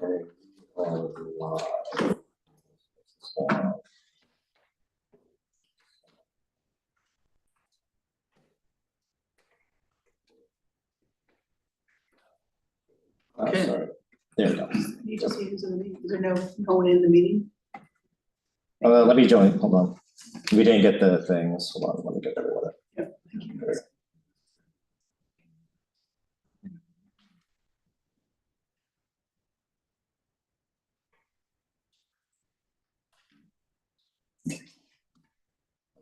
Okay. Sorry. There we go. You just use the meeting. Is there no one in the meeting? Let me join. Hold on. We didn't get the things. Hold on. Let me get everyone. Yep. Thank you.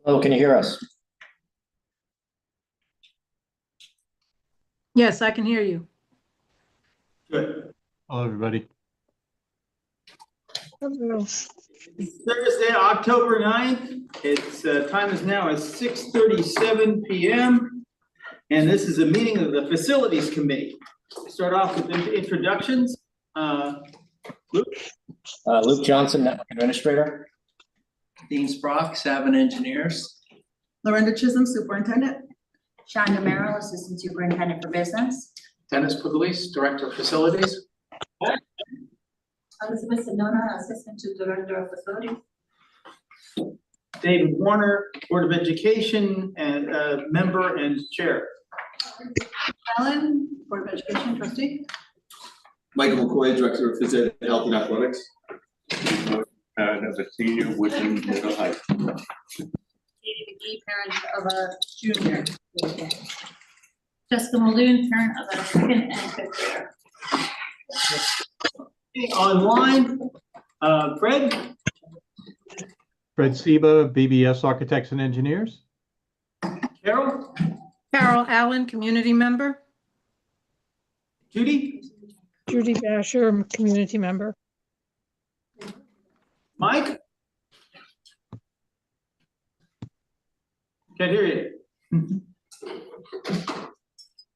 Hello, can you hear us? Yes, I can hear you. Good. Hello, everybody. Thursday, October 9th. It's time is now at 6:37 p.m. And this is a meeting of the Facilities Committee. We'll start off with introductions. Luke? Luke Johnson, Network Administrator. Dean Sprock, Savin Engineers. Lorinda Chisholm, Superintendent. Shonda Merrill, Assistant Superintendent for Business. Dennis Pugliese, Director of Facilities. Elizabeth Sedona, Assistant to Director of Facilities. David Warner, Board of Education and member and chair. Ellen, Board of Education Trustee. Michael McCoy, Director of Phys Ed, Health and Athletics. And as a senior with middle high school. Katie McGee, parent of a junior. Jessica Muldoon, parent of a second and fifth grader. Online, Fred? Fred Seba, BBS Architects and Engineers. Carol? Carol Allen, community member. Judy? Judy Basher, community member. Mike? Can't hear you.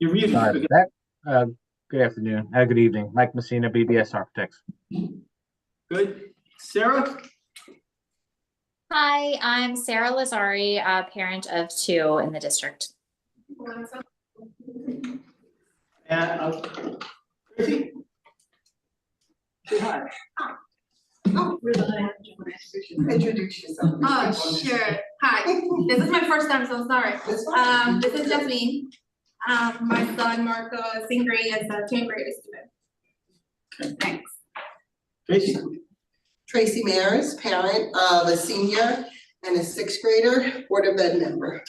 You're muted. Sorry about that. Good afternoon. Good evening. Mike Messina, BBS Architects. Good. Sarah? Hi, I'm Sarah Lazari, parent of two in the district. Chrissy? Say hi. Introduce yourself. Oh, sure. Hi, this is my first time, so sorry. This is Jasmine. My son Marco Singri is a 10th grade student. Thanks. Tracy? Tracy Maris, parent of a senior and a 6th grader, Board of Ed member.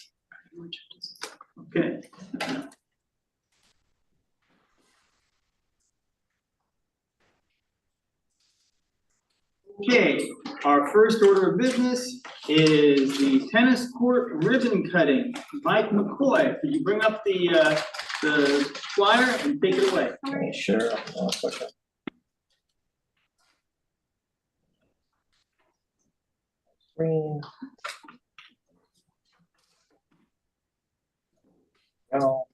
Okay. Okay, our first order of business is the tennis court ribbon cutting. Mike McCoy, could you bring up the flyer and take it away? Okay, sure. Push it. Screen. No.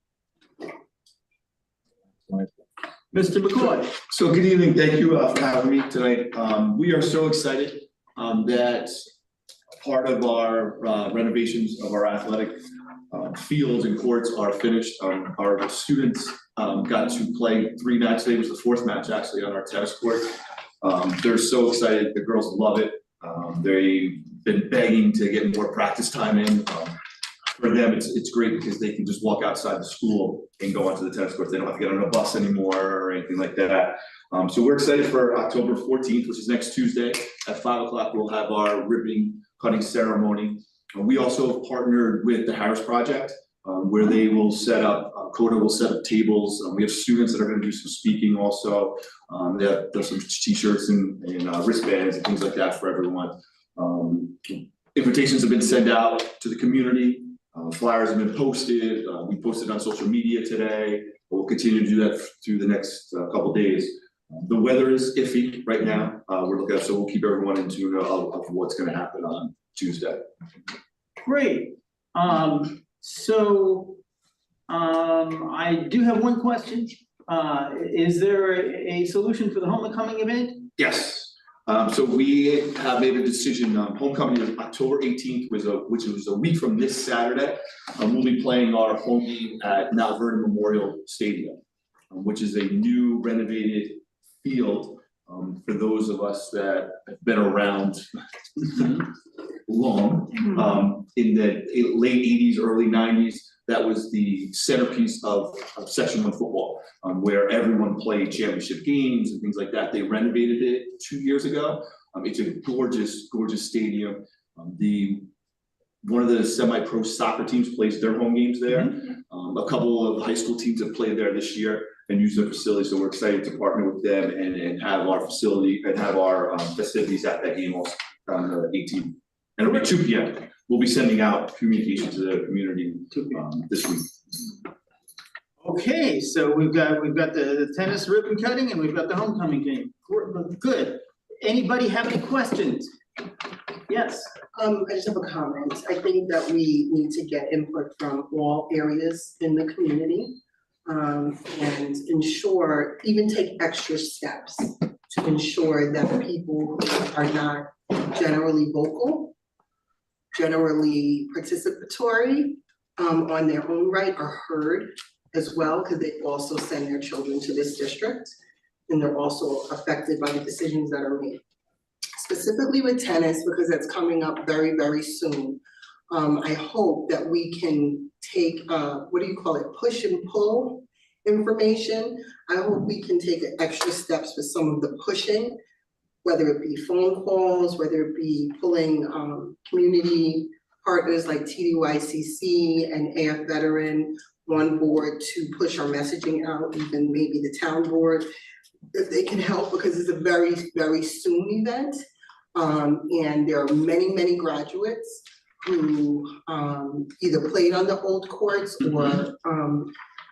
Mr. McCoy. So good evening, thank you for having me tonight. We are so excited that part of our renovations of our athletic fields and courts are finished. Our students got to play 3 matches. Today was the 4th match actually on our tennis court. They're so excited, the girls love it. They've been begging to get more practice time in. For them, it's great because they can just walk outside the school and go onto the tennis court. They don't have to get on a bus anymore or anything like that. So we're excited for October 14th, which is next Tuesday at 5 o'clock. We'll have our ribbon cutting ceremony. We also have partnered with the Harris Project, where they will set up, CODA will set up tables. We have students that are going to do some speaking also. There's some t-shirts and wristbands and things like that for everyone. Invitations have been sent out to the community. Flyers have been posted. We posted on social media today. We'll continue to do that through the next couple days. The weather is iffy right now. We're looking at, so we'll keep everyone in tune of what's going to happen on Tuesday. Great. I do have one question. Is there a solution for the homecoming event? Yes. So we have made a decision. Homecoming is October 18th, which was a week from this Saturday. We'll be playing our home game at Mount Vernon Memorial Stadium, which is a new renovated field For those of us that have been around long, in the late eighties, early nineties, that was the centerpiece of Section 1 football, where everyone played championship games and things like that. They renovated it 2 years ago. It's a gorgeous, gorgeous stadium. One of the semi-pro soccer teams plays their home games there. A couple of high school teams have played there this year and used their facility, so we're excited to partner with them and have our facility and have our festivities at that game also on the 18th. And it'll be 2 p.m. We'll be sending out communication to the community this week. Okay, so we've got the tennis ribbon cutting and we've got the homecoming game. Good. Anybody have any questions? Yes. I just have a comment. I think that we need to get input from all areas in the community. And ensure, even take extra steps to ensure that people who are not generally vocal, generally participatory, on their own right are heard as well, because they also send their children to this district and they're also affected by the decisions that are made. Specifically with tennis, because that's coming up very, very soon. I hope that we can take, what do you call it, push and pull information. I hope we can take extra steps with some of the pushing, whether it be phone calls, whether it be pulling community partners like TDYCC and AF Veteran on board to push our messaging out, even maybe the town board, if they can help, because it's a very, very soon event. And there are many, many graduates who either played on the old courts or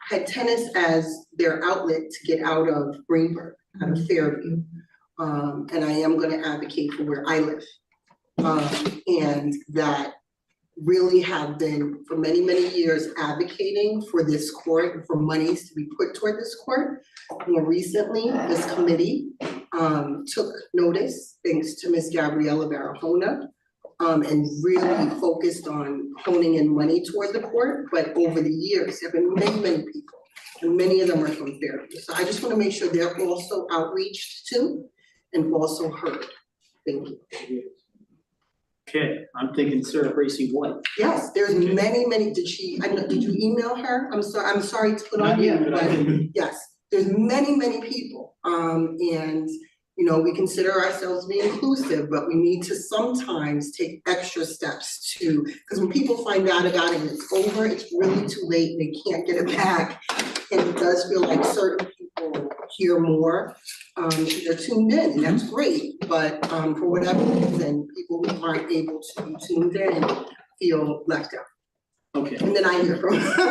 had tennis as their outlet to get out of Greenburgh, out of Fairview. And I am gonna advocate for where I live. And that really have been for many, many years advocating for this court and for monies to be put toward this court. More recently, this committee took notice, thanks to Ms. Gabriella Barahona, and really focused on honing in money toward the court. But over the years, there have been many, many people, and many of them are from Fairview. So I just want to make sure they're also outreached to and also heard. Thank you. Okay, I'm thinking Sarah Bracy White. Yes, there's many, many. Did you email her? I'm sorry to put on you, but yes, there's many, many people. And you know, we consider ourselves being inclusive, but we need to sometimes take extra steps to, because when people find out about it and it's over, it's really too late and they can't get it back. And it does feel like certain people hear more. They're tuned in, and that's great, but for whatever reason, people who aren't able to be tuned in feel left out. Okay. And then I hear from them. So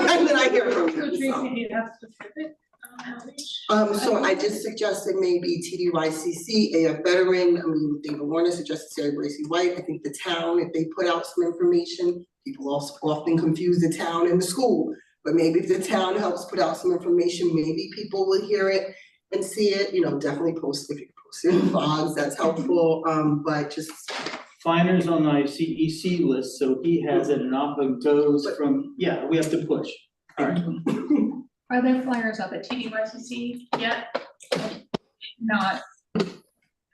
Tracy, do you have specific outreach? So I just suggested maybe TDYCC, AF Veteran. I mean, I think Lorna suggested Sarah Bracy White. I think the town, if they put out some information, people also often confuse the town and the school. But maybe if the town helps put out some information, maybe people will hear it and see it. You know, definitely post if you post it in blogs, that's helpful. But just Finer's on my CEC list, so he has it and often goes from, yeah, we have to push. All right. Are there flyers up at TDYCC yet? Not,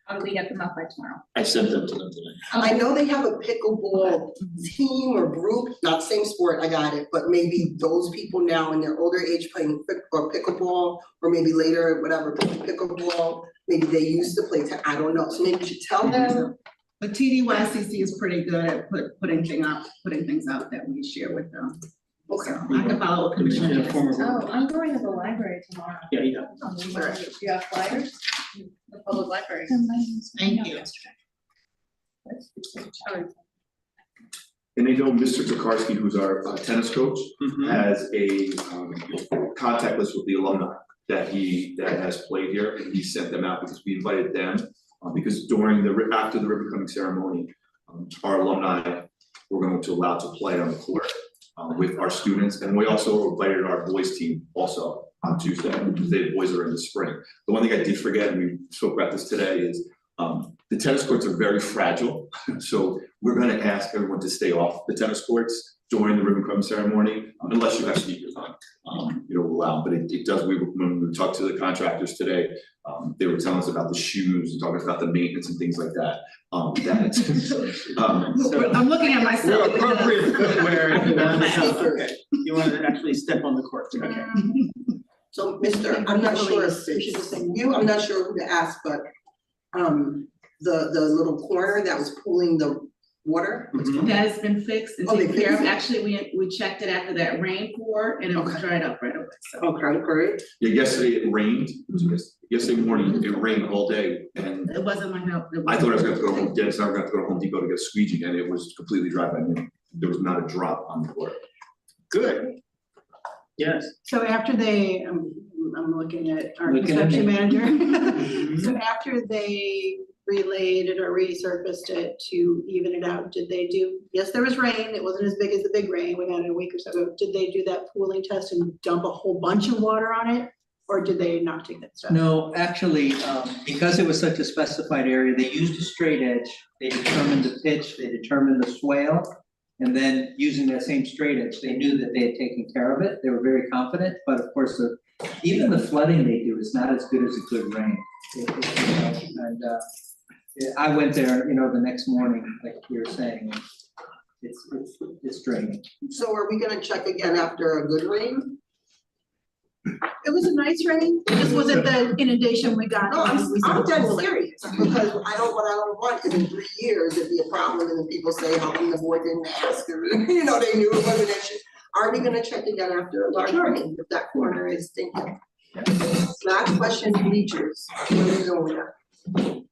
how do we get them up by tomorrow? I sent them to them today. I know they have a pickleball team or group, not same sport, I got it, but maybe those people now in their older age playing pickleball, or maybe later, whatever, pickleball, maybe they used to play, I don't know, so maybe you should tell them. But TDYCC is pretty good at putting things out that we share with them. Okay. So I can follow up with Commissioner. Oh, I'm going to the library tomorrow. Yeah. Do you have flyers? The public library. Thank you. And I know Mr. Tokarski, who's our tennis coach, has a contact list with the alumni that has played here, and he sent them out because we invited them. Because after the ribbon cutting ceremony, our alumni were going to allow to play on the court with our students, and we also invited our boys team also on Tuesday, because the boys are in the spring. The one thing I did forget, and we spoke about this today, is the tennis courts are very fragile. So we're gonna ask everyone to stay off the tennis courts during the ribbon cutting ceremony, unless you have sneakers on. We'll allow, but it does, when we talked to the contractors today, they were telling us about the shoes, and talking about the maintenance and things like that. I'm looking at myself. We're appropriate footwear if you want to, you want to actually step on the court. Okay. So, Mr., I'm not sure if it's you, I'm not sure who to ask, but, the little corner that was pooling the water. That has been fixed and Oh, they taken care of. fixed it? Actually, we checked it after that rain poured and it was dried up right away, so. Okay, great. Yeah, yesterday it rained, yesterday morning, it rained all day, and It wasn't my help. I thought I was gonna have to go home, Dennis and I were gonna have to go to Home Depot to get a squeegee, and it was completely dry by noon. There was not a drop on the floor. Good. Yes. So after they, I'm looking at our Looking at construction me. manager. So after they relayed it or resurfaced it to even it out, did they do, yes, there was rain, it wasn't as big as the big rain we had a week or so ago. Did they do that pooling test and dump a whole bunch of water on it? Or did they not take that stuff? No, actually, because it was such a specified area, they used a straight edge, they determined the pitch, they determined the swale. And then using that same straight edge, they knew that they had taken care of it, they were very confident, but of course, even the flooding they do is not as good as a good rain. And I went there, the next morning, like you were saying, it's draining. So are we gonna check again after a good rain? It was a nice rain, it just wasn't the inundation we got. No, I'm We started dead pooling. serious, because what I don't want is in 3 years, it'd be a problem, and then people say, how come the board didn't ask, or, they knew it wasn't an issue. Are we gonna check again after a large rain, if that corner is thinking? Last question, bleachers, where are we going with that?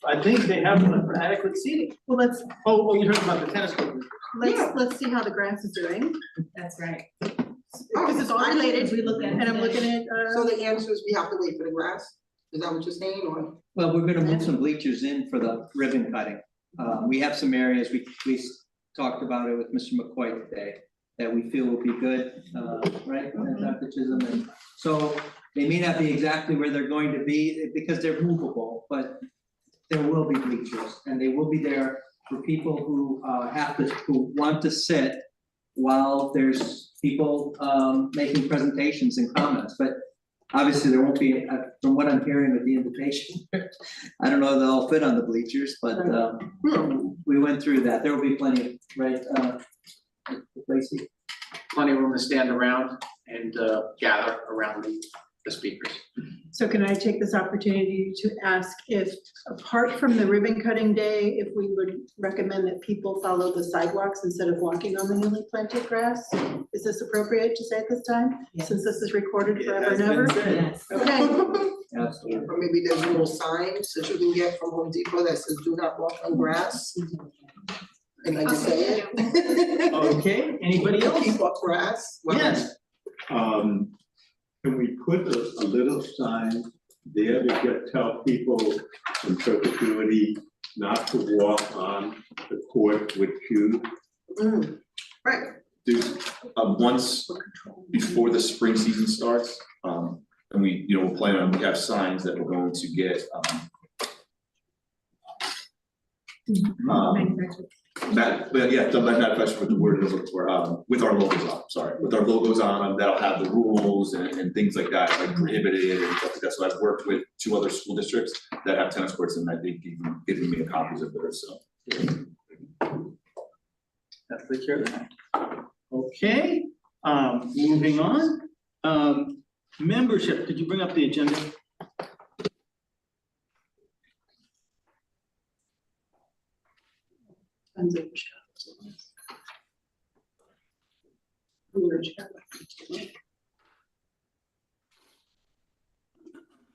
I think they have adequate seating. Well, Oh, you're talking about the tennis court. let's see how the grass is doing, That's right. because it's all related, We looked at it and I'm looking at, So the answer is we have to wait for the grass? Is that what you're saying, or? Well, we're gonna move some bleachers in for the ribbon cutting. We have some areas, we talked about it with Mr. McCoy today, that we feel will be good, right, Dr. Chisholm? And so they may not be exactly where they're going to be because they're movable, but there will be bleachers, and they will be there for people who who want to sit while there's people making presentations and comments, but obviously there won't be, from what I'm hearing with the invitation, I don't know if they'll all fit on the bleachers, but we went through that. There will be plenty, right, Lacey? Plenty of room to stand around and gather around the speakers. so can I take this opportunity to ask if, apart from the ribbon cutting day, if we would recommend that people follow the sidewalks instead of walking on the newly planted grass? Is this appropriate to say at this time, since this is recorded forever and ever? Yes. Okay, Absolutely. Or maybe there's little signs that you can get from Home Depot that says, do not walk on grass. And I just say it. Okay, anybody else? Keep off grass. Yes. Can we put a little sign there to tell people in perpetuity not to walk on the court with shoes? Right. There's, once before the spring season starts, and we have signs that we're going to get, but yeah, the manufacturer with the word is looking for, with our logos on, with our logos on, that'll have the rules and things like that, like prohibited and stuff like that. So I've worked with 2 other school districts that have tennis courts, and I think giving me copies of theirs, so. That's the care of that. Okay, moving on. Membership, could you bring up the agenda? tons of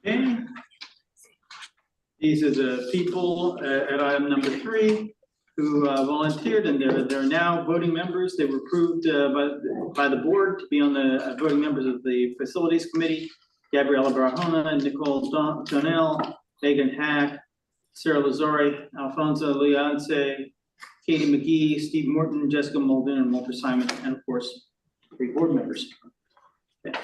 Okay. These are the people at item number 3 who volunteered, and they're now voting members. They were approved by the board to be on the voting members of the Facilities Committee. Gabriella Barahona, Nicole Donnell, Megan Hack, Sarah Lazari, Alfonso Leonce, Katie McGee, Steve Morton, Jessica Molden, and Walter Simon, and of course, 3 board members. Okay.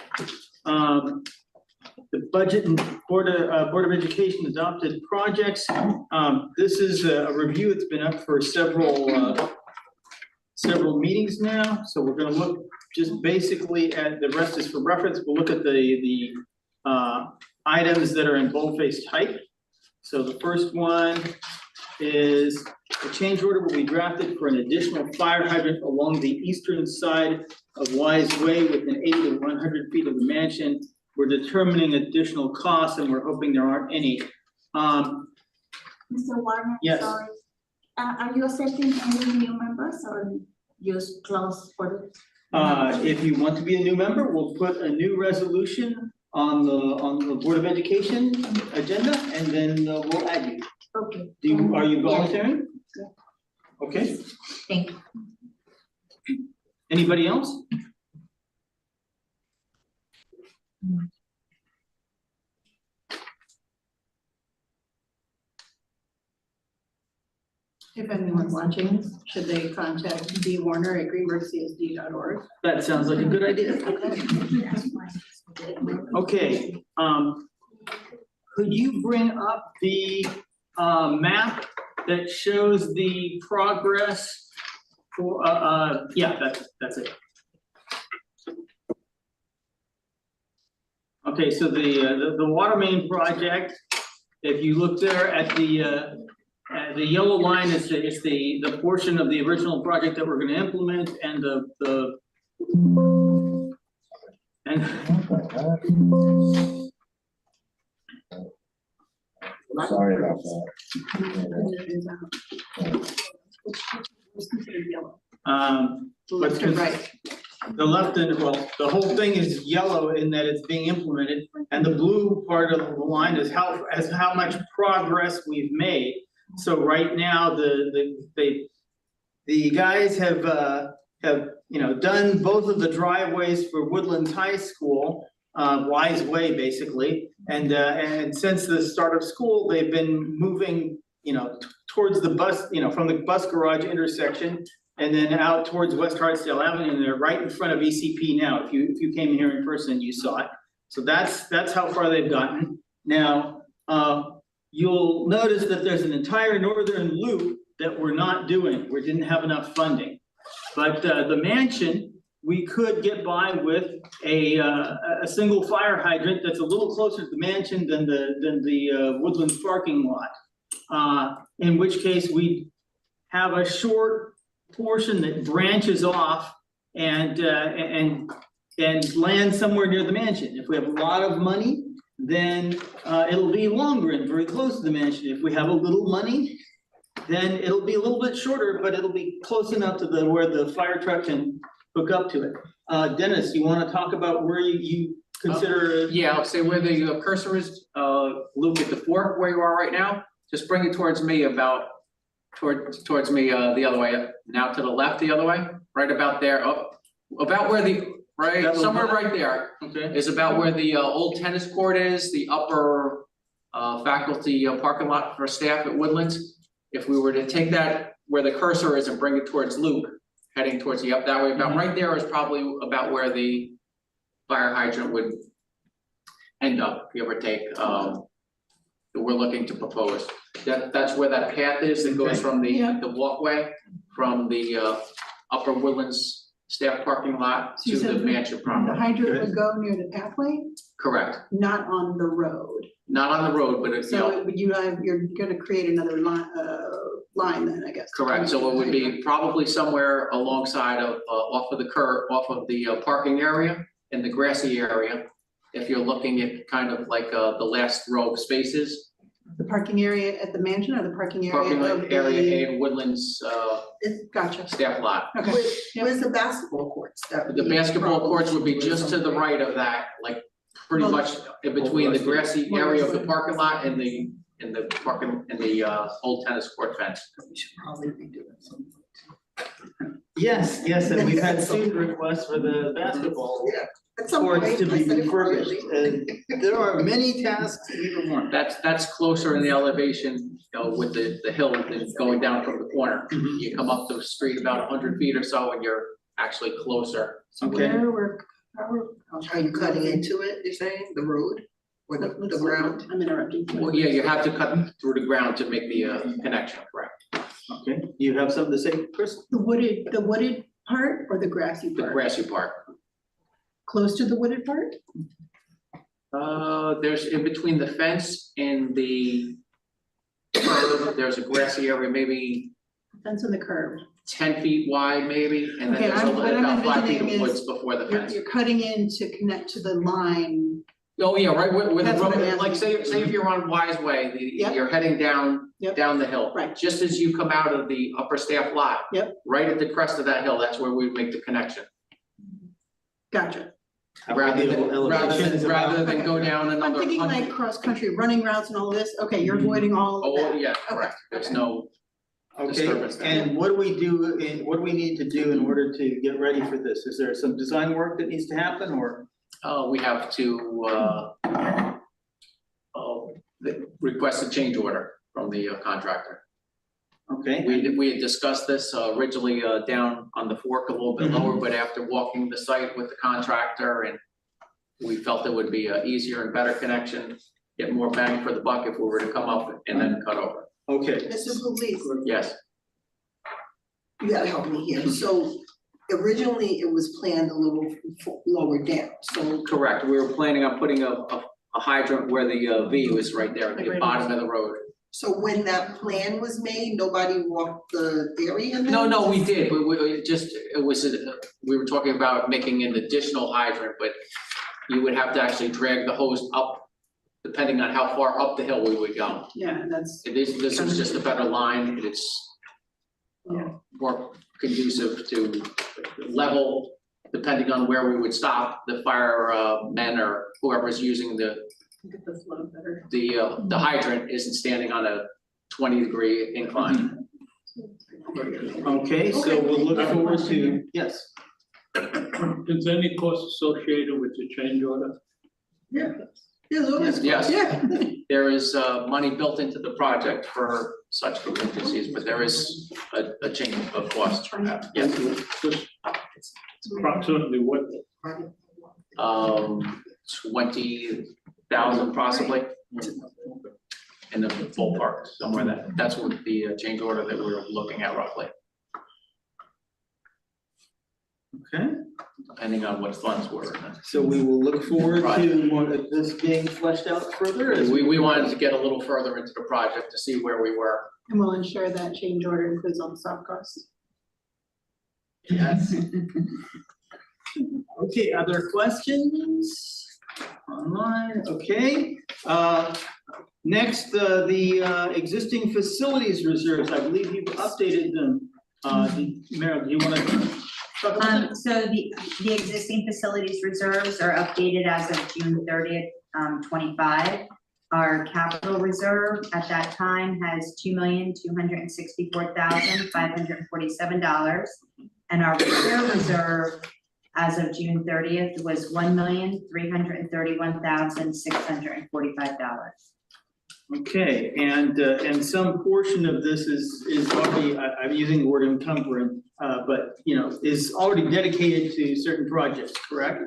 the budget and Board of Education adopted projects. This is a review. It's been up for several meetings now. So we're gonna look just basically at, the rest is for reference. We'll look at the items that are in boldface type. So the first one is a change order will be drafted for an additional fire hydrant along the eastern side of Wise Way within 80 to 100 feet of the mansion. We're determining additional costs and we're hoping there aren't any. Mr. Warner? Yes. Sorry. Are you accepting any new members or just close for the? If you want to be a new member, we'll put a new resolution on the Board of Education agenda and then we'll add you. Okay. Are you volunteering? Yeah. Okay. Thank you. Anybody else? If anyone's watching, should they contact D. Warner at greenburghcsd.org? That sounds like a good idea. Okay, could you bring up the map that shows the progress for, yeah, that's it. Okay, so the water main project, if you look there at the yellow line is the portion of the original project that we're gonna implement, and Sorry about but Right. the left and, well, the whole thing is yellow in that it's being implemented, and the blue part of the line is how much progress we've made. So right now, the guys have done both of the driveways for Woodlands High School, Wise Way basically, and since the start of school, they've been moving, towards the bus, from the bus garage intersection, and then out towards West Hartsdale Avenue, and they're right in front of ECP now. If you came in here in person, you saw it. So that's how far they've gotten. Now, you'll notice that there's an entire northern loop that we're not doing. We didn't have enough funding. But the mansion, we could get by with a single fire hydrant that's a little closer to the mansion than the Woodlands parking lot. In which case we have a short portion that branches off and land somewhere near the mansion. If we have a lot of money, then it'll be longer and very close to the mansion. If we have a little money, then it'll be a little bit shorter, but it'll be close enough to where the fire truck can hook up to it. Dennis, you want to talk about where you consider? Yeah, I'll say where the cursor is, Luke, at the fork where you are right now, just bring it towards me towards me the other way, now to the left the other way, right about there, about where somewhere right there. Okay. Is about where the old tennis court is, the upper faculty parking lot for staff at Woodlands. If we were to take that where the cursor is and bring it towards Luke, heading towards the up that way, about right there is probably about where the fire hydrant would end up, give or take, that we're looking to propose. That's where that path is that goes from the walkway from the upper Woodlands staff parking lot So you to the said mansion The property. hydrant would go near the pathway, Correct. not on the road. Not on the road, but it's, So you're gonna create another line then, I guess. correct. So it would be probably somewhere alongside of, off of the curb, off of the parking area in the grassy area. If you're looking at kind of like the last row of spaces. The parking area at the mansion or the parking area Parking of lot area in Woodlands, Gotcha. staff lot. Okay. Where's the basketball courts? That would The be basketball probably courts would be just to the right of that, like pretty much in between the grassy area of the parking lot and the old tennis court fence. We should probably be doing something. Yes, and we've had student requests for the basketball Yeah. At some courts point, to I be said it refurbished, quietly. and there are many tasks to be performed. That's closer in the elevation, with the hill that's going down from the corner. You come up the street about 100 feet or so and you're actually closer. Okay. Where we're, Are you cutting into it, you're saying, the road? or the ground? I'm interrupting. Well, yeah, you have to cut through the ground to make the connection, correct? Okay, you have something to say, Chris? The wooded part or the grassy The part? grassy part. Close to the wooded part? There's in between the fence and the curb, there's a grassy area, maybe Fence and the curb. 10 feet wide, maybe, and then Okay, there's what I'm about 5 feet of envisioning woods is before the You're, fence. you're cutting in to connect to the line. Oh, yeah, right, where the That's what road, I'm like, asking. say if you're on Wise Way, Yep. you're heading down Yep. the hill. Right. Just as you come out of the upper staff lot. Yep. Right at the crest of that hill, that's where we make the connection. Gotcha. Rather than go down I'm another thinking 100. like cross-country running routes and all this. Okay, you're avoiding all of Oh, that. yeah, correct, there's no Okay, disturbance there. and what do we do, what do we need to do in order to get ready for this? Is there some design work that needs to happen, or? We have to, request a change order from the contractor. Okay. We had discussed this originally down on the fork a little bit lower, but after walking the site with the contractor and we felt it would be a easier and better connection, get more bang for the buck if we were to come up and then cut over. Okay. Mr. Police, Yes, you gotta help me here. So originally it was planned a little lower down, so. correct. We were planning on putting a hydrant where the V was right there at the bottom of the road. So when that plan was made, nobody walked the area then? No, we did, we we were talking about making an additional hydrant, but you would have to actually drag the hose up, depending on how far up the hill we would go. Yeah, that's. This was just a better line, and it's more conducive to level, depending on where we would stop, the firemen or whoever's using Get the flow better. the hydrant isn't standing on a 20-degree incline. Okay, so we'll look forward to, yes. Is there any cost associated with the change order? Yeah. There's always. Yes. Yeah. There is money built into the project for such contingencies, but there is a change of cost. Yes. Approximately what? 20,000 possibly. In the full park, somewhere that's what the change order that we're looking at roughly, Okay, depending on what funds were. so we will look forward to this being fleshed out further as We wanted to get a little further into the project to see where we were. And we'll ensure that change order includes all the soft costs. Yes. Okay, other questions? Online, okay. Next, the existing facilities reserves, I believe you've updated them. Meryl, do you want to talk about that? So the existing facilities reserves are updated as of June 30th, 25. Our capital reserve at that time has $2,264,547. And our repair reserve as of June 30th was $1,331,645. Okay, and some portion of this is already, I'm using the word encumbrance, but is already dedicated to certain projects, correct?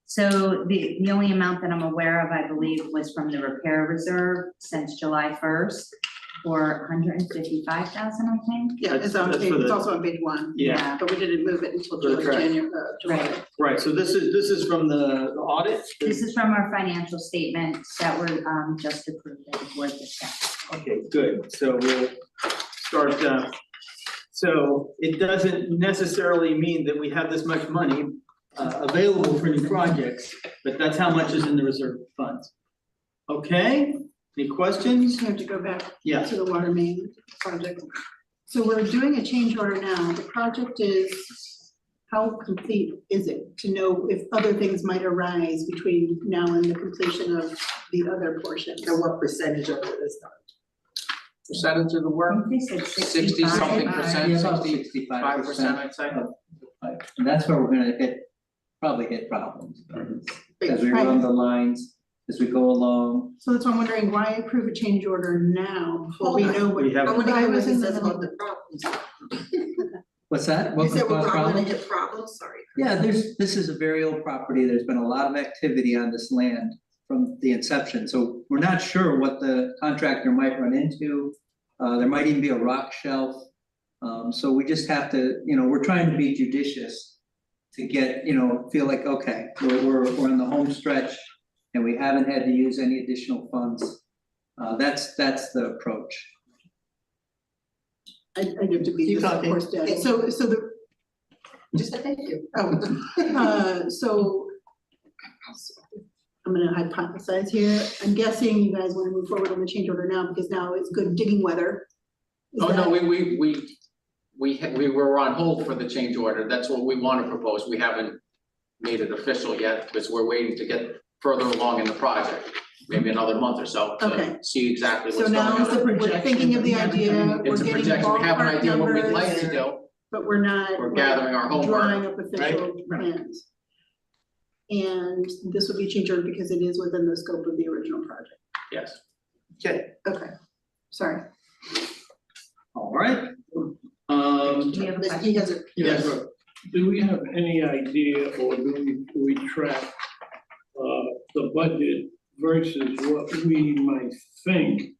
So the only amount that I'm aware of, I believe, was from the repair reserve since July 1st for $155,000, I think. Yeah, it's on That's page, for the- it's also on page 1. Yeah. But we didn't move it until For the track. January, July. Right, so this is from the audit? This is from our financial statements that were just approved at the board this year. Okay, good, so we'll start, so it doesn't necessarily mean that we have this much money available for new projects, but that's how much is in the reserve funds. Okay, any questions? I have to go back Yeah. to the water main project. So we're doing a change order now. The project is, how complete is it to know if other things might arise between now and the completion of the other portions? And what percentage of it is done? Percentage of the work, I think they said 60-something percent, Yeah, about 65%, I'd say. And that's where we're gonna probably hit problems. As we run the lines, as we go along. So that's why I'm wondering, why approve a change order now before we Hold on. know what? We have- I wanna I hear what was he in the says about middle. the problems. What's that? You said we're What probably problem? gonna hit problems, sorry. Yeah, this is a very old property. There's been a lot of activity on this land from the inception, so we're not sure what the contractor might run into. There might even be a rock shelf. So we just have to, we're trying to be judicious to get, feel like, okay, we're in the home stretch and we haven't had to use any additional funds. That's the approach. I give to be Keep this, of talking. course, Daddy. So the, Just a thank you. so I'm gonna hypothesize here. I'm guessing you guys wanna move forward on the change order now because now it's good digging weather. Is Oh, no, that- we were on hold for the change order. That's what we want to propose. We haven't made it official yet because we're waiting to get further along in the project. Maybe another month or so Okay. to see exactly So what's going now on. we're thinking of the idea, we're It's a getting projection. We have an ballpark idea what we'd like numbers, to do. but we're not. We're gathering our homework, Drawing up official plans. And this would be change order because it is within the scope of the original project. Yes. Okay. Okay, sorry. All right. Do you have a He question? has a. Yes. Do we have any idea or do we track the budget versus what we might think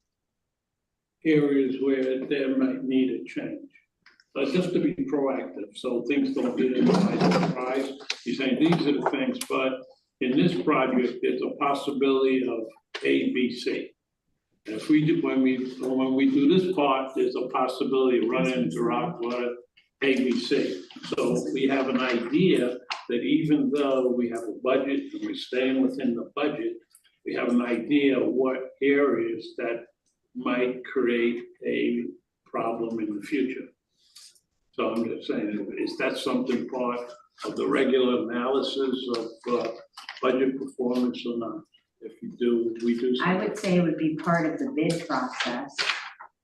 areas where there might need a change? Just to be proactive, so things don't get in by surprise. You're saying these are the things, but in this project, there's a possibility of A, B, C. And if we do, when we do this part, there's a possibility of running into rock water, A, B, C. So we have an idea that even though we have a budget and we're staying within the budget, we have an idea what areas that might create a problem in the future. So I'm just saying, is that something part of the regular analysis of budget performance or not? If you do, we do I something. would say it would be part of the bid process,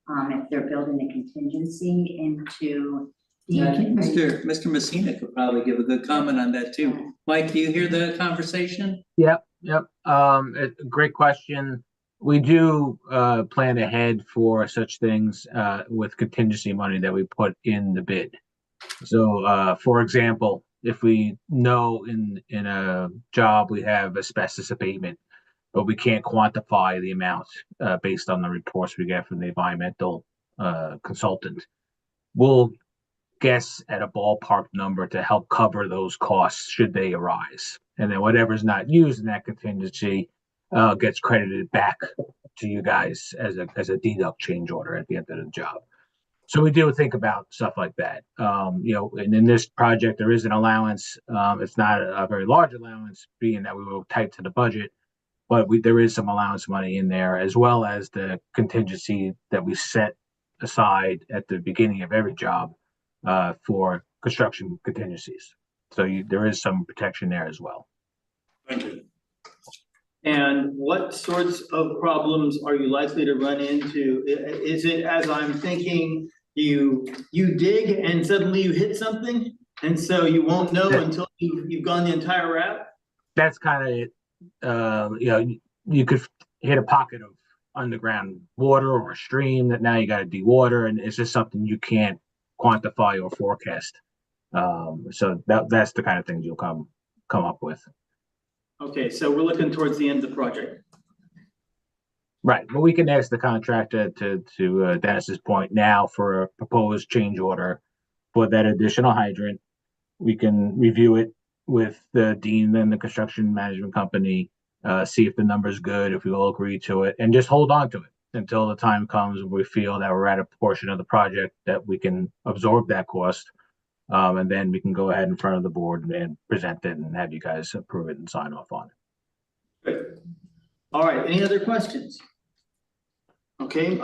if they're building a contingency into the. Mr. Messina could probably give a good comment on that too. Mike, do you hear the conversation? Yep. Great question. We do plan ahead for such things with contingency money that we put in the bid. So for example, if we know in a job we have asbestos abatement, but we can't quantify the amount based on the reports we get from the environmental consultant, we'll guess at a ballpark number to help cover those costs should they arise. And then whatever's not used in that contingency gets credited back to you guys as a deduct change order at the end of the job. So we do think about stuff like that. And in this project, there is an allowance. It's not a very large allowance, being that we were tight to the budget, but there is some allowance money in there, as well as the contingency that we set aside at the beginning of every job for construction contingencies. So there is some protection there as well. Thank you. And what sorts of problems are you likely to run into? Is it, as I'm thinking, you dig and suddenly you hit something, and so you won't know until you've gone the entire route? That's kind of it. You could hit a pocket of underground water or a stream that now you got to de-water, and it's just something you can't quantify or forecast. So that's the kind of things you'll come up with. Okay, so we're looking towards the end of the project. Right, but we can ask the contractor to Dennis's point now for a proposed change order for that additional hydrant. We can review it with the dean and the construction management company, see if the number's good, if we all agree to it, and just hold on to it until the time comes when we feel that we're at a portion of the project that we can absorb that cost. And then we can go ahead in front of the board and present it and have you guys approve it and sign off on it. Good. All right, any other questions? Okay,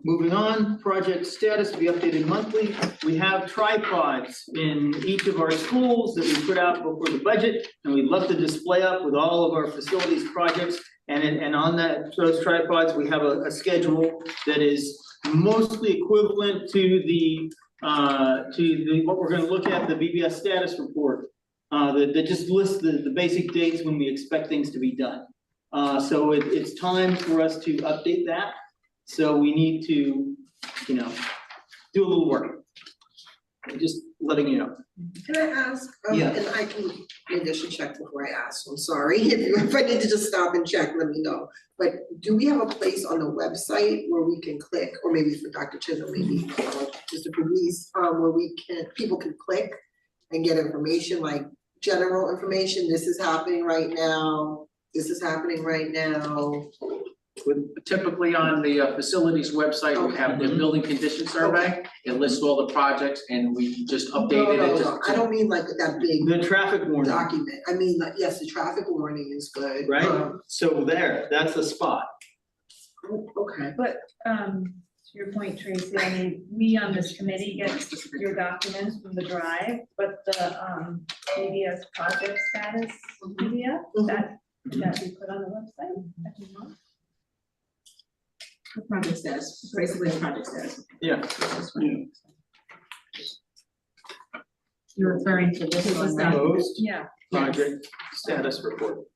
moving on, project status to be updated monthly. We have tripods in each of our schools that we put out before the budget, and we'd love to display up with all of our facilities projects. And on those tripods, we have a schedule that is mostly equivalent to what we're going to look at, the BBS status report, that just lists the basic dates when we expect things to be done. So it's time for us to update that. So we need to, do a little work. Just letting you know. Can I ask, Yeah. and I can, maybe I should check before I ask, I'm sorry, if I need to just stop and check, let me know. But do we have a place on the website where we can click, or maybe for Dr. Chisholm, maybe Mr. Police, where people can click and get information, like general information, this is happening right now, this is happening right now? Typically on the facilities website, we have the building condition survey. It lists all the projects and we just updated it. No, I don't mean like that big. The traffic warning. Document, I mean, like, yes, the traffic warning is good. Right, so that's the spot. Okay. But, to your point, Tracy, I mean, we on this committee get your documents from the drive, but the, PBS project status PDF, that be put on the website every month? The project status, basically the project status. Yeah. You're referring to this one, right? Proposed Yeah. project status report.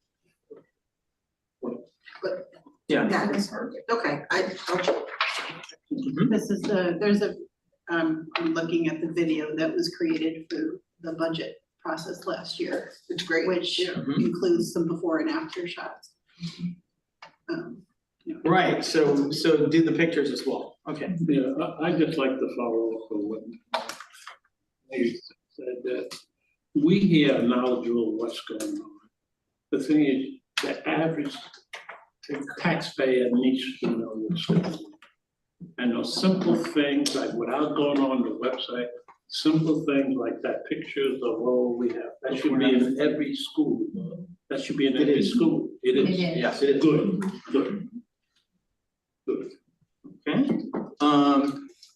Yeah. That is perfect, okay, I'll check. This is there's a, I'm looking at the video that was created for the budget process last year. It's great. Which includes some before and after shots. Right, so do the pictures as well, okay. Yeah, I just like to follow up on what you said, that we here are knowledgeable of what's going on. The thing is, the average taxpayer needs to know what's going on. And those simple things, like without going on the website, simple things like that, pictures of all we have, that should be in every school. That should be in every school. It is. Yes, it is. Good. Okay,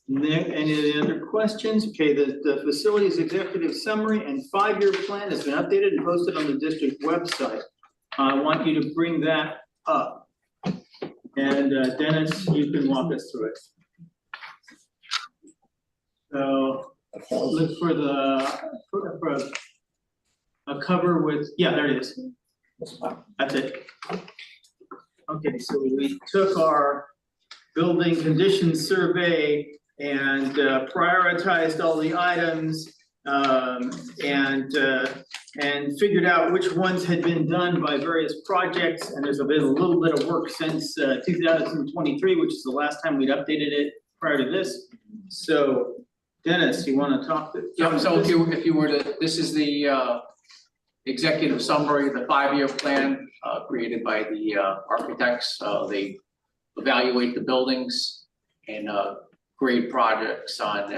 any other questions? Okay, the facilities executive summary and 5-year plan has been updated and posted on the district website. I want you to bring that up. And Dennis, you can walk us through it. So look for for a cover with, yeah, there it is. That's it. Okay, so we took our building conditions survey and prioritized all the items and figured out which ones had been done by various projects. And there's been a little bit of work since 2023, which is the last time we'd updated it prior to this. So Dennis, you want to talk to? Yeah, so if you were to, this is the executive summary, the 5-year plan created by the architects. They evaluate the buildings and grade projects on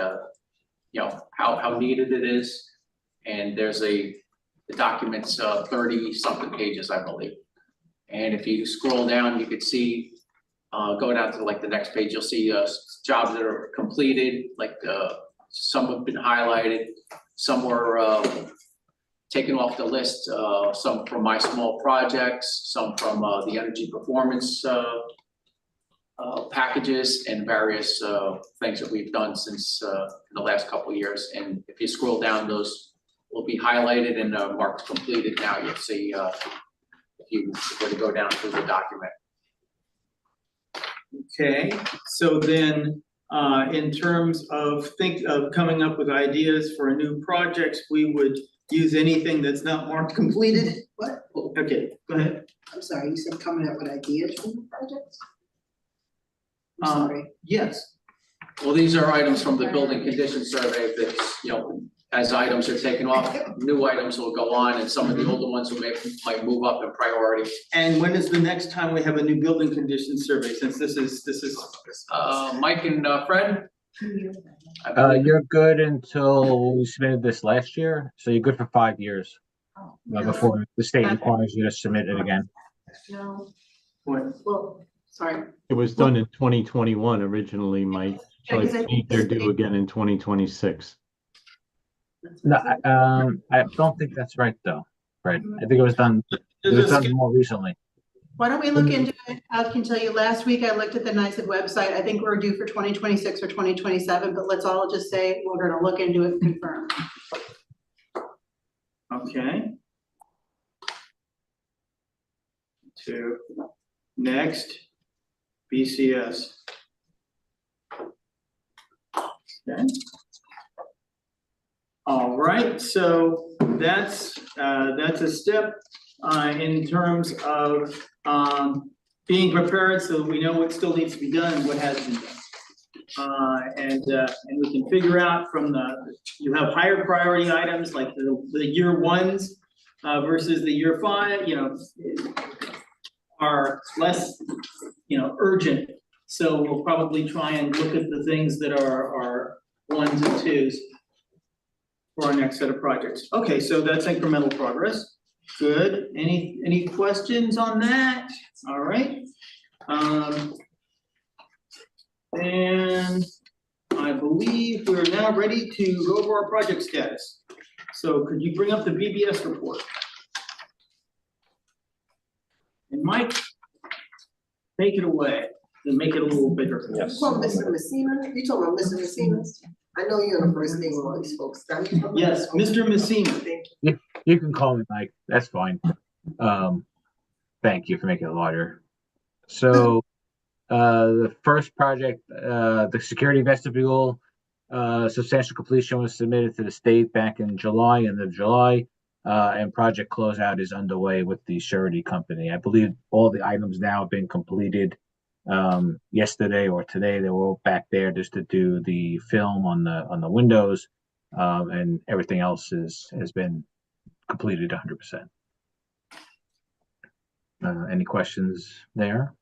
how needed it is. And there's the document's 30 something pages, I believe. And if you scroll down, you could see, go down to like the next page, you'll see jobs that are completed, like some have been highlighted, some were taken off the list, some from my small projects, some from the energy performance packages, and various things that we've done since in the last couple of years. And if you scroll down, those will be highlighted and marked completed. Now you'll see if you were to go down through the document. Okay, so then in terms of coming up with ideas for new projects, we would use anything that's not marked completed? What? Okay, go ahead. I'm sorry, you said coming up with ideas for the projects? I'm sorry. Yes. Well, these are items from the building condition survey that's, as items are taken off, new items will go on, and some of the older ones might move up in priority. And when is the next time we have a new building condition survey, since this is Mike and Fred? You're good until we submitted this last year, so you're good for 5 years. Before the state requires you to submit it again. No, what? well, sorry. It was done in 2021 originally, Mike. So I Because I think think they're the due state- again in 2026. No, I don't think that's right though, Fred. I think it was done more recently. Why don't we look into it? I can tell you, last week I looked at the NYSED website. I think we're due for 2026 or 2027, but let's all just say we're gonna look into it and confirm. Okay. Next, BCS. Okay. All right, so that's a step in terms of being prepared so that we know what still needs to be done and what has been done. And we can figure out from you have higher priority items like the year ones versus the year 5, are less, urgent. So we'll probably try and look at the things that are 1s and 2s for our next set of projects. Okay, so that's incremental progress. Good. Any questions on that? All right. And I believe we're now ready to go over our project status. So could you bring up the BBS report? And Mike, take it away and make it a little bigger. Yes. Well, Mr. Messina, you talking about Mr. Messina? I know you're the first name of all these folks. Yes, Mr. Messina. Thank you. You can call me Mike, that's fine. Thank you for making it larger. So, the first project, the security vestibule, substantial completion was submitted to the state back in July, end of July. And project closeout is underway with the surety company. I believe all the items now have been completed. Yesterday or today, they were all back there just to do the film on the windows, and everything else has been completed 100%. Any questions there?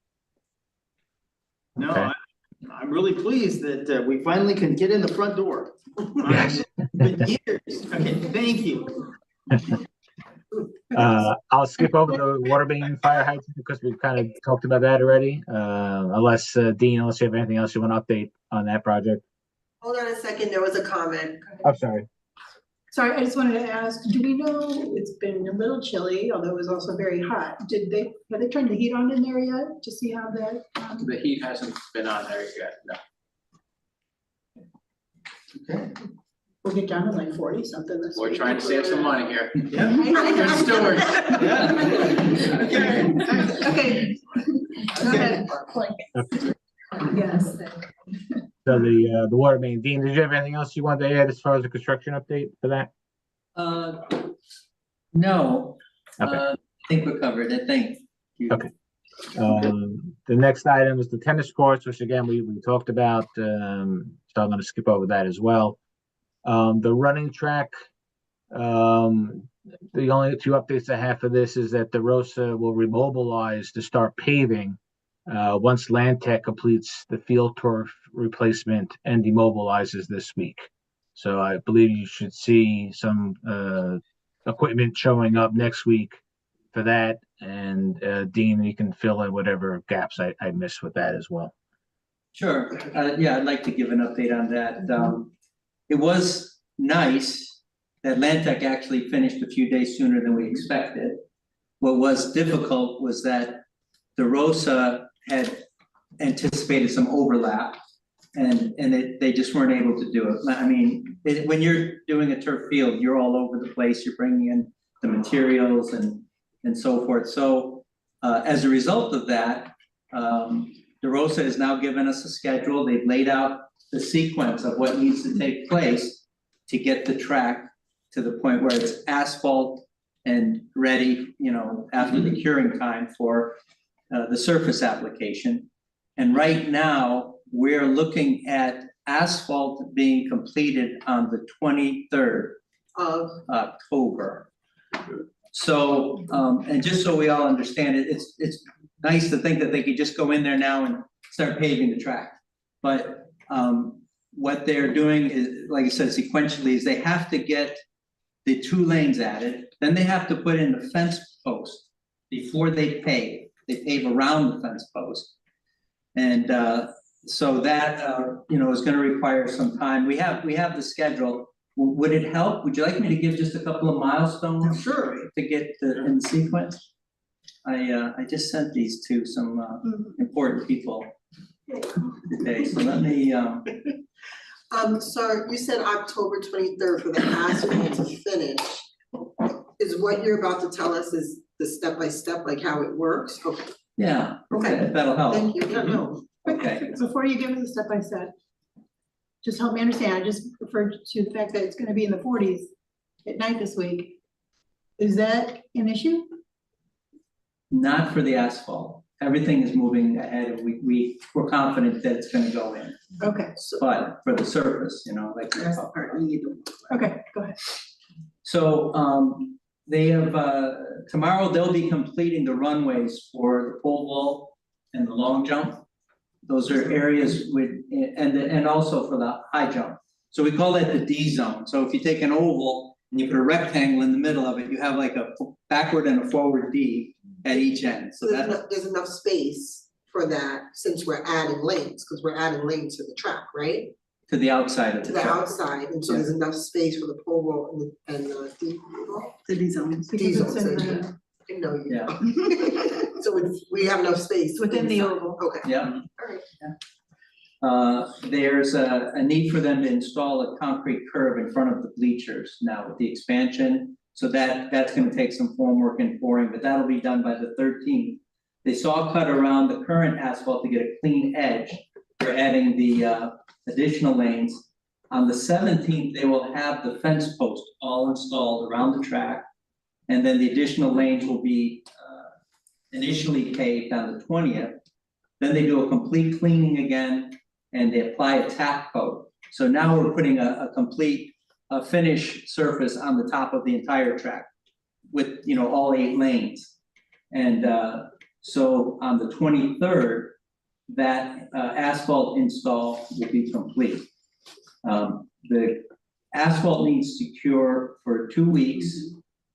No, Okay. I'm really pleased that we finally can get in the front door. Yes. With years. Okay, thank you. I'll skip over the water main and fire hydrant because we've kind of talked about that already. Unless Dean, unless you have anything else you want to update on that project. Hold on a second, there was a comment. I'm sorry. Sorry, I just wanted to ask, do we know, it's been a little chilly, although it was also very hot. Have they turned the heat on in there yet to see how that? The heat hasn't been on there yet, no. Okay. We'll get down to like 40 something this week. We're trying to save some money here. Yeah. Good stewards. Yeah. Okay. Go ahead. Yes. So the water main. Dean, did you have anything else you wanted to add as far as the construction update for that? No, Okay. I think we covered it, thank you. Okay. The next item is the tennis courts, which again, we talked about, so I'm gonna skip over that as well. The running track, the only 2 updates I have for this is that the ROSA will remobilize to start paving once Land Tech completes the field turf replacement and demobilizes this week. So I believe you should see some equipment showing up next week for that. And Dean, you can fill in whatever gaps I missed with that as well. Sure, yeah, I'd like to give an update on that. It was nice that Land Tech actually finished a few days sooner than we expected. What was difficult was that the ROSA had anticipated some overlap and they just weren't able to do it. I mean, when you're doing a turf field, you're all over the place, you're bringing in the materials and so forth. So as a result of that, the ROSA has now given us a schedule. They've laid out the sequence of what needs to take place to get the track to the point where it's asphalt and ready, after the curing time for the surface application. And right now, we're looking at asphalt being completed on the 23rd of October. So, and just so we all understand it, it's nice to think that they could just go in there now and start paving the track. But what they're doing is, like I said, sequentially, is they have to get the 2 lanes added, then they have to put in the fence post before they pave. They pave around the fence post. And so that, is gonna require some time. We have the schedule. Would it help? Would you like me to give just a couple of milestones? Sure. To get in sequence? I just sent these to some important people today, so let me, So you said October 23rd for the asphalt to finish. Is what you're about to tell us is the step-by-step, like how it works? Okay. yeah, Okay. if that'll help. Thank you. Yeah, no. Okay. Before you give us a step by step, just help me understand, I just referred to the fact that it's gonna be in the 40s at night this week. Is that an issue? Not for the asphalt. Everything is moving ahead and we're confident that it's gonna go in. Okay, But for the surface, you know, like. That's the part we need to. okay, go ahead. So, they have, tomorrow they'll be completing the runways for the pole vault and the long jump. Those are areas with, and also for the high jump. So we call that the D zone. So if you take an oval and you put a rectangle in the middle of it, you have like a backward and a forward D at each end. So that's. There's enough space for that since we're adding lanes, because we're adding lanes to the track, right? To the outside of To the the track. outside, and so there's enough space for the pole vault and the D. The D zones. D Because it's in zone, the- I know you. Yeah. So we have enough space. Within the inside. oval. Okay. Yeah. Alright. There's a need for them to install a concrete curb in front of the bleachers now with the expansion. So that's gonna take some formwork and pouring, but that'll be done by the 13th. They saw cut around the current asphalt to get a clean edge. They're adding the additional lanes. On the 17th, they will have the fence post all installed around the track. And then the additional lanes will be initially paved on the 20th. Then they do a complete cleaning again and they apply a tap coat. So now we're putting a complete finish surface on the top of the entire track with, you know, all 8 lanes. And so on the 23rd, that asphalt install will be complete. The asphalt needs to cure for 2 weeks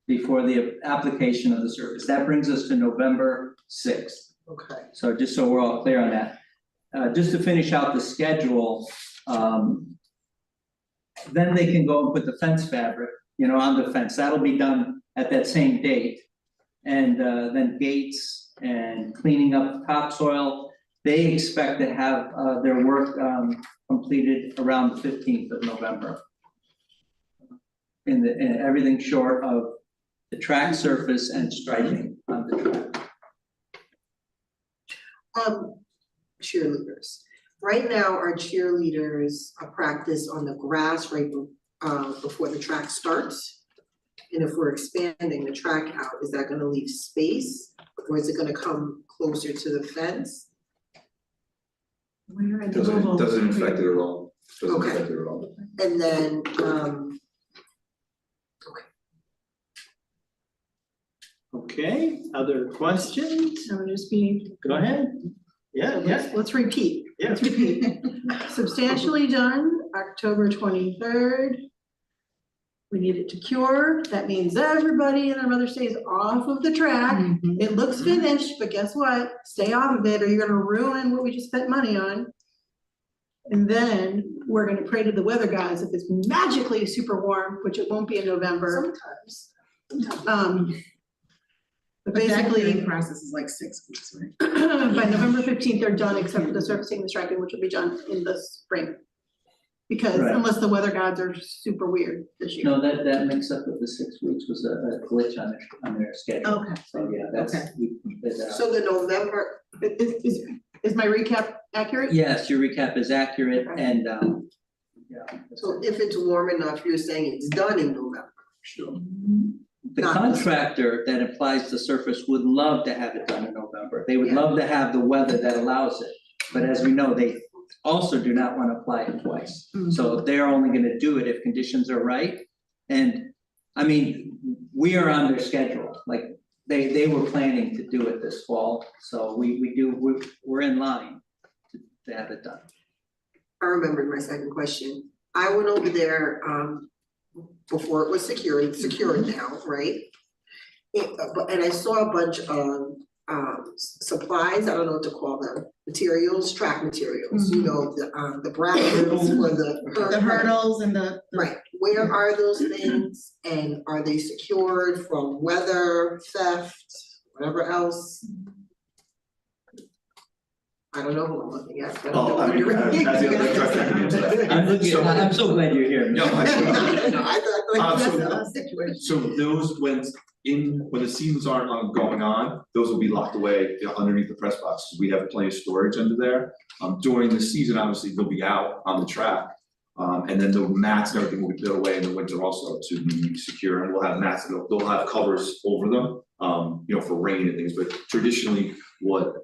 before the application of the surface. That brings us to November 6th. Okay. So just so we're all clear on that. Just to finish out the schedule, then they can go and put the fence fabric, you know, on the fence. That'll be done at that same date. And then gates and cleaning up topsoil. They expect to have their work completed around the 15th of November. And everything short of the track surface and striping on the track. Cheerleaders. Right now, our cheerleaders practice on the grass right before the track starts. And if we're expanding the track out, is that gonna leave space? Or is it gonna come closer to the fence? Where in the Doesn't oval? affect it at all. Doesn't Okay. affect it at all. And then, Okay, other questions? So just be. Go ahead. Yeah, Let's repeat. Yeah. Let's repeat. Substantially done, October 23rd. We need it to cure. That means everybody and their mother stays off of the track. It looks finished, but guess what? Stay off of it or you're gonna ruin what we just spent money on. And then we're gonna pray to the weather gods if it's magically super warm, which it won't be in November. sometimes. But But that basically, clearing process is like 6 weeks, right? by November 15th, they're done except for the surfacing and striping, which will be done in the spring. Because Right. unless the weather gods are super weird this year. No, that mix up with the 6 weeks was a glitch on their schedule. Okay. So yeah, that's. Okay. we did that. So the November, Is my recap accurate? Yes, your recap is accurate Okay. and, yeah. so if it's warm enough, you're saying it's done in November? Sure. The contractor that applies the surface would love to have it done in November. They would Yeah. love to have the weather that allows it. But as we know, they also do not want to apply it twice. So they're only gonna do it if conditions are right. And, I mean, we are on their schedule, like, they were planning to do it this fall. So we're in line to have it done. I remembered my second question. I went over there, before it was secured, it's secured now, right? And I saw a bunch of, supplies, I don't know what to call them, materials, track materials, you know, the brackets for The hurdles and the. Right, where are those things and are they secured from weather, theft, whatever else? I don't know who I'm looking at, but. Oh, I mean, as the other director, I can answer that. I'm so glad you're here. No, I thought so- that's a situation. So those when the seasons aren't going on, those will be locked away, you know, underneath the press boxes. We have plenty of storage under there. During the season, obviously, they'll be out on the track. And then the mats and everything will be put away in the winter also to be secure, and we'll have mats, and they'll have covers over them, you know, for rain and things, but traditionally what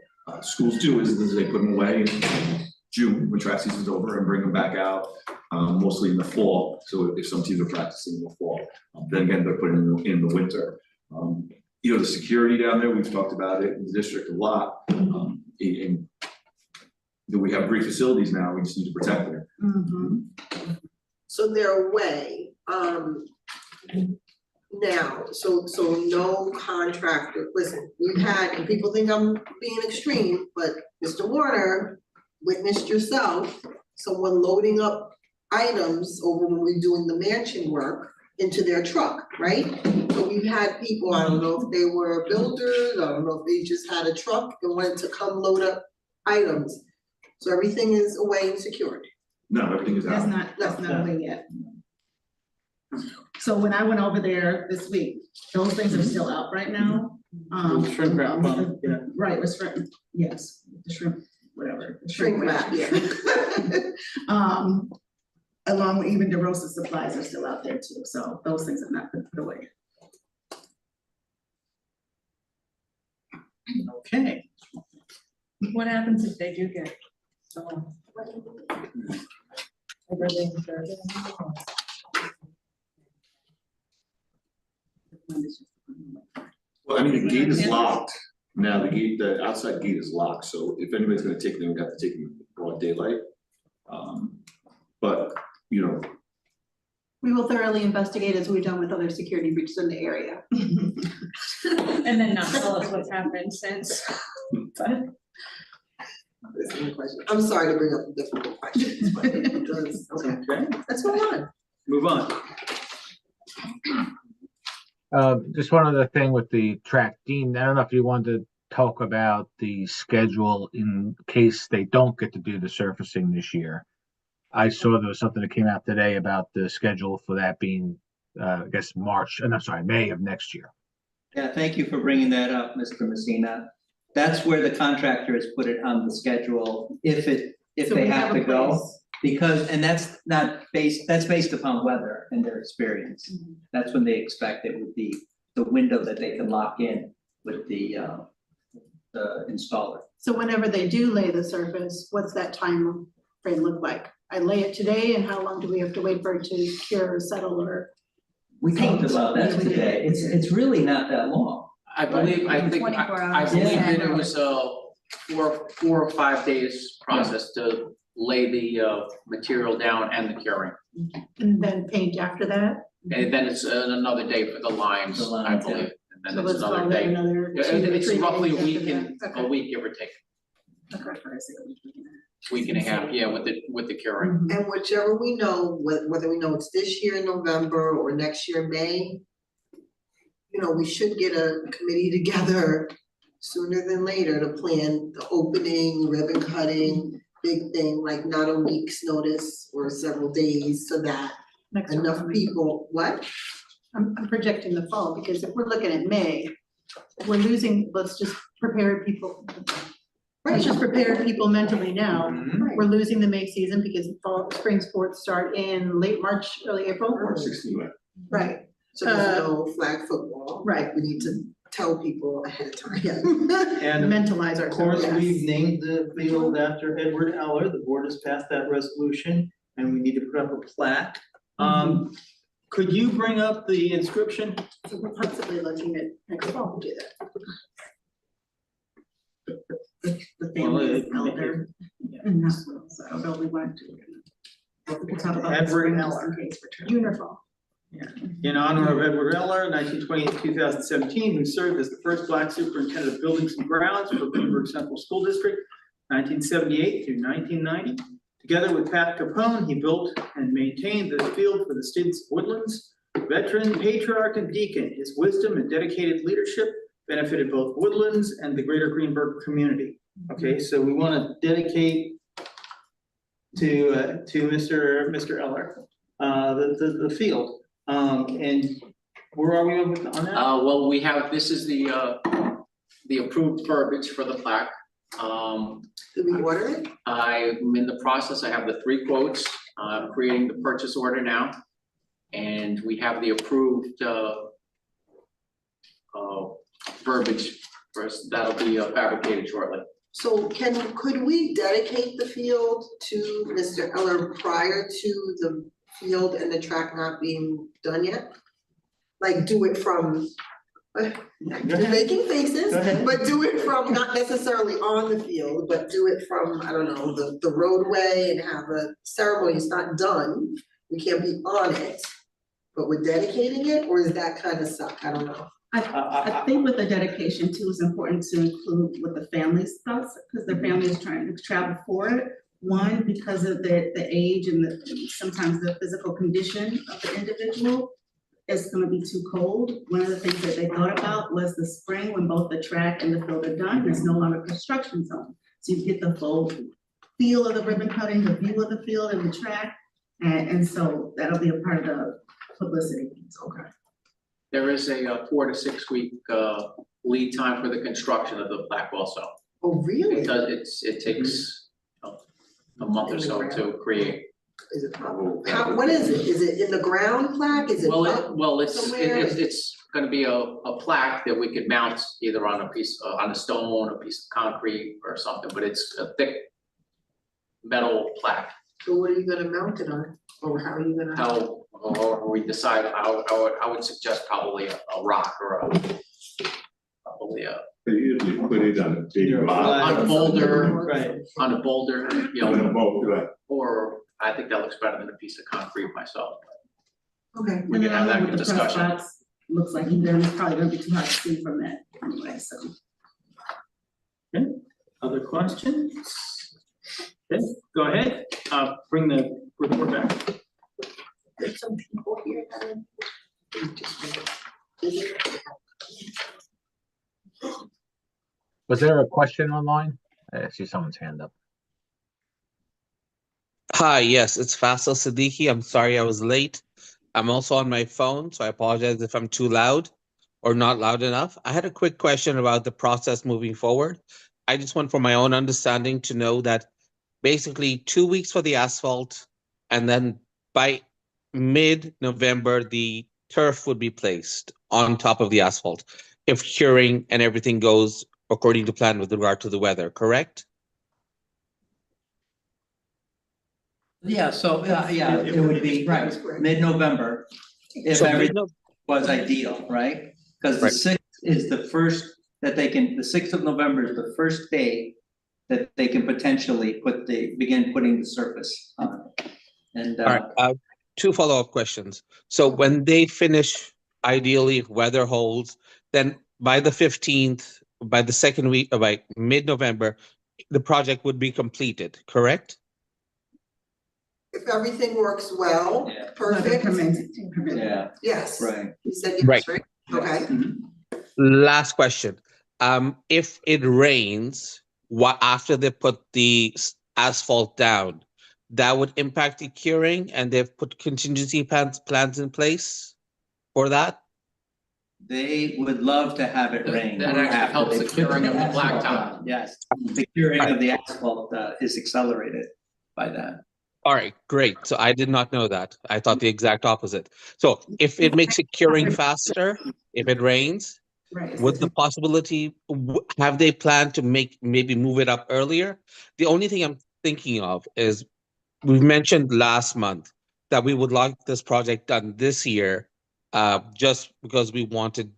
schools do is they put them away in June, when track season's over, and bring them back out, mostly in the fall, so if some teams are practicing in the fall, then again, they're put in the winter. You know, the security down there, we've talked about it in the district a lot, we have great facilities now, we just need to protect them. So they're away, now, so no contractor, listen, we've had, and people think I'm being extreme, but Mr. Warner witnessed yourself, someone loading up items over when we're doing the mansion work into their truck, right? So we've had people, I don't know if they were builders, I don't know if they just had a truck and wanted to come load up items. So everything is away and secured. No, everything is out. That's not away yet. So when I went over there this week, those things are still out right now. Shrimp wrap, yeah. Right, with shrimp, yes, the shrimp, whatever. the Shrink wrap, yeah. Along with even the roasted supplies are still out there too, so those things have not been put away. Okay. What happens if they do get stolen? Everything. Well, I mean, the gate is locked, now the outside gate is locked, so if anybody's gonna take them, we have to take them in broad daylight. But, you know, We will thoroughly investigate as we've done with other security breaches in the area. And then not tell us what's happened since. But I'm sorry to bring up difficult questions, but it does, okay, let's move on. Move on. Just one other thing with the track, Dean, I don't know if you wanted to talk about the schedule in case they don't get to do the surfacing this year. I saw there was something that came out today about the schedule for that being, I guess, May of next year. Yeah, thank you for bringing that up, Mr. Messina. That's where the contractor has put it on the schedule, if So they we have have to a go. place. Because, and that's based upon weather and their experience. That's when they expect it would be the window that they can lock in with the installer. So whenever they do lay the surface, what's that time frame look like? I lay it today, and how long do we have to wait for it to cure or settle or? We talked paint? about that today. It's really not that long. I believe, I think, 24 I hours. believe Yeah. that it was a 4 or 5 days process to lay the material down and the curing. And then paint after that? And then it's another day for the lines, The I lines, yeah. believe, and then So it's let's call another that day. another Yeah, 2 to it's 3 roughly days a week after and that. a week, give or take, Okay. week and a half, yeah, with the curing. And whichever we know, whether we know it's this year in November or next year May, you know, we should get a committee together sooner than later to plan the opening, ribbon cutting, big thing, like not a week's notice or several days, so that Next enough one. people, what? I'm projecting the fall, because if we're looking at May, we're losing, let's just prepare people. Let's just prepare people mentally now. We're losing the May season because fall, spring sports start in late March, early April. March 16th. Right. So there's no flag football. Right. We need to tell people ahead of time. Yeah. And Mentalize of course, ourselves. we've named the field after Edward Eller. The board has passed that resolution, and we need to put up a plaque. Could you bring up the inscription? So we're possibly looking at next fall to do that. The family is elder. And that's what, so I don't know if we want to. We can talk about. Edward this Eller. in case we're trying. Uniform. In honor of Edward Eller, 1928-2017, who served as the first Black superintendent of buildings and grounds for Greenburgh Central School District, 1978 through 1990. Together with Pat Capone, he built and maintained the field for the students of Woodlands. Veteran, patriarch, and deacon, his wisdom and dedicated leadership benefited both Woodlands and the greater Greenburgh community. Okay, so we want to dedicate to Mr. Eller the field. And where are we on that? Well, we have, this is the approved verbiage for the plaque. Did we order it? I'm in the process, I have the 3 quotes, I'm creating the purchase order now. And we have the approved, verbiage for us, that'll be fabricated shortly. So could we dedicate the field to Mr. Eller prior to the field and the track not being done yet? Like do it from, you're making faces, but do it from not necessarily on the field, but do it from, I don't know, the roadway and have a ceremony. It's not done, we can't be on it, but we're dedicating it, or is that kind of suck? I don't know. I think with the dedication too, it's important to include what the families does, because the family is trying to travel for it. One, because of the age and sometimes the physical condition of the individual, it's gonna be too cold. One of the things that they thought about was the spring, when both the track and the field are done, there's no longer construction zone. So you get the full feel of the ribbon cutting, the view of the field and the track, and so that'll be a part of the publicity. Okay. There is a 4 to 6 week lead time for the construction of the plaque also. Oh, really? Because it takes a month or so to create. Is it, what is it? Is it in the ground plaque? Is it Well, it's somewhere? gonna be a plaque that we could mount either on a piece, on a stone, a piece of concrete or something, but it's a thick metal plaque. So what are you gonna mount it on? Or how are you gonna? Or we decide, I would suggest probably a rock or probably They usually put it on a big rock. on a boulder, Right. on a boulder, you On a know, boulder. or I think that looks better than a piece of concrete myself. Okay. We can have that good What the press discussion. box looks like, and then it's probably gonna be too hard to see from that anyway, so. Okay, other questions? Okay, go ahead, bring the report back. There's some people here that are. Was there a question online? I see someone's hand up. Hi, yes, it's Faisal Siddiqui. I'm sorry I was late. I'm also on my phone, so I apologize if I'm too loud or not loud enough. I had a quick question about the process moving forward. I just want for my own understanding to know that basically 2 weeks for the asphalt, and then by mid-November, the turf would be placed on top of the asphalt if curing and everything goes according to plan with regard to the weather, correct? Yeah, so, yeah, it would be, right, mid-November, if So everything was ideal, right? Because the 6th is the first that they can, the 6th of November is the first day that they can potentially begin putting the surface on. And, All right, 2 follow-up questions. So when they finish, ideally, if weather holds, then by the 15th, by the second week, by mid-November, the project would be completed, correct? If everything works well, perfect. yeah, Yes. right. You said Right. yes, right? Okay. Last question. If it rains, after they put the asphalt down, that would impact the curing, and they've put contingency plans in place for that? They would love to have it rain. That actually after helps they the put curing of the asphalt blacktop. on. Yes, the curing of the asphalt is accelerated by that. All right, great. So I did not know that. I thought the exact opposite. So if it makes it curing faster, if it rains, Right. would the possibility, have they planned to maybe move it up earlier? The only thing I'm thinking of is, we mentioned last month that we would like this project done this year, just because we want it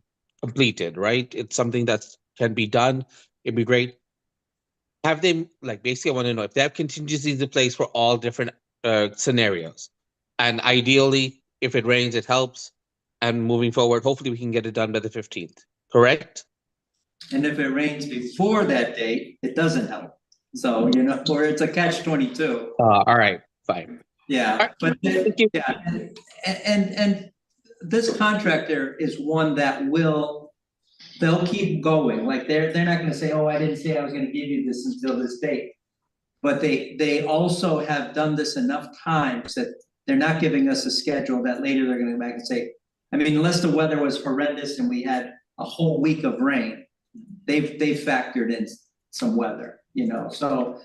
completed, right? It's something that can be done. It'd be great. Have they, like, basically I want to know if they have contingencies in place for all different scenarios. And ideally, if it rains, it helps. And moving forward, hopefully we can get it done by the 15th, correct? And if it rains before that date, it doesn't help. So, you know, or it's a catch-22. All right, fine. Yeah, but yeah, and this contractor is one that they'll keep going. Like they're not gonna say, oh, I didn't say I was gonna give you this until this date. But they also have done this enough times that they're not giving us a schedule that later they're gonna come back and say, I mean, unless the weather was horrendous and we had a whole week of rain, they've factored in some weather, you know, so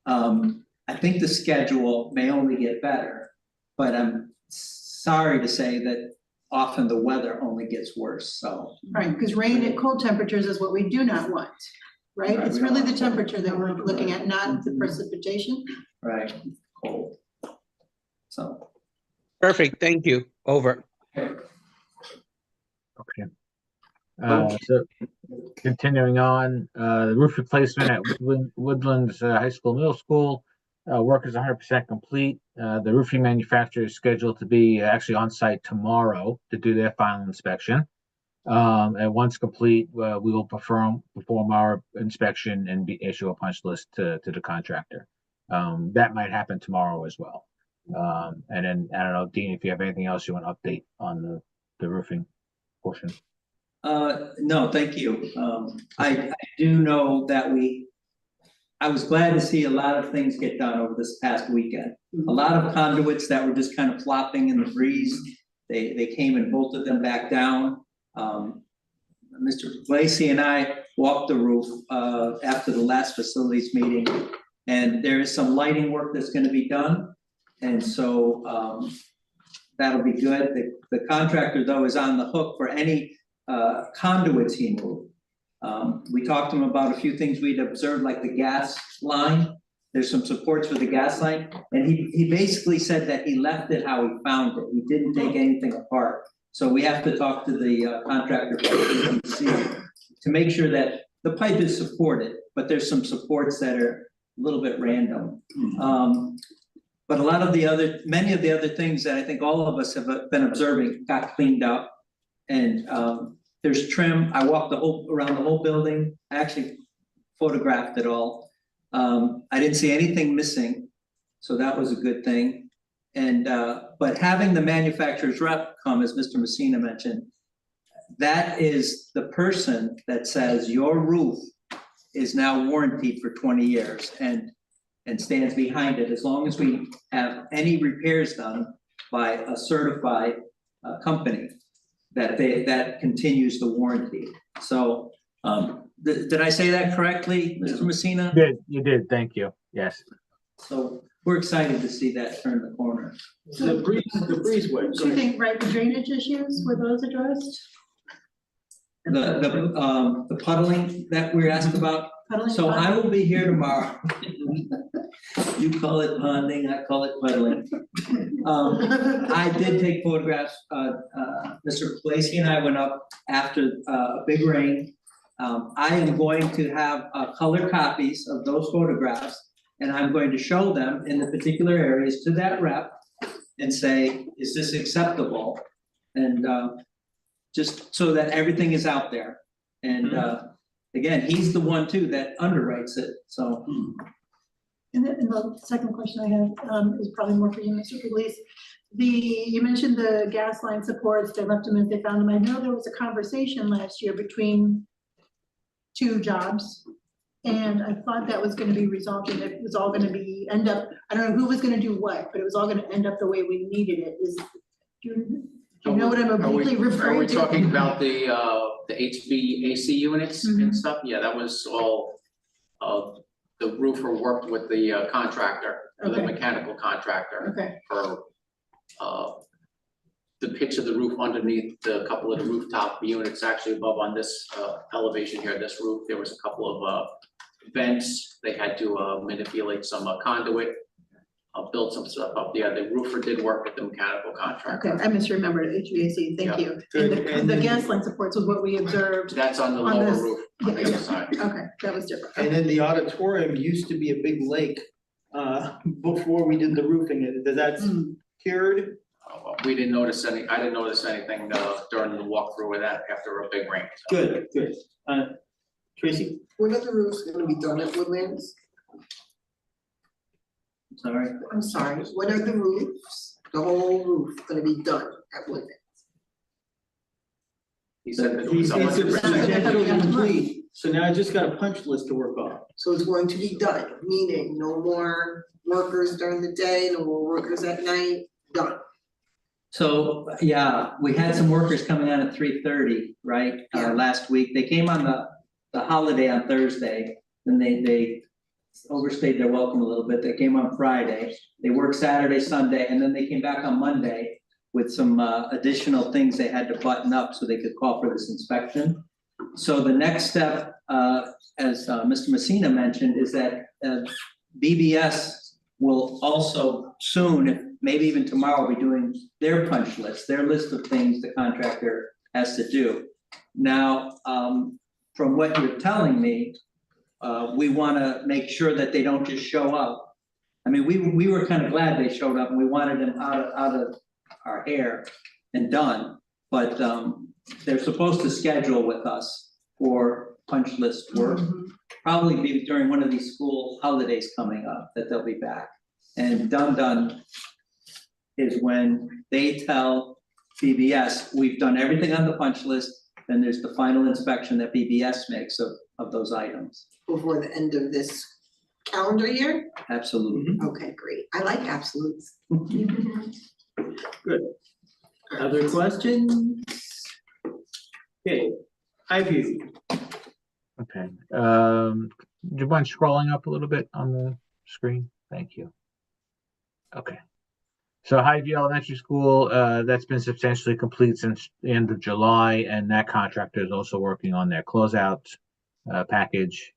I think the schedule may only get better But I'm sorry to say that often the weather only gets worse, so. Right, because rain at cold temperatures is what we do not want, right? Right, It's we don't really want the temperature that we're looking at, not the precipitation. Right, cold. So. Perfect, thank you. Over. Okay. So continuing on, the roof replacement at Woodlands High School, Middle School. Work is 100% complete. The roofing manufacturer is scheduled to be actually on site tomorrow to do their final inspection. And once complete, we will perform our inspection and issue a punch list to the contractor. That might happen tomorrow as well. And then I don't know, Dean, if you have anything else you want to update on the roofing portion. No, thank you. I do know that I was glad to see a lot of things get done over this past weekend. A lot of conduits that were just kind of flopping in the breeze, they came and bolted them back down. Mr. Lacey and I walked the roof after the last facilities meeting, and there is some lighting work that's gonna be done. And so that'll be good. The contractor, though, is on the hook for any conduits he moved. We talked to him about a few things we'd observed, like the gas line. There's some supports for the gas line, and he basically said that he left it how he found it. He didn't take anything apart. So we have to talk to the contractor to make sure that the pipe is supported, but there's some supports that are a little bit random. But many of the other things that I think all of us have been observing got cleaned up. And there's trim. I walked around the whole building. I actually photographed it all. I didn't see anything missing, so that was a good thing. And but having the manufacturer's rep come, as Mr. Messina mentioned, that is the person that says your roof is now warranted for 20 years and stands behind it as long as we have any repairs done by a certified company that continues the warranty. So did I say that correctly, Mr. Messina? You did, thank you, yes. So we're excited to see that turn the corner. The breezeway. Do you think, right, the drainage issues, were those addressed? The puddling that we were asked about. So I will be here tomorrow. You call it ponding, I call it puddling. I did take photographs. Mr. Lacey and I went up after a big rain. I am going to have color copies of those photographs, and I'm going to show them in the particular areas to that rep and say, is this acceptable? And just so that everything is out there. And again, he's the one too that underwrites it, so. And the second question I have is probably more for you, Mr. Pugliese. You mentioned the gas line supports, they left them as they found them. I know there was a conversation last year between two jobs, and I thought that was gonna be resolved, and it was all gonna be, I don't know who was gonna do what, but it was all gonna end up the way we needed it. Do you know what I'm obliquely referring to? Are we talking about the HVAC units and stuff? Yeah, that was all, the roofer worked with the contractor, the mechanical contractor. Okay. For the pitch of the roof underneath the couple of the rooftop units, actually above on this elevation here, this roof, there was a couple of vents. They had to manipulate some conduit, build some stuff up. Yeah, the roofer did work with the mechanical contractor. Okay, I misremembered HVAC, thank you. Good. And the gas line supports was what we observed. That's on the on lower this- roof on the other side. Okay, that was different. And then the auditorium used to be a big lake before we did the roofing. Is that cured? We didn't notice I didn't notice anything during the walkthrough with that after a big rain. So. Good, good. Tracy? When are the roofs gonna be done at Woodlands? Sorry? I'm sorry, when are the roofs, the whole roof gonna be done at Woodlands? He said that it He was said it's 100%. substantially complete, so now I just got a punch list to work off. So it's going to be done, meaning no more workers during the day, no more workers at night, done. So, yeah, we had some workers coming out at 3:30, right, last week. They came on the holiday on Thursday, and they overstayed their welcome a little bit. They came on Friday. They worked Saturday, Sunday, and then they came back on Monday with some additional things they had to button up so they could call for this inspection. So the next step, as Mr. Messina mentioned, is that BBS will also soon, maybe even tomorrow, be doing their punch list, their list of things the contractor has to do. Now, from what you're telling me, we want to make sure that they don't just show up. I mean, we were kind of glad they showed up and we wanted them out of our hair and done. But they're supposed to schedule with us for punch list work. Probably be during one of these school holidays coming up that they'll be back. And done is when they tell BBS, we've done everything on the punch list, then there's the final inspection that BBS makes of those items. Before the end of this calendar year? Absolutely. Okay, great. I like absolutes. Good. Other questions? Okay, Ivy. Okay, do you mind scrolling up a little bit on the screen? Thank you. Okay. So Highview Elementary School, that's been substantially complete since the end of July, and that contractor is also working on their closeout package.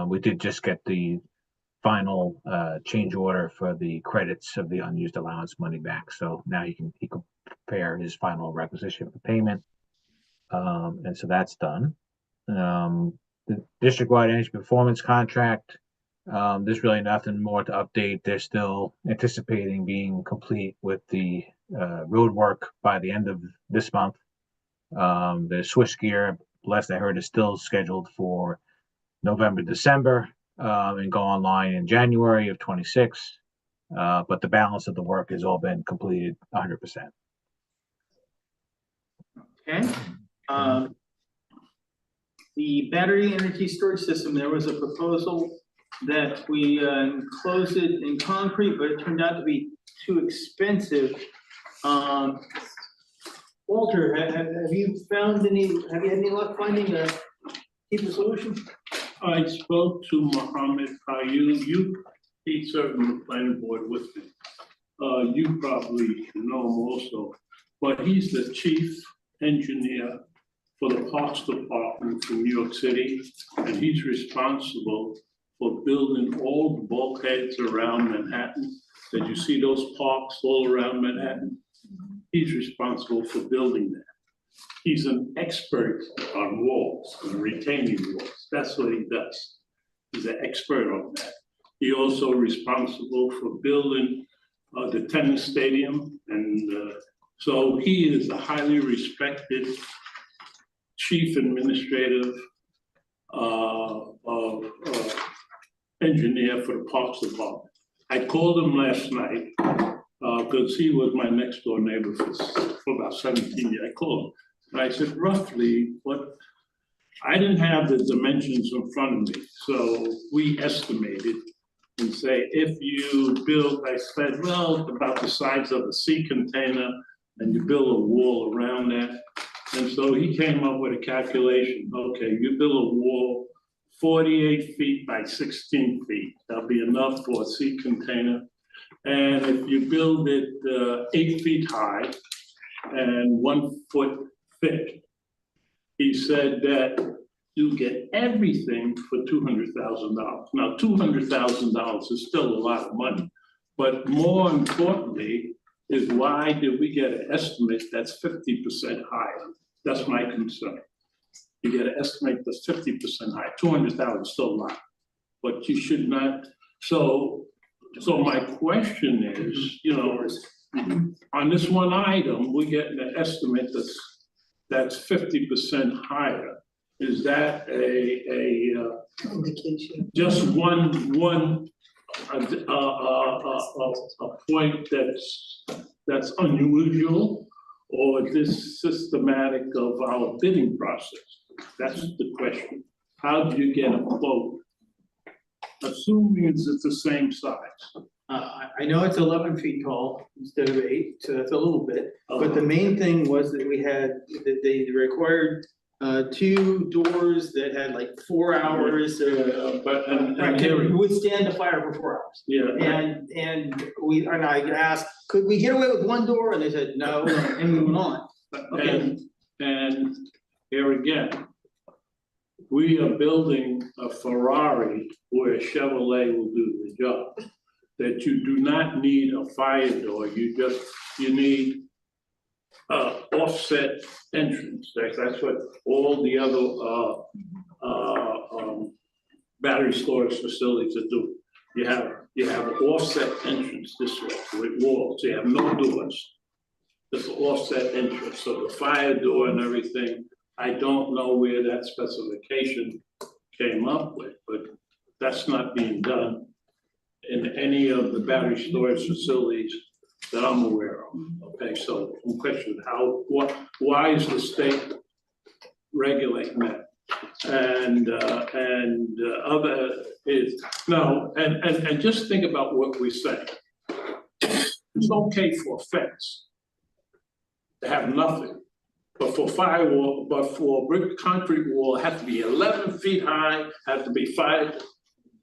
We did just get the final change order for the credits of the unused allowance money back. So now he can prepare his final requisition for payment. And so that's done. The district-wide energy performance contract, there's really nothing more to update. They're still anticipating being complete with the road work by the end of this month. The switchgear, last I heard, is still scheduled for November, December, and go online in January of 26. But the balance of the work has all been completed 100%. Okay. The battery energy storage system, there was a proposal that we enclose it in concrete, but it turned out to be too expensive. Walter, have you had any luck finding a cheaper solution? I spoke to Mohammed Payu. He served on the planning board with me. You probably know him also, but he's the chief engineer for the Parks Department from New York City, and he's responsible for building all the bulkheads around Manhattan. Did you see those parks all around Manhattan? He's responsible for building that. He's an expert on walls and retaining walls. That's what he does. He's an expert on that. He also responsible for building the tennis stadium. And so he is a highly respected chief administrative engineer for the Parks Department. I called him last night because he was my next door neighbor for about 17 years. I called him. And I said, roughly, what, I didn't have the dimensions in front of me. So we estimated and say, if you build, I said, well, about the size of a sea container, and you build a wall around that. And so he came up with a calculation. Okay, you build a wall 48 feet by 16 feet. That'll be enough for a sea container. And if you build it 8 feet high and 1 foot thick, he said that you get everything for $200,000. Now, $200,000 is still a lot of money, but more importantly is why did we get an estimate that's 50% higher? That's my concern. You get an estimate that's 50% higher. 200,000 is still a lot, but you should not. So my question is, you know, on this one item, we're getting an estimate that's 50% higher. Is that a indication? Just one point that's unusual, or is this systematic of our bidding process? That's the question. How do you get a quote? Assuming it's the same size. I know it's 11 feet tall instead of 8, so that's a little bit. But the main thing was that we had, they required two doors that had like 4 hours, could withstand the fire for 4 hours. Yeah. And I asked, could we get away with one door? And they said, no, and we went on. Okay. And here again, we are building a Ferrari where a Chevrolet will do the job. That you do not need a fire door, you need offset entrance. That's what all the other battery storage facilities are doing. You have an offset entrance this way with walls, you have no doors. This offset entrance, so the fire door and everything, I don't know where that specification came up with, but that's not being done in any of the battery storage facilities that I'm aware of. Okay, so I'm questioning why is the state regulating that? And other is, no, and just think about what we say. It's okay for a fence to have nothing, but for firewall, but for brick concrete wall, it has to be 11 feet high, has to be 5.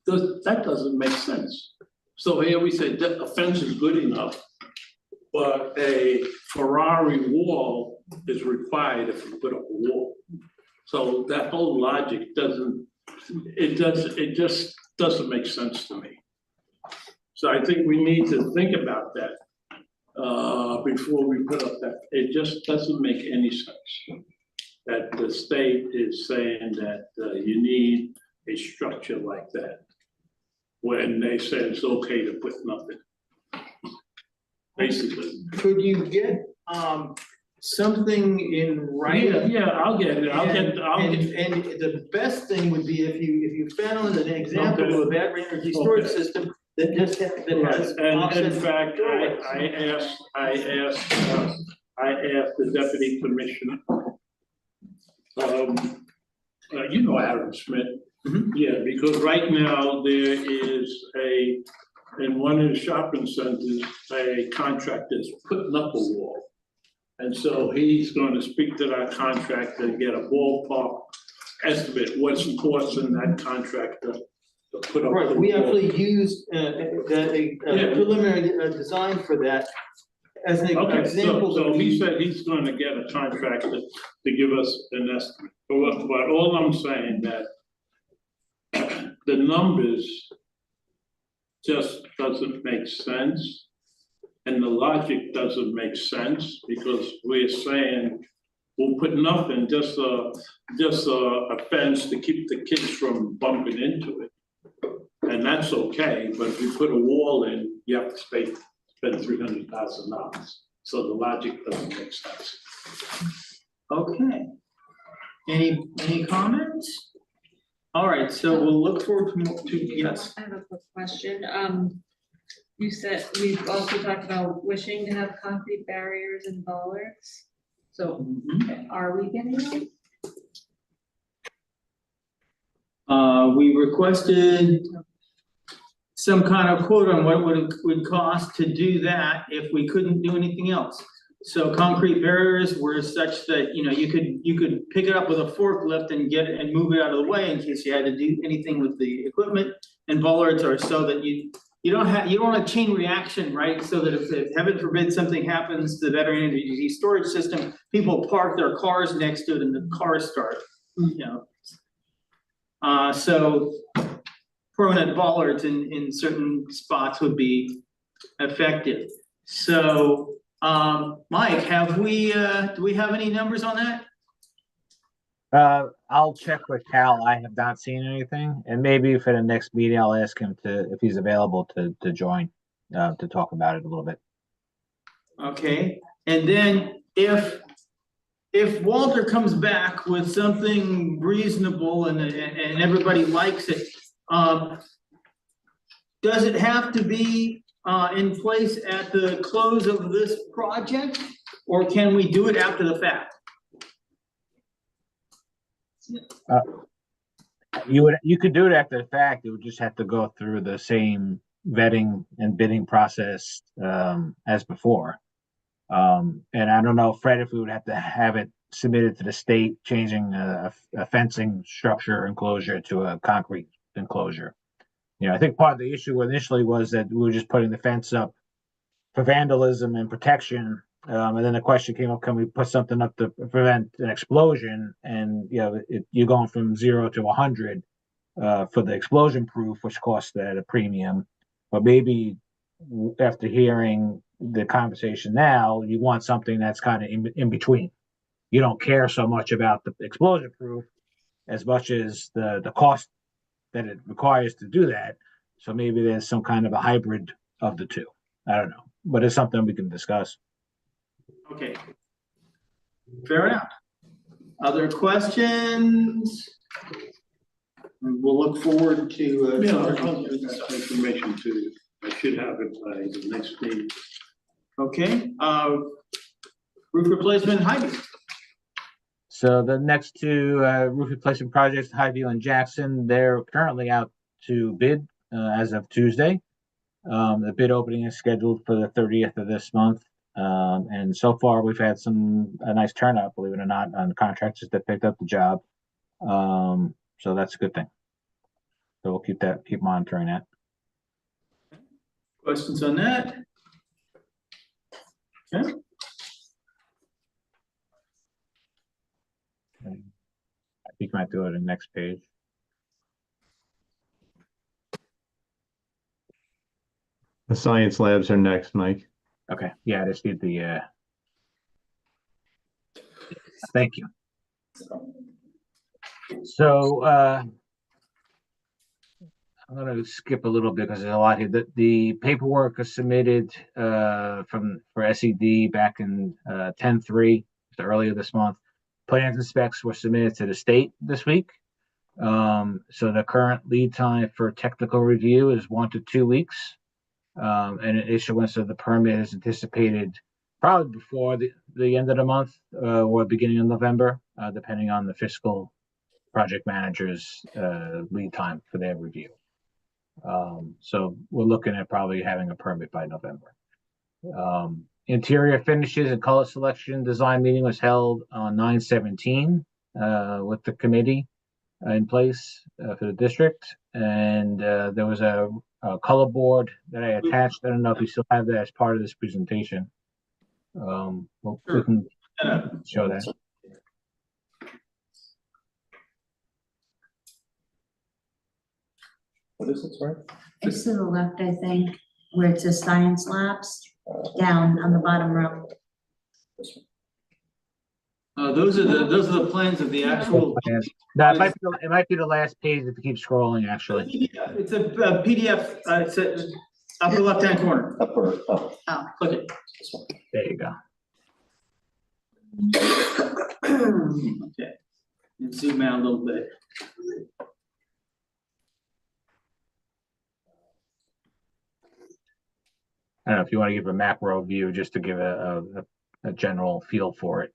That doesn't make sense. So here we say that a fence is good enough, but a Ferrari wall is required if you put up a wall. So that whole logic it just doesn't make sense to me. So I think we need to think about that before we put up that. It just doesn't make any sense that the state is saying that you need a structure like that when they say it's okay to put nothing. Basically. Could you get something in writing? Yeah, I'll get it. And the best thing would be if you found an example of a battery energy storage system that just has. And in fact, I asked the deputy commissioner. You know Aaron Smith. Mm-hmm. Yeah, because right now there is in one of the shopping centers, a contractor is putting up a wall. And so he's going to speak to that contractor and get a ballpark estimate, what's costing that contractor to put up the wall. We actually used the preliminary design for that as an example. So he said he's going to get a contractor to give us an estimate. But all I'm saying that the numbers just doesn't make sense. And the logic doesn't make sense because we're saying we'll put nothing, just a fence to keep the kids from bumping into it. And that's okay, but if you put a wall in, you have to spend $300,000. So the logic doesn't make sense. Okay. Any comments? All right, so we'll look forward to yes. I have a quick question. You said we've also talked about wishing to have concrete barriers and bollards. So are we getting them? We requested some kind of quote on what it would cost to do that if we couldn't do anything else. So concrete barriers were such that, you know, you could pick it up with a forklift and get it and move it out of the way in case you had to do anything with the equipment. And bollards are so that you don't want a chain reaction, right? So that if heaven forbid something happens to the battery energy storage system, people park their cars next to it and the cars start, you know. So permanent bollards in certain spots would be effective. So Mike, do we have any numbers on that? I'll check with Cal. I have not seen anything, and maybe for the next meeting, I'll ask him if he's available to join, to talk about it a little bit. Okay, and then if Walter comes back with something reasonable and everybody likes it, does it have to be in place at the close of this project, or can we do it after the fact? You could do it after the fact. It would just have to go through the same vetting and bidding process as before. And I don't know, Fred, if we would have to have it submitted to the state, changing a fencing structure enclosure to a concrete enclosure. You know, I think part of the issue initially was that we were just putting the fence up for vandalism and protection. And then the question came up, can we put something up to prevent an explosion? And, you know, you're going from 0 to 100 for the explosion proof, which costs at a premium. But maybe after hearing the conversation now, you want something that's kind of in between. You don't care so much about the explosion proof as much as the cost that it requires to do that. So maybe there's some kind of a hybrid of the two. I don't know, but it's something we can discuss. Okay. Fair enough. Other questions? We'll look forward to. Yeah, I'll give that information to you. I should have it by the next meeting. Okay, roof replacement, Highview. So the next two roof replacement projects, Highview and Jackson, they're currently out to bid as of Tuesday. The bid opening is scheduled for the 30th of this month. And so far we've had a nice turnout, believe it or not, on contractors that picked up the job. So that's a good thing. So we'll keep monitoring that. Questions on that? Okay. I think I might do it on the next page. The science labs are next, Mike. Okay, yeah, I just need the, thank you. So, I'm gonna skip a little bit because there's a lot here. The paperwork is submitted, for SED back in, 10/3, so earlier this month. Plans and specs were submitted to the state this week. So the current lead time for technical review is 1 to 2 weeks. And an issuance of the permit is anticipated probably before the end of the month, or beginning of November, depending on the fiscal project manager's lead time for their review. So we're looking at probably having a permit by November. Interior finishes and color selection design meeting was held on 9/17 with the committee in place for the district. And there was a color board that I attached. I don't know if you still have that as part of this presentation. We can show that. What is it, sorry? It's to the left, I think, where it says science labs, down on the bottom row. Those are the plans of the actual. No, it might be the last page if you keep scrolling, actually. It's a PDF, it's at upper left-hand corner. Upper, Oh. Click it. There you go. Okay, and zoom out a little bit. I don't know if you want to give a macro view just to give a general feel for it.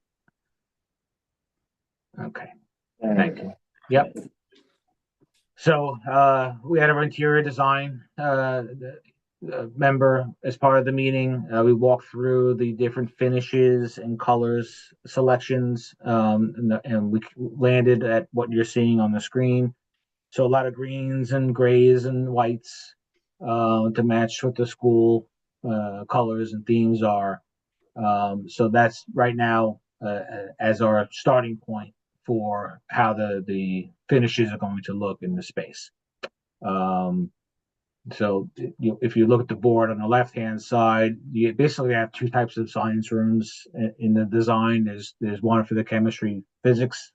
Okay, thank you. Yep. So we had our interior design member as part of the meeting. We walked through the different finishes and colors selections, and we landed at what you're seeing on the screen. So a lot of greens and grays and whites to match what the school colors and themes are. So that's right now as our starting point for how the finishes are going to look in the space. So if you look at the board on the left-hand side, you basically have two types of science rooms in the design. There's one for the chemistry, physics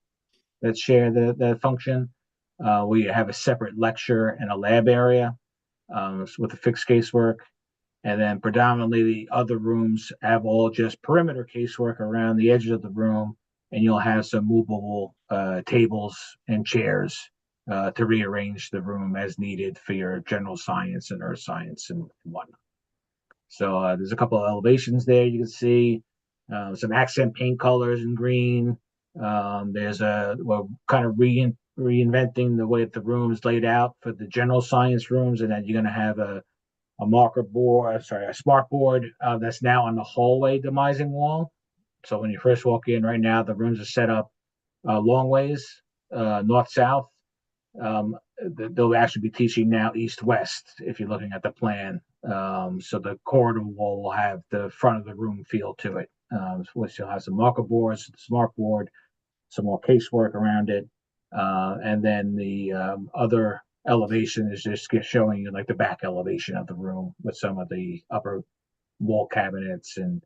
that share the function. We have a separate lecture and a lab area with a fixed casework. And then predominantly the other rooms have all just perimeter casework around the edges of the room, and you'll have some movable tables and chairs to rearrange the room as needed for your general science and earth science and whatnot. So there's a couple of elevations there you can see, some accent paint colors in green. We're kind of reinventing the way that the room is laid out for the general science rooms, and then you're going to have a smart board that's now on the hallway demising wall. So when you first walk in right now, the rooms are set up long ways, north-south. They'll actually be teaching now east-west if you're looking at the plan. So the corridor wall will have the front of the room feel to it, which will have some marker boards, smart board, some more casework around it. And then the other elevation is just showing you like the back elevation of the room with some of the upper wall cabinets and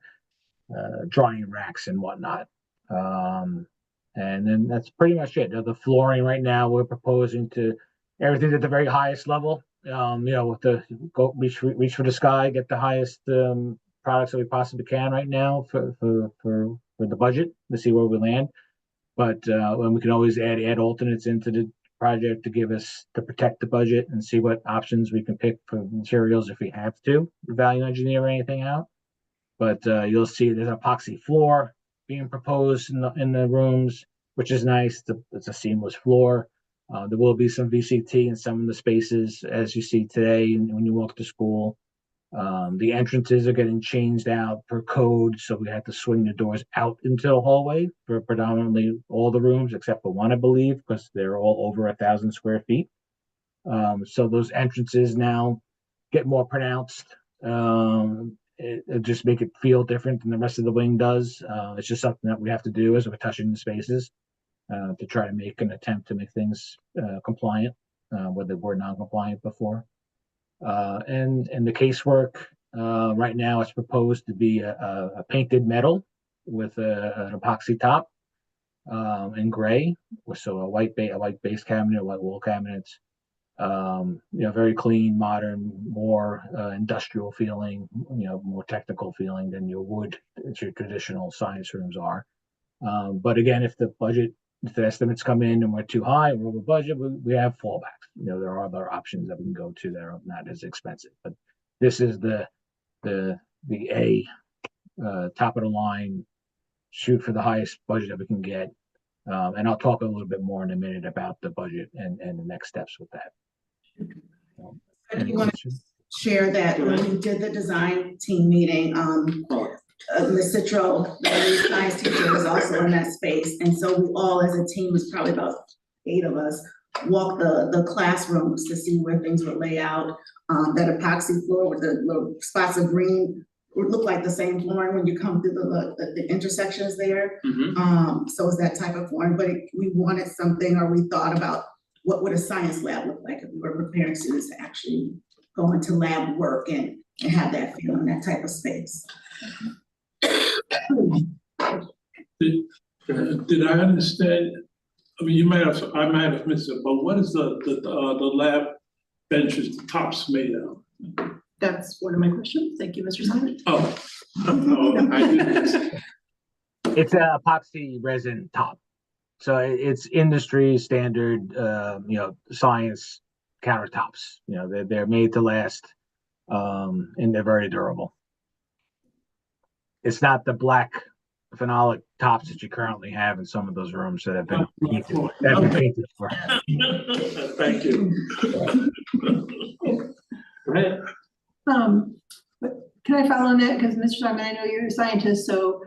drying racks and whatnot. And then that's pretty much it. The flooring right now, we're proposing to everything at the very highest level. With the reach for the sky, get the highest products that we possibly can right now for the budget to see where we land. But when we can always add alternates into the project to protect the budget and see what options we can pick for materials if we have to value engineer anything out. But you'll see there's epoxy floor being proposed in the rooms, which is nice. It's a seamless floor. There will be some VCT in some of the spaces, as you see today when you walk to school. The entrances are getting changed out per code, so we have to swing the doors out into the hallway for predominantly all the rooms, except for one, I believe, because they're all over 1,000 square feet. So those entrances now get more pronounced. It just make it feel different than the rest of the wing does. It's just something that we have to do as we're touching the spaces to try to make an attempt to make things compliant, where they were non-compliant before. And the casework right now it's proposed to be a painted metal with an epoxy top in gray, so a white base cabinet, white wall cabinets. Very clean, modern, more industrial feeling, more technical feeling than your traditional science rooms are. But again, if the estimates come in and we're too high, we're over budget, we have fallbacks. There are other options that we can go to that are not as expensive. But this is the top of the line, shoot for the highest budget that we can get. And I'll talk a little bit more in a minute about the budget and the next steps with that. I do want to share that when we did the design team meeting, Ms. Citro, the lead science teacher, was also in that space. And so we all as a team, was probably about 8 of us, walked the classrooms to see where things would lay out. That epoxy floor with the little spots of green would look like the same flooring when you come through the intersections there. So it's that type of flooring, but we wanted something, or we thought about what would a science lab look like if we were preparing students to actually go into lab work and have that feel in that type of space. Did I understand? I mean, I might have missed it, but what is the lab benches, the tops made of? That's one of my questions. Thank you, Mr. Simon. Oh, I didn't. It's a epoxy resin top. So it's industry standard, science countertops. They're made to last, and they're very durable. It's not the black phenolic tops that you currently have in some of those rooms that have been painted for. Thank you. Go ahead. But can I follow on that? Because Mr. Simon, I know you're a scientist, so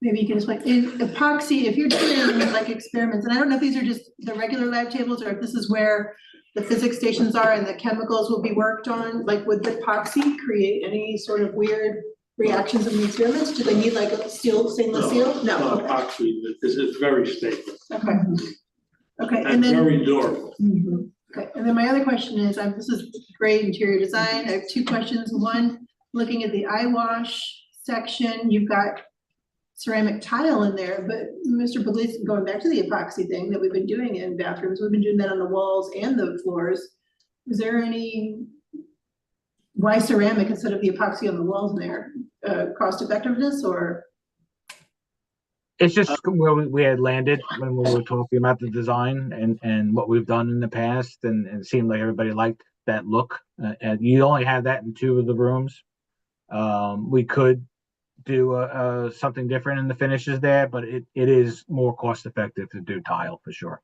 maybe you can explain. In epoxy, if you're doing like experiments, and I don't know if these are just the regular lab tables or if this is where the physics stations are and the chemicals will be worked on, like would the epoxy create any sort of weird reactions in the experiments? Do they need like a stainless steel? No. Epoxy, this is very stable. Okay. Okay, And then very durable. Okay, and then my other question is, this is great interior design. I have 2 questions. One, looking at the eye wash section, you've got ceramic tile in there, but Mr. Puglisi, going back to the epoxy thing that we've been doing in bathrooms, we've been doing that on the walls and the floors. Is there why ceramic instead of the epoxy on the walls in there? Cost effectiveness or? It's just where we had landed when we were talking about the design and what we've done in the past, and it seemed like everybody liked that look. And you only have that in 2 of the rooms. We could do something different in the finishes there, but it is more cost effective to do tile for sure.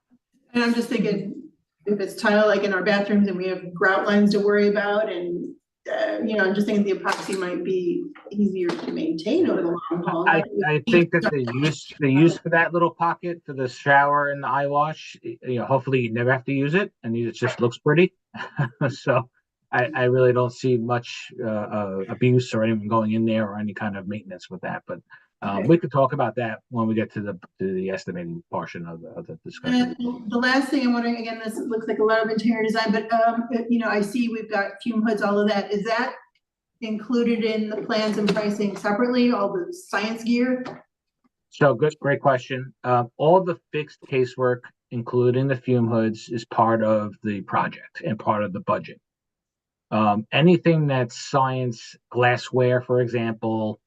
And I'm just thinking, if it's tile like in our bathrooms and we have grout lines to worry about, and I'm just thinking the epoxy might be easier to maintain over the long haul. I think that the use for that little pocket for the shower and the eye wash, hopefully you never have to use it and it just looks pretty. So I really don't see much abuse or anyone going in there or any kind of maintenance with that, but we could talk about that when we get to the estimating portion of the discussion. The last thing I'm wondering, again, this looks like a lot of interior design, but I see we've got fume hoods, all of that. Is that included in the plans and pricing separately, all the science gear? So great question. All the fixed casework, including the fume hoods, is part of the project and part of the budget. Anything that's science glassware, for example,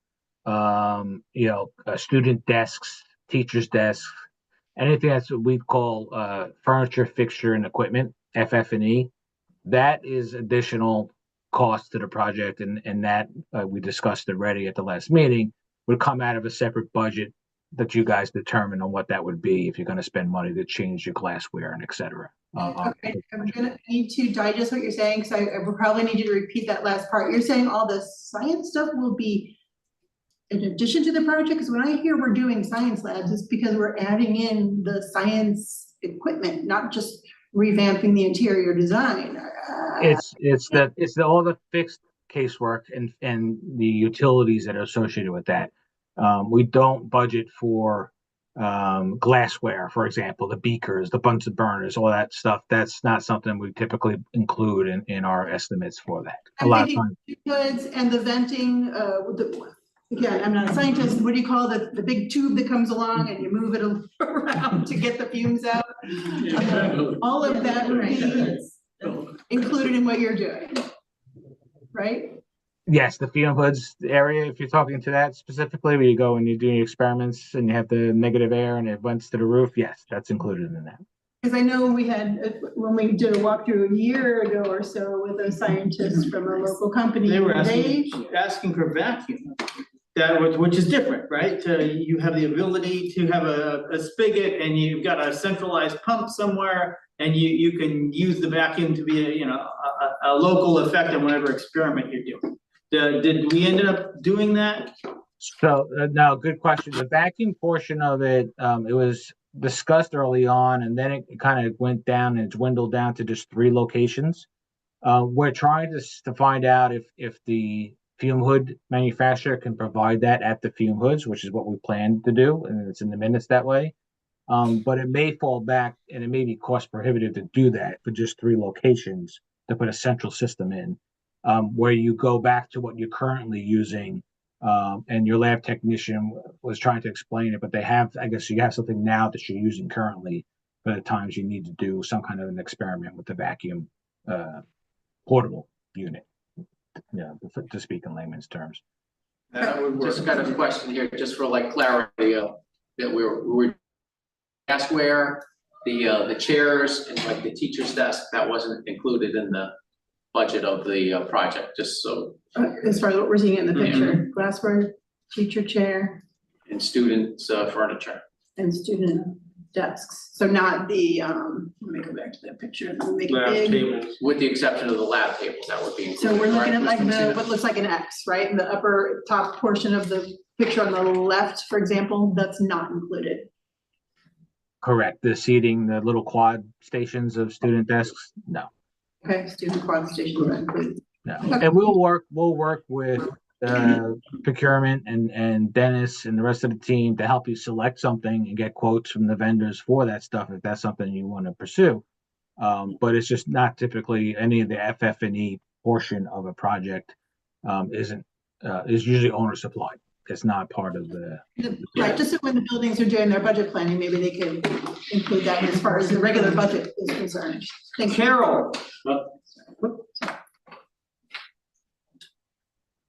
student desks, teachers' desks, anything that's what we call furniture, fixture, and equipment, FF&E, that is additional cost to the project, and that we discussed already at the last meeting, would come out of a separate budget that you guys determine on what that would be if you're going to spend money to change your glassware and et cetera. Okay, I'm gonna need to digest what you're saying, because I will probably need you to repeat that last part. You're saying all the science stuff will be in addition to the project? Because when I hear we're doing science labs, it's because we're adding in the science equipment, not just revamping the interior design. It's all the fixed casework and the utilities that are associated with that. We don't budget for glassware, for example, the beakers, the Bunsen burners, all that stuff. That's not something we typically include in our estimates for that. A lot of times. Goods and the venting, again, I'm not a scientist, what do you call the big tube that comes along and you move it around to get the fumes out? All of that would be included in what you're doing, right? Yes, the fume hoods area, if you're talking to that specifically, where you go and you're doing experiments and you have the negative air and it vents to the roof, yes, that's included in that. Because I know we had, when we did a walkthrough a year ago or so with a scientist from a local company. They were asking for vacuum, which is different, right? You have the ability to have a spigot and you've got a centralized pump somewhere and you can use the vacuum to be a local effect on whatever experiment you're doing. Did we end up doing that? So, no, good question. The vacuum portion of it, it was discussed early on, and then it kind of went down and dwindled down to just 3 locations. We're trying to find out if the fume hood manufacturer can provide that at the fume hoods, which is what we plan to do, and it's in the minutes that way. But it may fall back, and it may be cost prohibitive to do that for just 3 locations to put a central system in. Where you go back to what you're currently using, and your lab technician was trying to explain it, but I guess you have something now that you're using currently for the times you need to do some kind of an experiment with the vacuum portable unit, to speak in layman's terms. Just got a question here, just for clarity, that we're glassware, the chairs and the teacher's desk, that wasn't included in the budget of the project, just so. As far as what we're seeing in the picture, glassware, teacher chair. And students' furniture. And student desks, so not the, let me go back to that picture, make it Lab big. tables. With the exception of the lab tables, that would be included. So we're looking right? at what looks like an X, right? In the upper top portion of the picture on the left, for example, that's not included. Correct. The seating, the little quad stations of student desks, no. Okay, student quad stations are included. No. And we'll work with procurement and Dennis and the rest of the team to help you select something and get quotes from the vendors for that stuff if that's something you want to pursue. But it's just not typically any of the FF&E portion of a project is usually owner supplied. It's not part of the. Right, just so when the buildings are doing their budget planning, maybe they can include that as far as the regular budget is concerned. Thank you. Carol.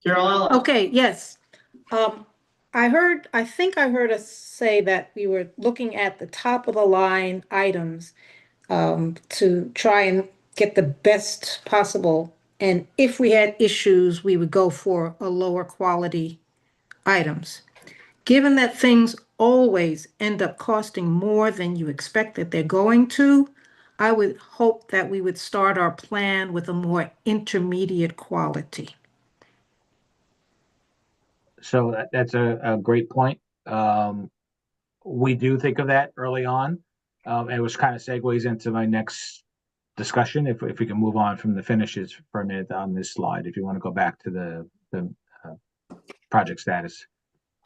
Carol Allen. Okay, yes. I think I heard us say that we were looking at the top of the line items to try and get the best possible. And if we had issues, we would go for a lower quality items. Given that things always end up costing more than you expect that they're going to, I would hope that we would start our plan with a more intermediate quality. So that's a great point. We do think of that early on. And which kind of segues into my next discussion, if we can move on from the finishes for a minute on this slide. If you want to go back to the project status,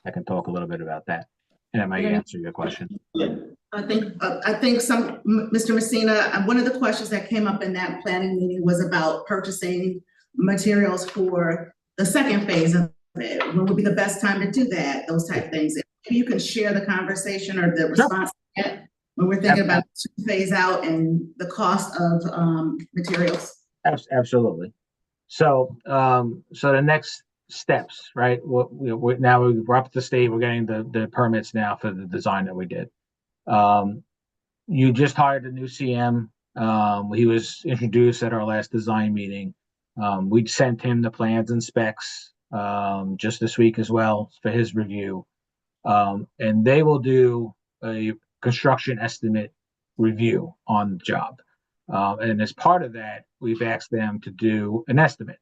I can talk a little bit about that, and it might answer your question. I think Mr. Messina, one of the questions that came up in that planning meeting was about purchasing materials for the second phase of it. When would be the best time to do that? Those type of things. If you can share the conversation or the response when we're thinking about phase out and the cost of materials. Absolutely. So, so the next steps, right? We're up to the state. We're getting the permits now for the design that we did. You just hired a new CM. He was introduced at our last design meeting. We sent him the plans and specs just this week as well for his review. And they will do a construction estimate review on the job. And as part of that, we've asked them to do an estimate.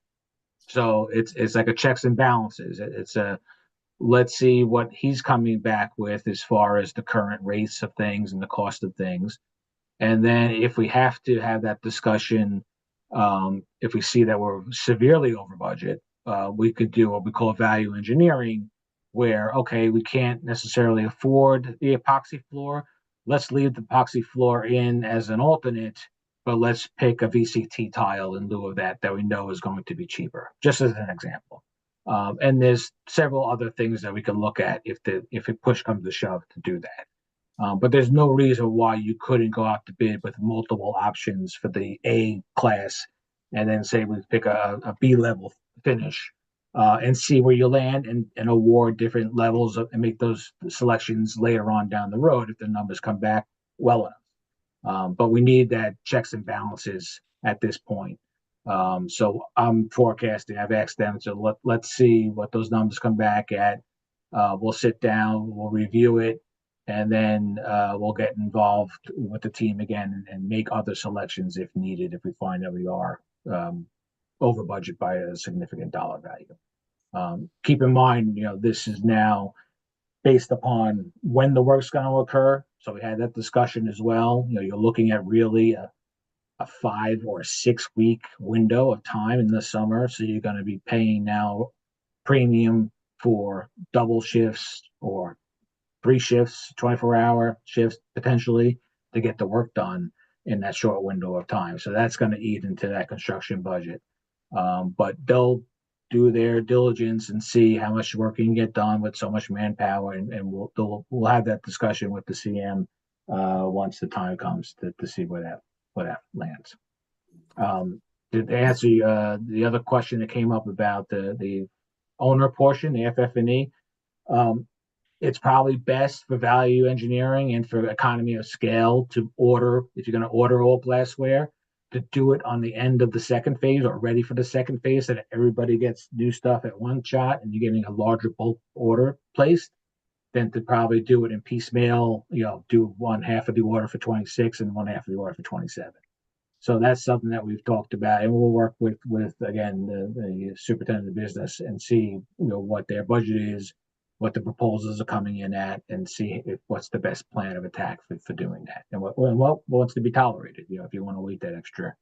So it's like a checks and balances. It's a let's see what he's coming back with as far as the current rates of things and the cost of things. And then if we have to have that discussion, if we see that we're severely over budget, we could do what we call value engineering, where, okay, we can't necessarily afford the epoxy floor. Let's leave the epoxy floor in as an alternate, but let's pick a VCT tile in lieu of that we know is going to be cheaper, just as an example. And there's several other things that we can look at if it push comes to shove to do that. But there's no reason why you couldn't go out to bid with multiple options for the A class, and then say we pick a B level finish, and see where you land and award different levels and make those selections later on down the road if the numbers come back well enough. But we need that checks and balances at this point. So I'm forecasting, I've asked them to let's see what those numbers come back at. We'll sit down, we'll review it, and then we'll get involved with the team again and make other selections if needed, if we find that we are over budget by a significant dollar value. Keep in mind, this is now based upon when the work's going to occur. So we had that discussion as well. You're looking at really a 5 or 6 week window of time in the summer. So you're going to be paying now premium for double shifts or 3 shifts, 24-hour shifts potentially to get the work done in that short window of time. So that's going to eat into that construction budget. But they'll do their diligence and see how much work can get done with so much manpower, and we'll have that discussion with the CM once the time comes to see where that lands. To answer the other question that came up about the owner portion, the FF&E, it's probably best for value engineering and for economy of scale to order, if you're going to order all glassware, to do it on the end of the second phase or ready for the second phase so that everybody gets new stuff at one shot and you're getting a larger bulk order placed, than to probably do it in piecemeal, do one half of the order for 26 and one half of the order for 27. So that's something that we've talked about, and we'll work with again, the superintendent of business and see, what their budget is, what the proposals are coming in at, and see what's the best plan of attack for doing that, and what wants to be tolerated, if you want to wait that extra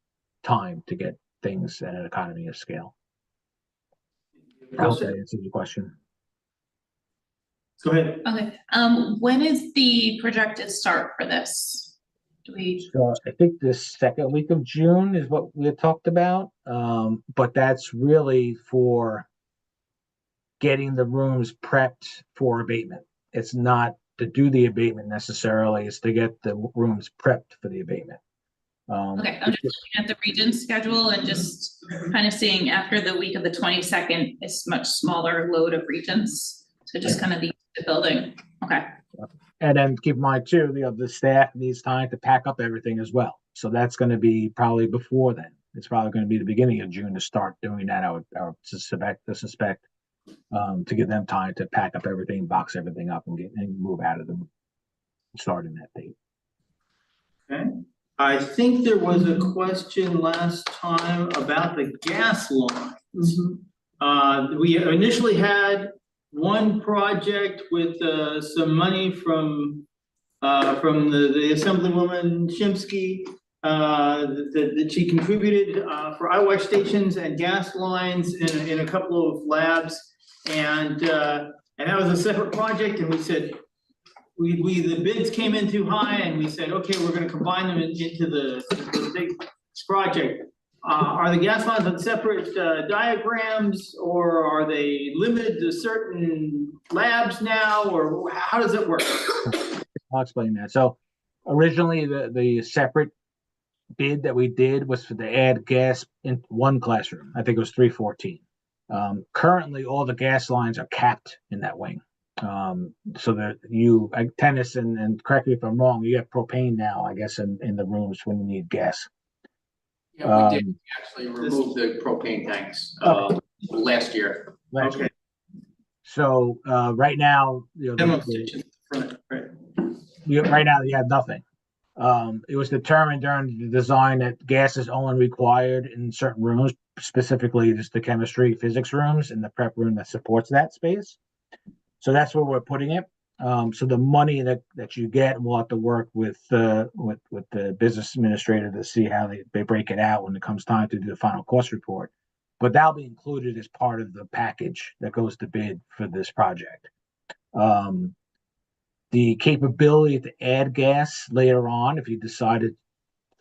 time to get things at an economy of scale. I hope that answers your question. Go ahead. Okay, when is the projected start for this? So I think the second week of June is what we had talked about, but that's really for getting the rooms prepped for abatement. It's not to do the abatement necessarily, it's to get the rooms prepped for the abatement. Okay, I'm just looking at the region schedule and just kind of seeing after the week of the 22nd, it's much smaller load of regions. So just kind of the building. Okay. And then keep in mind too, the staff needs time to pack up everything as well. So that's going to be probably before then. It's probably going to be the beginning of June to start doing that. I would suspect to give them time to pack up everything, box everything up, and move out of them starting that date. Okay. I think there was a question last time about the gas lines. We initially had one project with some money from the Assemblywoman Shimsky that she contributed for eyewash stations and gas lines in a couple of labs. And that was a separate project, and we said, the bids came in too high, and we said, okay, we're gonna combine them into the big project. Are the gas lines on separate diagrams, or are they limited to certain labs now, or how does it work? I'll explain that. So originally, the separate bid that we did was for the add gas in one classroom. I think it was 314. Currently, all the gas lines are capped in that wing. So that tennis, and correct me if I'm wrong, you have propane now, I guess, in the rooms when you need gas. Yeah, we did actually remove the propane tanks, last year. Okay. So, right now, you know, right now you have nothing. It was determined during the design that gas is only required in certain rooms, specifically just the chemistry, physics rooms, and the prep room that supports that space. So that's where we're putting it. So the money that you get, we'll have to work with the business administrator to see how they break it out when it comes time to do the final cost report. But that'll be included as part of the package that goes to bid for this project. The capability to add gas later on, if you decided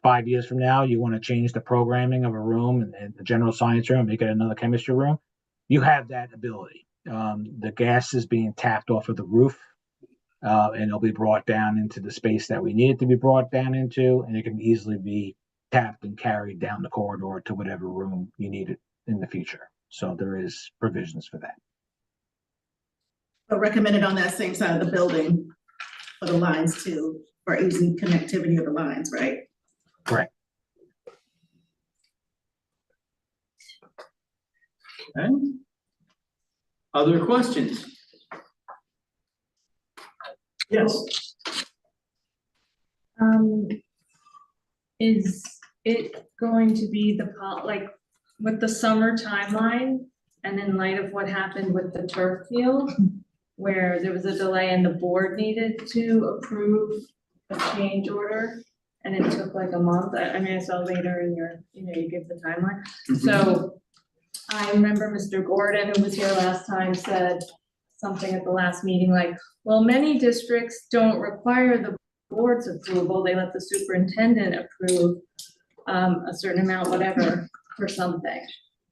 5 years from now you want to change the programming of a room and the general science room, make it another chemistry room, you have that ability. The gas is being tapped off of the roof, and it'll be brought down into the space that we need it to be brought down into, and it can easily be tapped and carried down the corridor to whatever room you need it in the future. So there is provisions for that. But recommended on that same side of the building for the lines too, for easy connectivity of the lines, right? Correct. Okay. Other questions? Yes. Is it going to be like with the summer timeline and in light of what happened with the turf field, where there was a delay and the board needed to approve a change order and it took like a month? I mean, I saw later in your, you give the timeline. So I remember Mr. Gordon, who was here last time, said something at the last meeting like, well, many districts don't require the board's approval. They let the superintendent approve a certain amount, whatever, for something.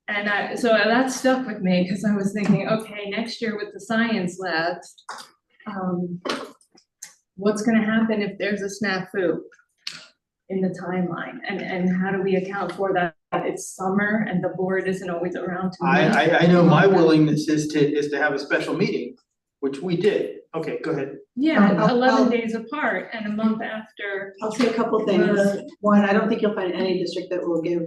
And so that stuck with me because I was thinking, okay, next year with the science labs, what's gonna happen if there's a snafu in the timeline? And how do we account for that? It's summer and the board isn't always around to. I know my willingness is to have a special meeting, which we did. Okay, go ahead. Yeah, 11 days apart and a month after. I'll say a couple things. One, I don't think you'll find any district that will give,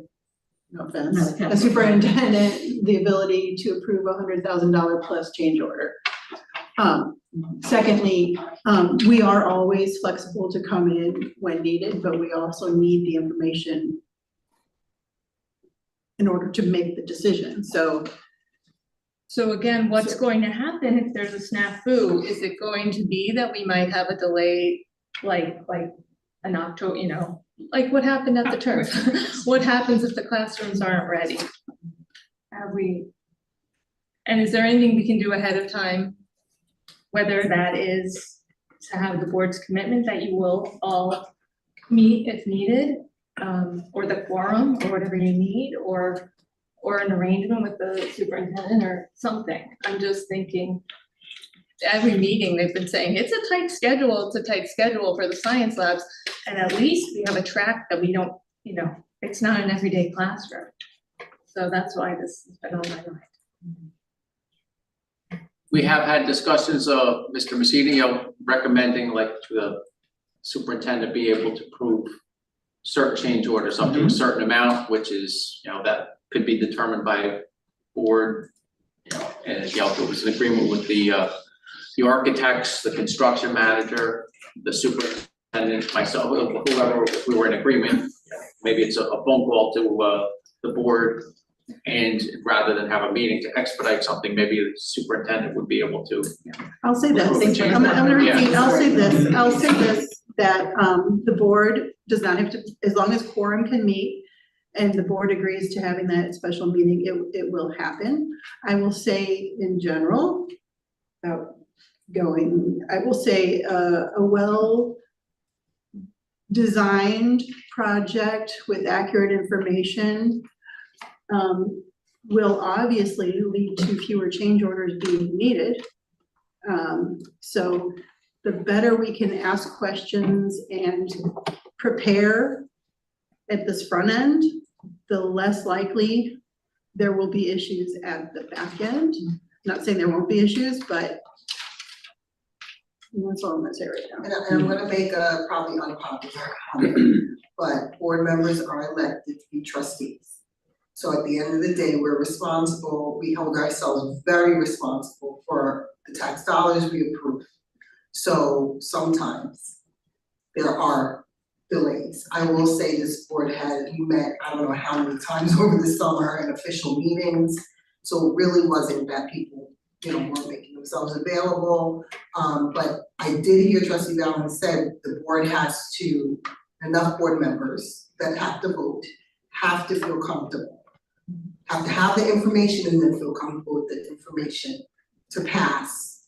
no offense, a superintendent the ability to approve $100,000 plus change order. Secondly, we are always flexible to come in when needed, but we also need the information in order to make the decision. So again, what's going to happen if there's a snafu? Is it going to be that we might have a delay, like an October, like what happened at the turf? What happens if the classrooms aren't ready? And is there anything we can do ahead of time? Whether that is to have the board's commitment that you will all meet if needed, or the quorum, or whatever you need, or an arrangement with the superintendent or something. I'm just thinking, every meeting they've been saying, it's a tight schedule for the science labs. And at least we have a track that we don't, it's not an everyday classroom. So that's why this has been on my mind. We have had discussions of Mr. Messinio recommending like the superintendent be able to approve certain change orders up to a certain amount, which is, that could be determined by board, and if it was an agreement with the architects, the construction manager, the superintendent superintendent, myself, whoever, if we were in agreement, maybe it's a phone call to the board. And rather than have a meeting to expedite something, maybe the superintendent would be able to. I'll say this, Approve the I'm gonna change. repeat, I'll say this, that the board does not have to, as long as quorum can meet and the board agrees to having that special meeting, it will happen. I will say in general, I will say a well-designed project with accurate information will obviously lead to fewer change orders being needed. So the better we can ask questions and prepare at this front end, the less likely there will be issues at the back end. Not saying there won't be issues, but that's all I'm gonna say right now. And I'm gonna make a probably unpopular comment, but board members are elected to be trustees. So at the end of the day, we're responsible, we hold ourselves very responsible for the tax dollars we approve. So sometimes there are delays. I will say this board had, you met, I don't know how many times over the summer in official meetings. So it really wasn't that people, weren't making themselves available. But I did hear Trustee Valen said the board has to, enough board members that have to vote, have to feel comfortable. Have to have the information and then feel comfortable with the information to pass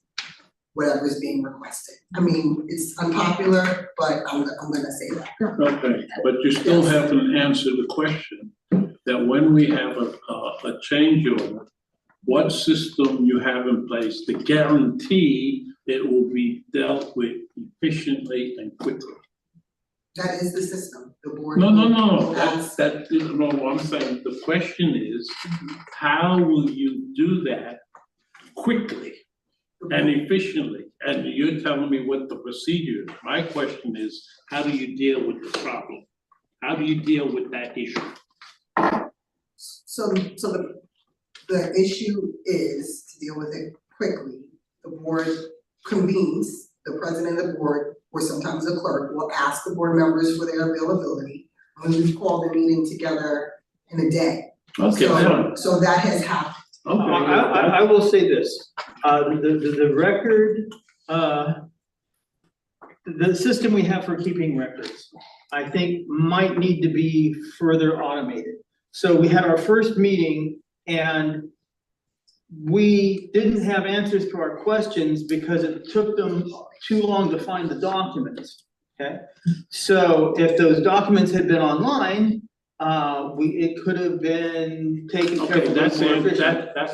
whatever is being requested. I mean, it's unpopular, but I'm gonna say that. Okay, but you still haven't answered the question that when we have a change order, what system you have in place to guarantee it will be dealt with efficiently and quickly? That is the system, the board. No, that's, no, I'm saying, the question is, how will you do that quickly and efficiently? And you're telling me what the procedure is. My question is, how do you deal with the problem? How do you deal with that issue? So the issue is to deal with it quickly. The board convenes, the president of the board, or sometimes the clerk, will ask the board members for their availability. And we've called a meeting together in a day. Okay, so that has happened. Okay. I will say this, the record, the system we have for keeping records, I think might need to be further automated. So we had our first meeting and we didn't have answers to our questions because it took them too long to find the documents, okay? So if those documents had been online, it could have been taken care Okay, of. that's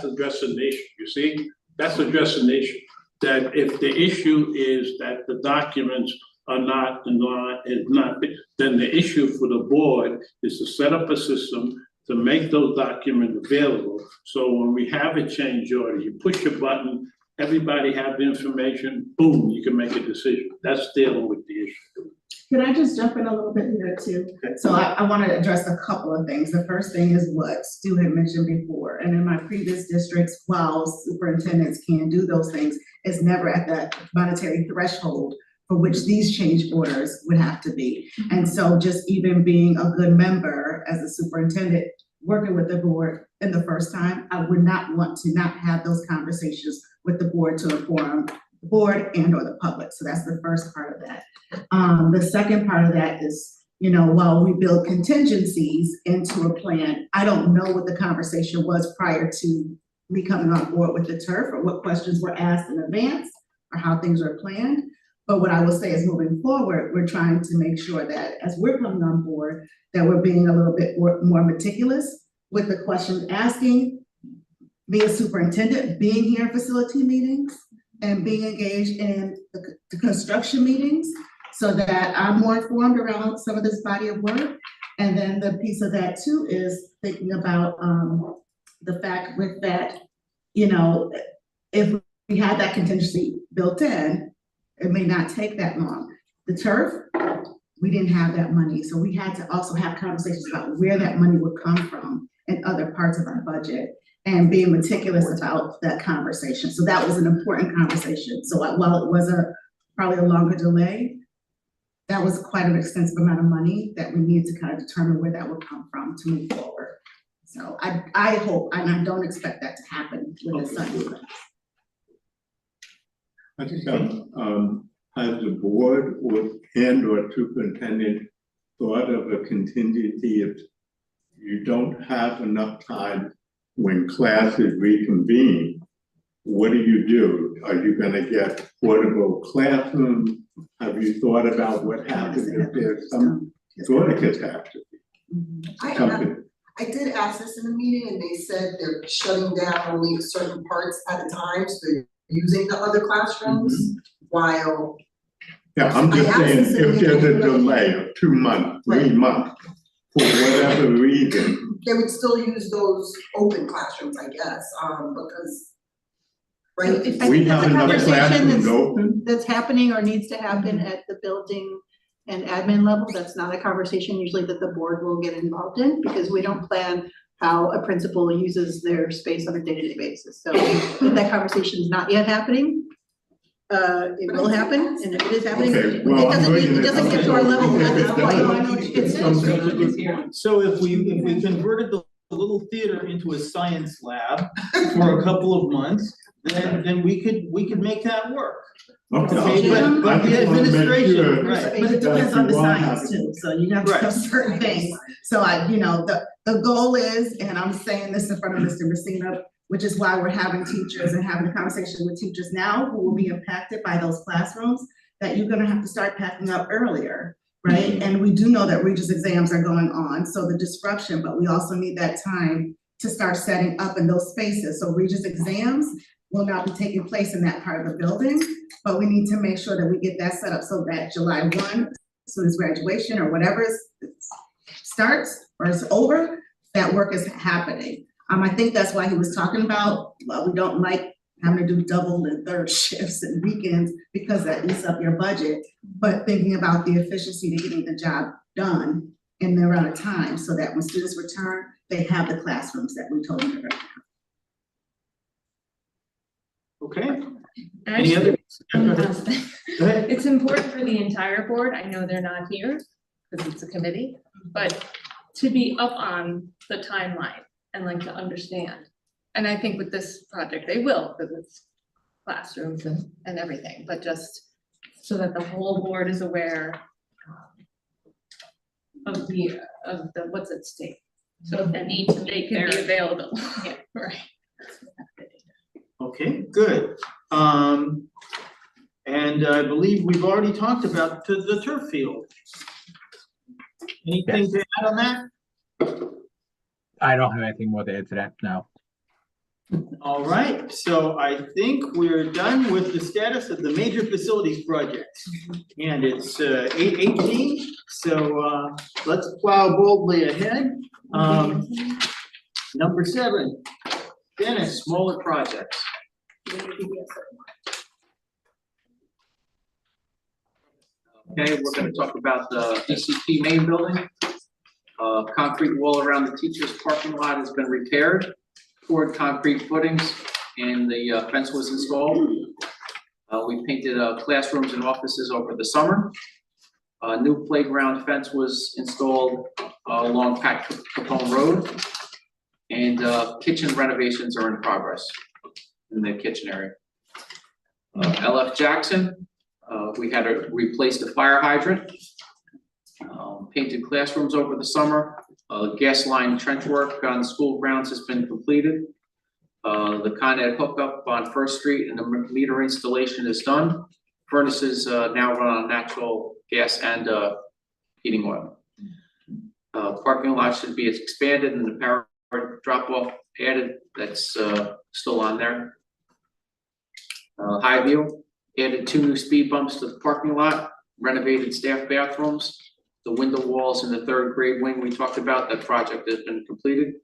addressing the issue, you see? That's addressing the issue. That if the issue is that the documents are not in line, then the issue for the board is to set up a system to make those documents available. So when we have a change order, you push a button, everybody have the information, boom, you can make a decision. That's dealing with the issue. Could I just jump in a little bit here too? So I want to address a couple of things. The first thing is what Stu had mentioned before. And in my previous districts, while superintendents can do those things, it's never at that monetary threshold for which these change orders would have to be. And so just even being a good member as a superintendent, working with the board in the first time, I would not want to not have those conversations with the board to inform the board and or the public. So that's the first part of that. The second part of that is, while we build contingencies into a plan, I don't know what the conversation was prior to me coming on board with the turf or what questions were asked in advance or how things are planned. But what I will say is moving forward, we're trying to make sure that as we're coming on board, that we're being a little bit more meticulous with the questions asking, being a superintendent, being here in facility meetings, and being engaged in the construction meetings so that I'm more informed around some of this body of work. And then the piece of that too is thinking about the fact with that, if we had that contingency built in, it may not take that long. The turf, we didn't have that money. So we had to also have conversations about where that money would come from in other parts of our budget and being meticulous about that conversation. So that was an important conversation. So while it was probably a longer delay, that was quite an extensive amount of money that we need to kind of determine where that would come from to move forward. So I hope, and I don't expect that to happen with the Sunday. I think, has the board or superintendent thought of a contingency if you don't have enough time when classes reconvene? What do you do? Are you gonna get portable classrooms? Have you thought about what happens if there's some sort of catastrophe? I did ask this in a meeting and they said they're shutting down only certain parts at a time, so they're using the other classrooms while. Yeah, I'm just saying, if there's a delay of 2 months, 3 months, for whatever reason. They would still use those open classrooms, I guess, because. Right? I think that's a conversation classrooms open. that's happening or needs to happen at the building and admin level. That's not a conversation usually that the board will get involved in, because we don't plan how a principal uses their space on a day-to-day basis. So if that conversation is not yet happening, it will happen, and if it is happening, Okay, well, it doesn't get to our level at this point. So if we converted the little theater into a science lab for a couple of months, then we could make that work. Okay, but the administration, right. But it depends on the science too, so you have to have certain things. So the goal is, and I'm saying this in front of Mr. Messina, which is why we're having teachers and having a conversation with teachers now who will be impacted by those classrooms, that you're gonna have to start packing up earlier, right? And we do know that Regents exams are going on, so the disruption, but we also need that time to start setting up in those spaces. So Regents exams will not be taking place in that part of the building, but we need to make sure that we get that set up so that July 1, as soon as graduation or whatever starts or is over, that work is happening. I think that's why he was talking about, well, we don't like having to do double and third shifts and weekends because that eats up your budget, but thinking about the efficiency to getting the job done in the amount of time so that when students return, they have the classrooms that we told them they're gonna have. Okay. Any other? Go ahead. It's important for the entire board. I know they're not here because it's a committee, but to be up on the timeline and like to understand. And I think with this project, they will, because it's classrooms and everything, but just so that the whole board is aware of the what's at stake. So if they need to make can be available. Yeah, right. Okay, good. And I believe we've already talked about the turf field. Anything to add on that? I don't have anything more to add to that, no. All right, so I think we're done with the status of the major facilities projects. And it's 8:18, so let's plow boldly ahead. Number 7, Dennis, smaller projects. Okay, we're gonna talk about the DCP main building. Concrete wall around the teachers' parking lot has been repaired, poured concrete footings, and the fence was installed. We painted classrooms and offices over the summer. A new playground fence was installed along Pat Capone Road. And kitchen renovations are in progress in the kitchen area. LF Jackson, we had to replace the fire hydrant. Painted classrooms over the summer. Gas line trench work on school grounds has been completed. The Con Ed hookup on First Street and the meter installation is done. Furnaces now run on natural gas and heating oil. Parking lot should be expanded and the power drop off added, that's still on there. Highview added 2 new speed bumps to the parking lot, renovated staff bathrooms. The window walls in the 3rd grade wing we talked about, that project has been completed.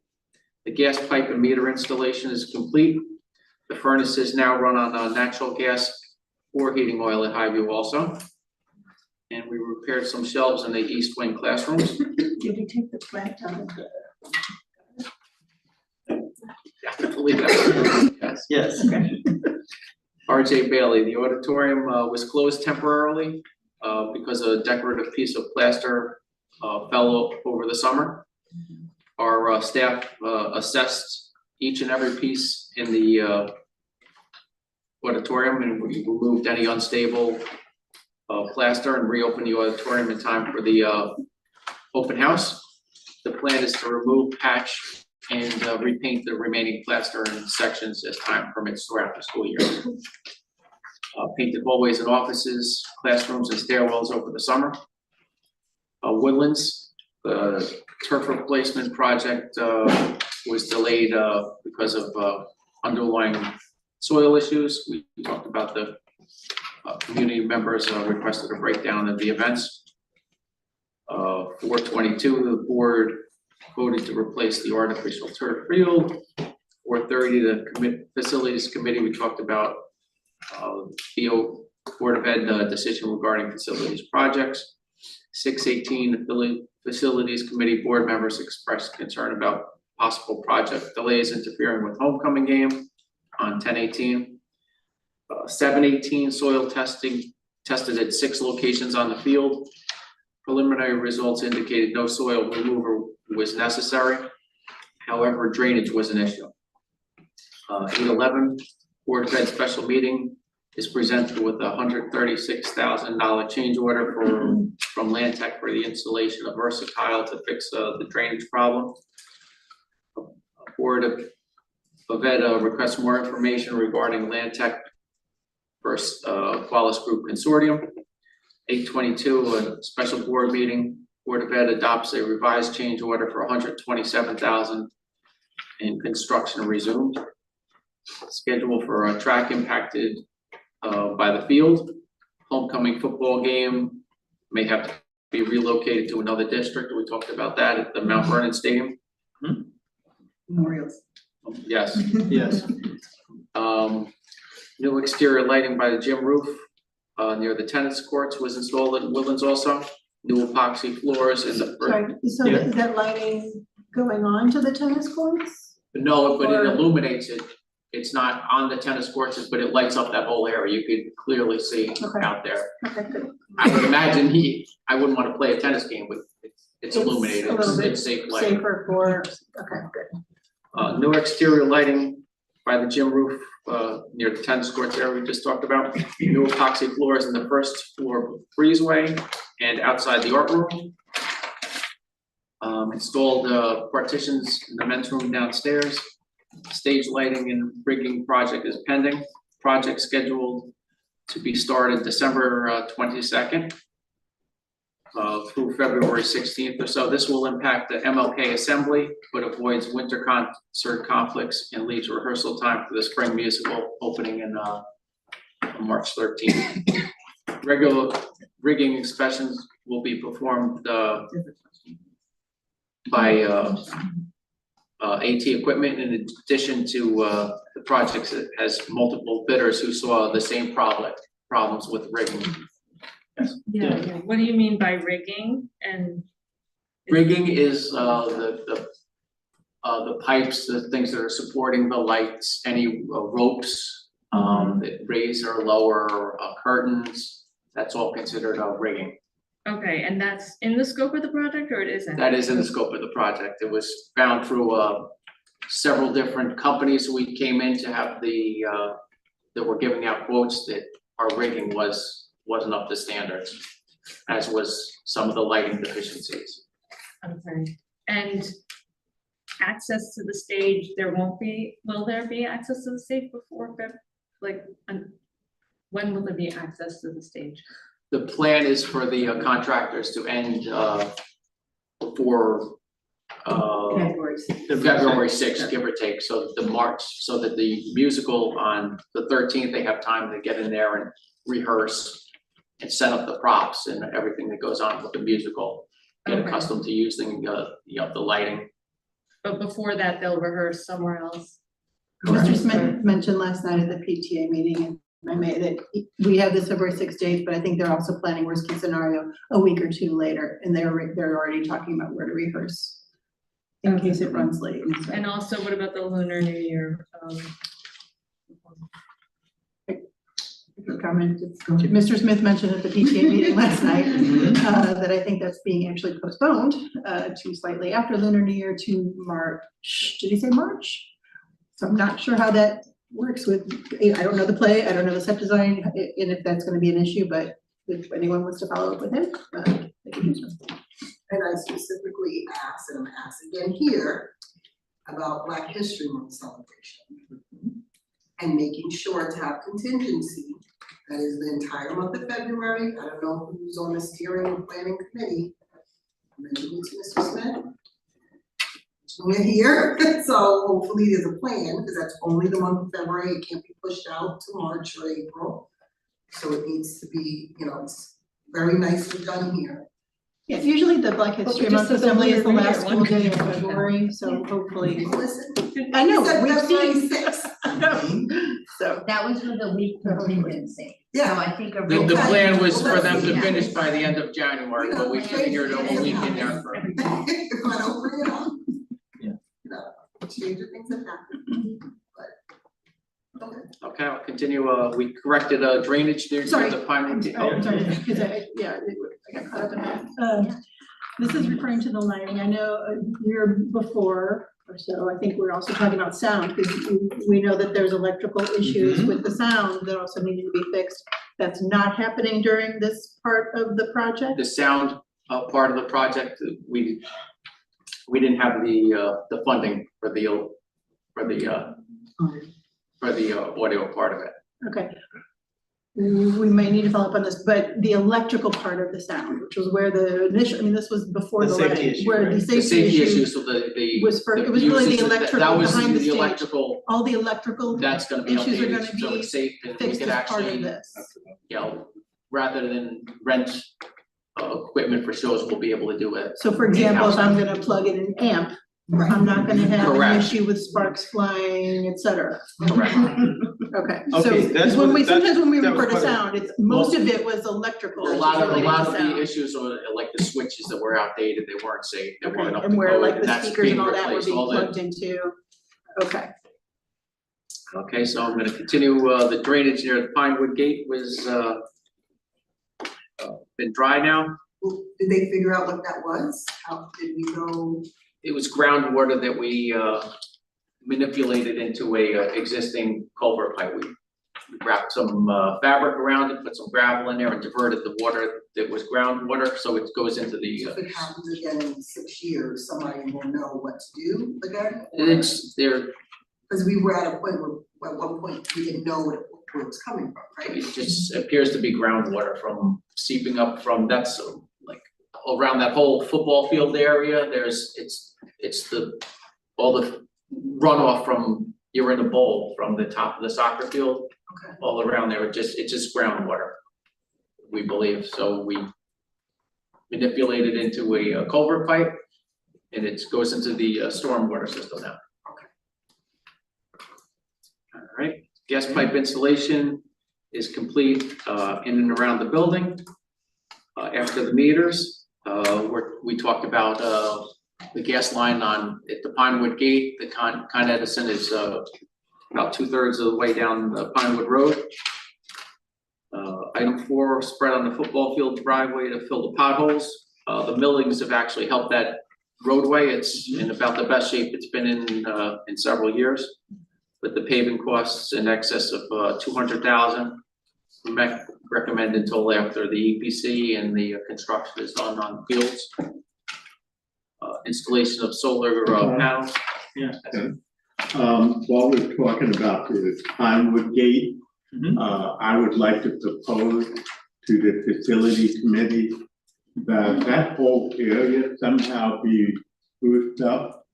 The gas pipe and meter installation is complete. The furnaces now run on natural gas or heating oil at Highview also. And we repaired some shelves in the east wing classrooms. Did we take the plant out of the? Definitely that. Yes. Yes. RJ Bailey, the auditorium was closed temporarily because a decorative piece of plaster fell over the summer. Our staff assessed each and every piece in the auditorium, and we removed any unstable plaster and reopened the auditorium in time for the open house. The plan is to remove, patch, and repaint the remaining plaster in sections as time permits throughout the school year. Painted hallways and offices, classrooms and stairwells over the summer. Woodlands, the turf replacement project was delayed because of underlying soil issues. We talked about the community members requested a breakdown of the events. 422, the board voted to replace the artificial turf field. 430, the facilities committee, we talked about the Board of Ed decision regarding facilities projects. 618, the facilities committee board members expressed concern about possible project delays interfering with homecoming game on 10/18. 7/18, soil testing tested at 6 locations on the field. Preliminary results indicated no soil removal was necessary. However, drainage was an issue. 8/11, Board of Ed special meeting is presented with a $136,000 change order from Land Tech for the installation of Versatile to fix the drainage problem. Board of Ed requests more information regarding Land Tech first Qualis Group Consortium. 8/22, a special board meeting. Board of Ed adopts a revised change order for $127,000 and construction resumed. Schedule for a track impacted by the field. Homecoming football game may have to be relocated to another district. We talked about that at the Mount Vernon Stadium. Memorials. Yes. Yes. New exterior lighting by the gym roof near the tennis courts was installed at Woodlands also. New epoxy floors in the. Sorry, so Yeah. is that lighting going on to the tennis courts? No, but it Or- illuminates it. It's not on the tennis courts, but it lights up that whole area. You could clearly see Okay. out there. Okay, good. I would imagine I wouldn't want to play a tennis game with, it's illuminated, a little bit it's safe lighting. safer for, okay, good. New exterior lighting by the gym roof, near the tennis courts area we just talked about. New epoxy floors in the first floor breezeway and outside the art room. Installed partitions in the men's room downstairs. Stage lighting and rigging project is pending. Project scheduled to be started December 22nd through February 16th or so. This will impact the MLK assembly, but avoids winter concert conflicts and leaves rehearsal time for the spring musical opening in March 13th. Regular rigging inspections will be performed by AT equipment, in addition to the projects that has multiple bidders who saw the same problems with rigging. Yes. Yeah, what do you mean by rigging and? Rigging is the pipes, the things that are supporting the lights, any ropes that raise or lower curtains, that's all considered rigging. Okay, and that's in the scope of the project or it isn't? That is in the scope of the project. It was found through several different companies. We came in to have that were giving out quotes that our rigging wasn't up to standards, as was some of the lighting deficiencies. Okay, and access to the stage, will there be access to the stage before when will there be access to the stage? The plan is for the contractors to end before February 6th, give or take, so that the musical on the 13th, they have time to get in there and rehearse and set up the props and everything that goes on with the musical, get Okay. accustomed to using the lighting. But before that, they'll rehearse somewhere else? Mr. Smith mentioned last night at the PTA meeting, and I made it, we have this February 6th date, but I think they're also planning worst case scenario a week or two later, and they're already talking about where to rehearse in case it runs late. So. And also, what about the Lunar New Year? comment. Mr. Smith mentioned at the PTA meeting last night, that I think that's being actually postponed, to slightly after Lunar New Year to March. Did he say March? So I'm not sure how that works with, I don't know the play, I don't know the set design, and if that's gonna be an issue, but if anyone wants to follow up with him, they can do so. And I specifically asked, and I'm asked again here, about Black History Month celebration. And making sure to have contingency, that is the entire month of February. I don't know who's on the steering and planning committee. I mentioned it to Mr. Smith. We're here, so hopefully there's a plan, because that's only the month of February. It can't be pushed out to March or April. So it needs to be, you know, it's very nicely done here. Yes, usually the Black History just Month said the assembly is the Lunar New last Year school one. day in February, so hopefully. Listen, I know, said we've February seen. 6th. So. That was with a week contingency. Yeah. So I think. The plan was for them to finish by the end of January, but we figured a week in there for. If I don't bring it up. Yeah. You know, change of things have happened, but, okay. Okay, I'll continue, we corrected drainage near Sorry. the Pinewood. I'm sorry, because I got caught up in that. This is referring to the lighting. I know a year before or so, I think we're also talking about sound, because we know that there's electrical issues with the sound that also needed to be fixed. That's not happening during this part of the project? The sound part of the project, we didn't have the funding for the audio part of it. Okay. We may need to follow up on this, but the electrical part of the sound, which was where the initial, I mean, this was before The the safety lighting, issue, where right? the The safety issue so the was for, it was really the uses, electrical that was behind the stage. electrical, All the electrical that's gonna be issues are updated, gonna so be it's safe and we fixed could as part of actually, this. you know, rather than rent equipment for shows, we'll be able to do it. So for example, if in-house. I'm gonna plug in an amp, I'm not gonna have an Correct. issue with sparks flying, et cetera. Correct. Okay, Okay, so, that's because when what- we, that- sometimes when we that was refer to part of- sound, it's, most of it was electrical. A which lot is of related to the sound. issues are like the switches that were outdated, they weren't safe, they weren't up to And where code, like and the that's speakers being and all that were replaced, being all plugged that. into, okay. Okay, so I'm gonna continue, the drainage near the Pinewood Gate was, been dry now. Did they figure out what that was? How did we go? It was groundwater that we, manipulated into a existing culvert pipe. We wrapped some, fabric around it, put some gravel in there and diverted the water that was groundwater, so it goes into the, If it happens again in 6 years, somebody will know what to do again? it's, there, Because we were at a point where, at one point, we didn't know where it was coming from, right? it just appears to be groundwater from seeping up from, that's like around that whole football field area, it's all the runoff from, you're in a bowl from the top of the soccer field. Okay. All around there, it's just groundwater, we believe, so we manipulated into a culvert pipe and it goes into the stormwater system now. Okay. All right, gas pipe installation is complete in and around the building. After the meters, we talked about the gas line at the Pinewood Gate, the Con Edison is about 2/3 of the way down the Pinewood Road. Item 4, spread on the football field driveway to fill the potholes. The millings have actually helped that roadway. It's in about the best shape it's been in several years. With the paving costs in excess of $200,000. We recommend until after the EPC and the construction is done on fields. Installation of solar panels. Yeah. While we're talking about the Pinewood Gate, I would like to propose to the facility committee that whole area somehow be roofed up.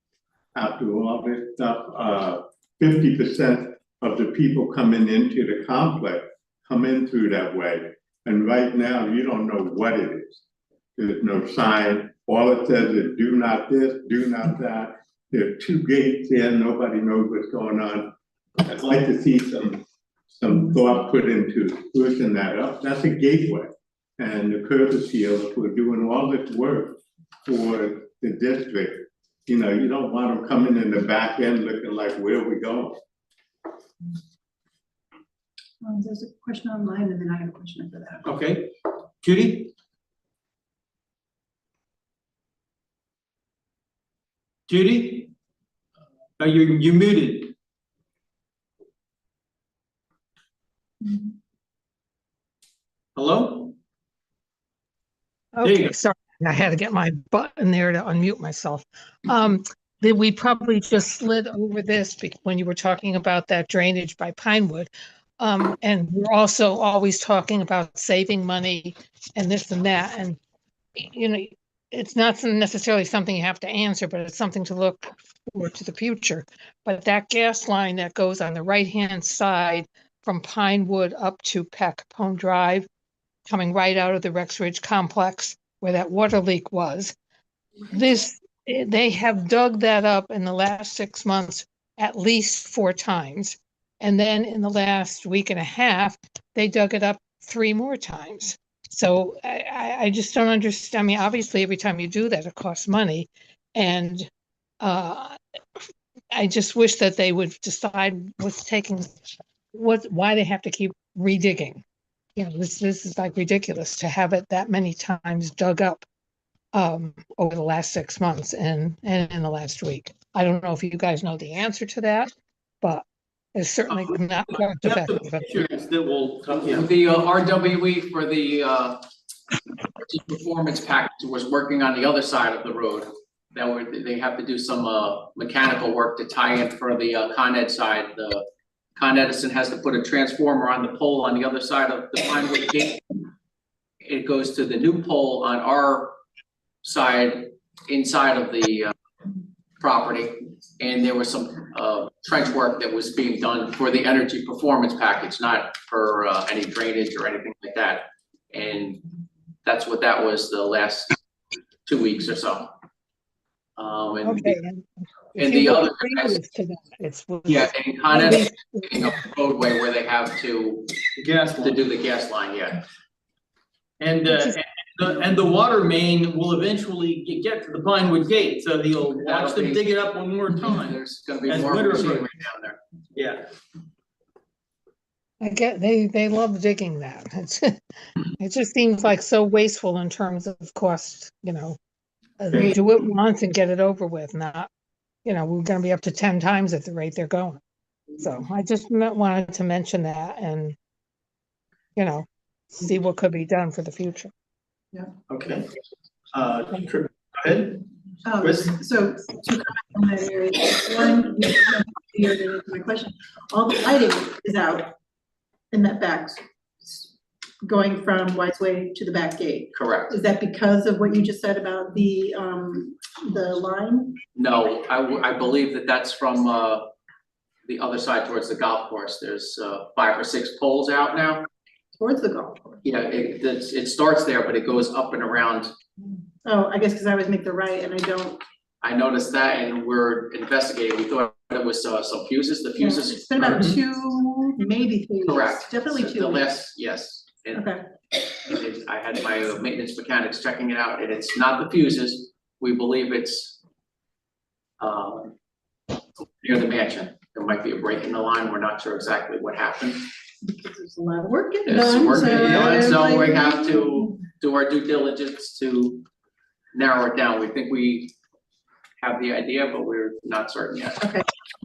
After all this stuff, 50% of the people coming into the complex come in through that way. And right now, you don't know what it is. There's no sign. All it says is do not this, do not that. There are 2 gates there, nobody knows what's going on. I'd like to see some thought put into pushing that up. That's a gateway. And the courtesy of for doing all this work for the district. You know, you don't want them coming in the back end looking like, where are we going? There's a question online and then I have a question after that. Okay, Judy? Judy? Are you muted? Hello? There you go. Okay, sorry, I had to get my button there to unmute myself. That we probably just slid over this when you were talking about that drainage by Pinewood. And we're also always talking about saving money and this and that, and you know, it's not necessarily something you have to answer, but it's something to look forward to the future. But that gas line that goes on the right-hand side from Pinewood up to Capone Drive, coming right out of the Rex Ridge complex where that water leak was. They have dug that up in the last 6 months at least 4 times. And then in the last week and a half, they dug it up 3 more times. So I just don't understand. I mean, obviously, every time you do that, it costs money. And I just wish that they would decide why they have to keep redigging. You know, this is like ridiculous to have it that many times dug up over the last 6 months and in the last week. I don't know if you guys know the answer to that, but it's certainly not cost effective. Pictures that will come, yeah. The RWE for the performance package was working on the other side of the road. They have to do some mechanical work to tie in for the Con Ed side. The Con Edison has to put a transformer on the pole on the other side of the Pinewood gate. It goes to the new pole on our side, inside of the property. And there was some trench work that was being done for the energy performance package, not for any drainage or anything like that. And that's what that was the last 2 weeks or so. Okay. And the other guys, it's yeah, and Con Ed is picking up the roadway where they have to do the gas line, yeah. And the water main will eventually get to the Pinewood gate, so you'll watch them dig it up one more time. There's gonna be as more winter machinery approaches. down there. Yeah. I get they love digging that. It just seems like so wasteful in terms of cost, you know. Do it once and get it over with, not, you know, we're gonna be up to 10 times at the rate they're going. So I just wanted to mention that and, you know, see what could be done for the future. Yeah. Okay. Go ahead. So 2 comments on that area. One, here to my question, all the lighting is out in that back, going from Wiseway to the back gate. Correct. Is that because of what you just said about the line? No, I believe that that's from the other side towards the golf course. There's 5 or 6 poles out now. Towards the golf course? Yeah, it starts there, but it goes up and around. Oh, I guess because I always make the right and I don't. I noticed that and we're investigating. We thought it was some fuses, the fuses. It's been about 2, maybe 3 weeks. Correct. Definitely 2 The weeks. last, yes. And Okay. I had my maintenance mechanics checking it out and it's not the fuses. We believe it's near the mansion. There might be a break in the line. We're not sure exactly what happened. Because there's a lot of work getting There's some done. work getting done, so we like- have to do our due diligence to narrow it down. We think we have the idea, but we're not certain yet. Okay.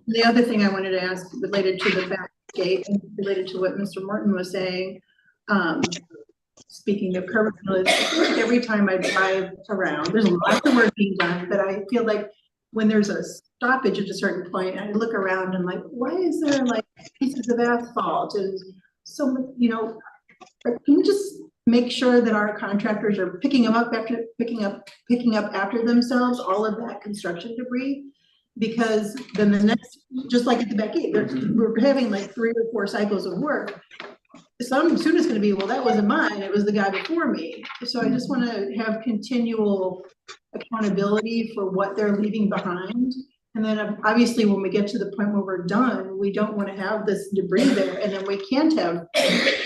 The other thing I wanted to ask related to the back gate and related to what Mr. Martin was saying. Speaking of curb appeal, every time I drive around, there's lots of work being done, but I feel like when there's a stoppage at a certain point, I look around and like, why is there like pieces of asphalt and so much, you know, can you just make sure that our contractors are picking up after themselves, all of that construction debris? Because then the next, just like at the back gate, we're having like 3 or 4 cycles of work. Soon it's gonna be, well, that wasn't mine, it was the guy before me. So I just wanna have continual accountability for what they're leaving behind. And then obviously when we get to the point where we're done, we don't wanna have this debris there and then we can't have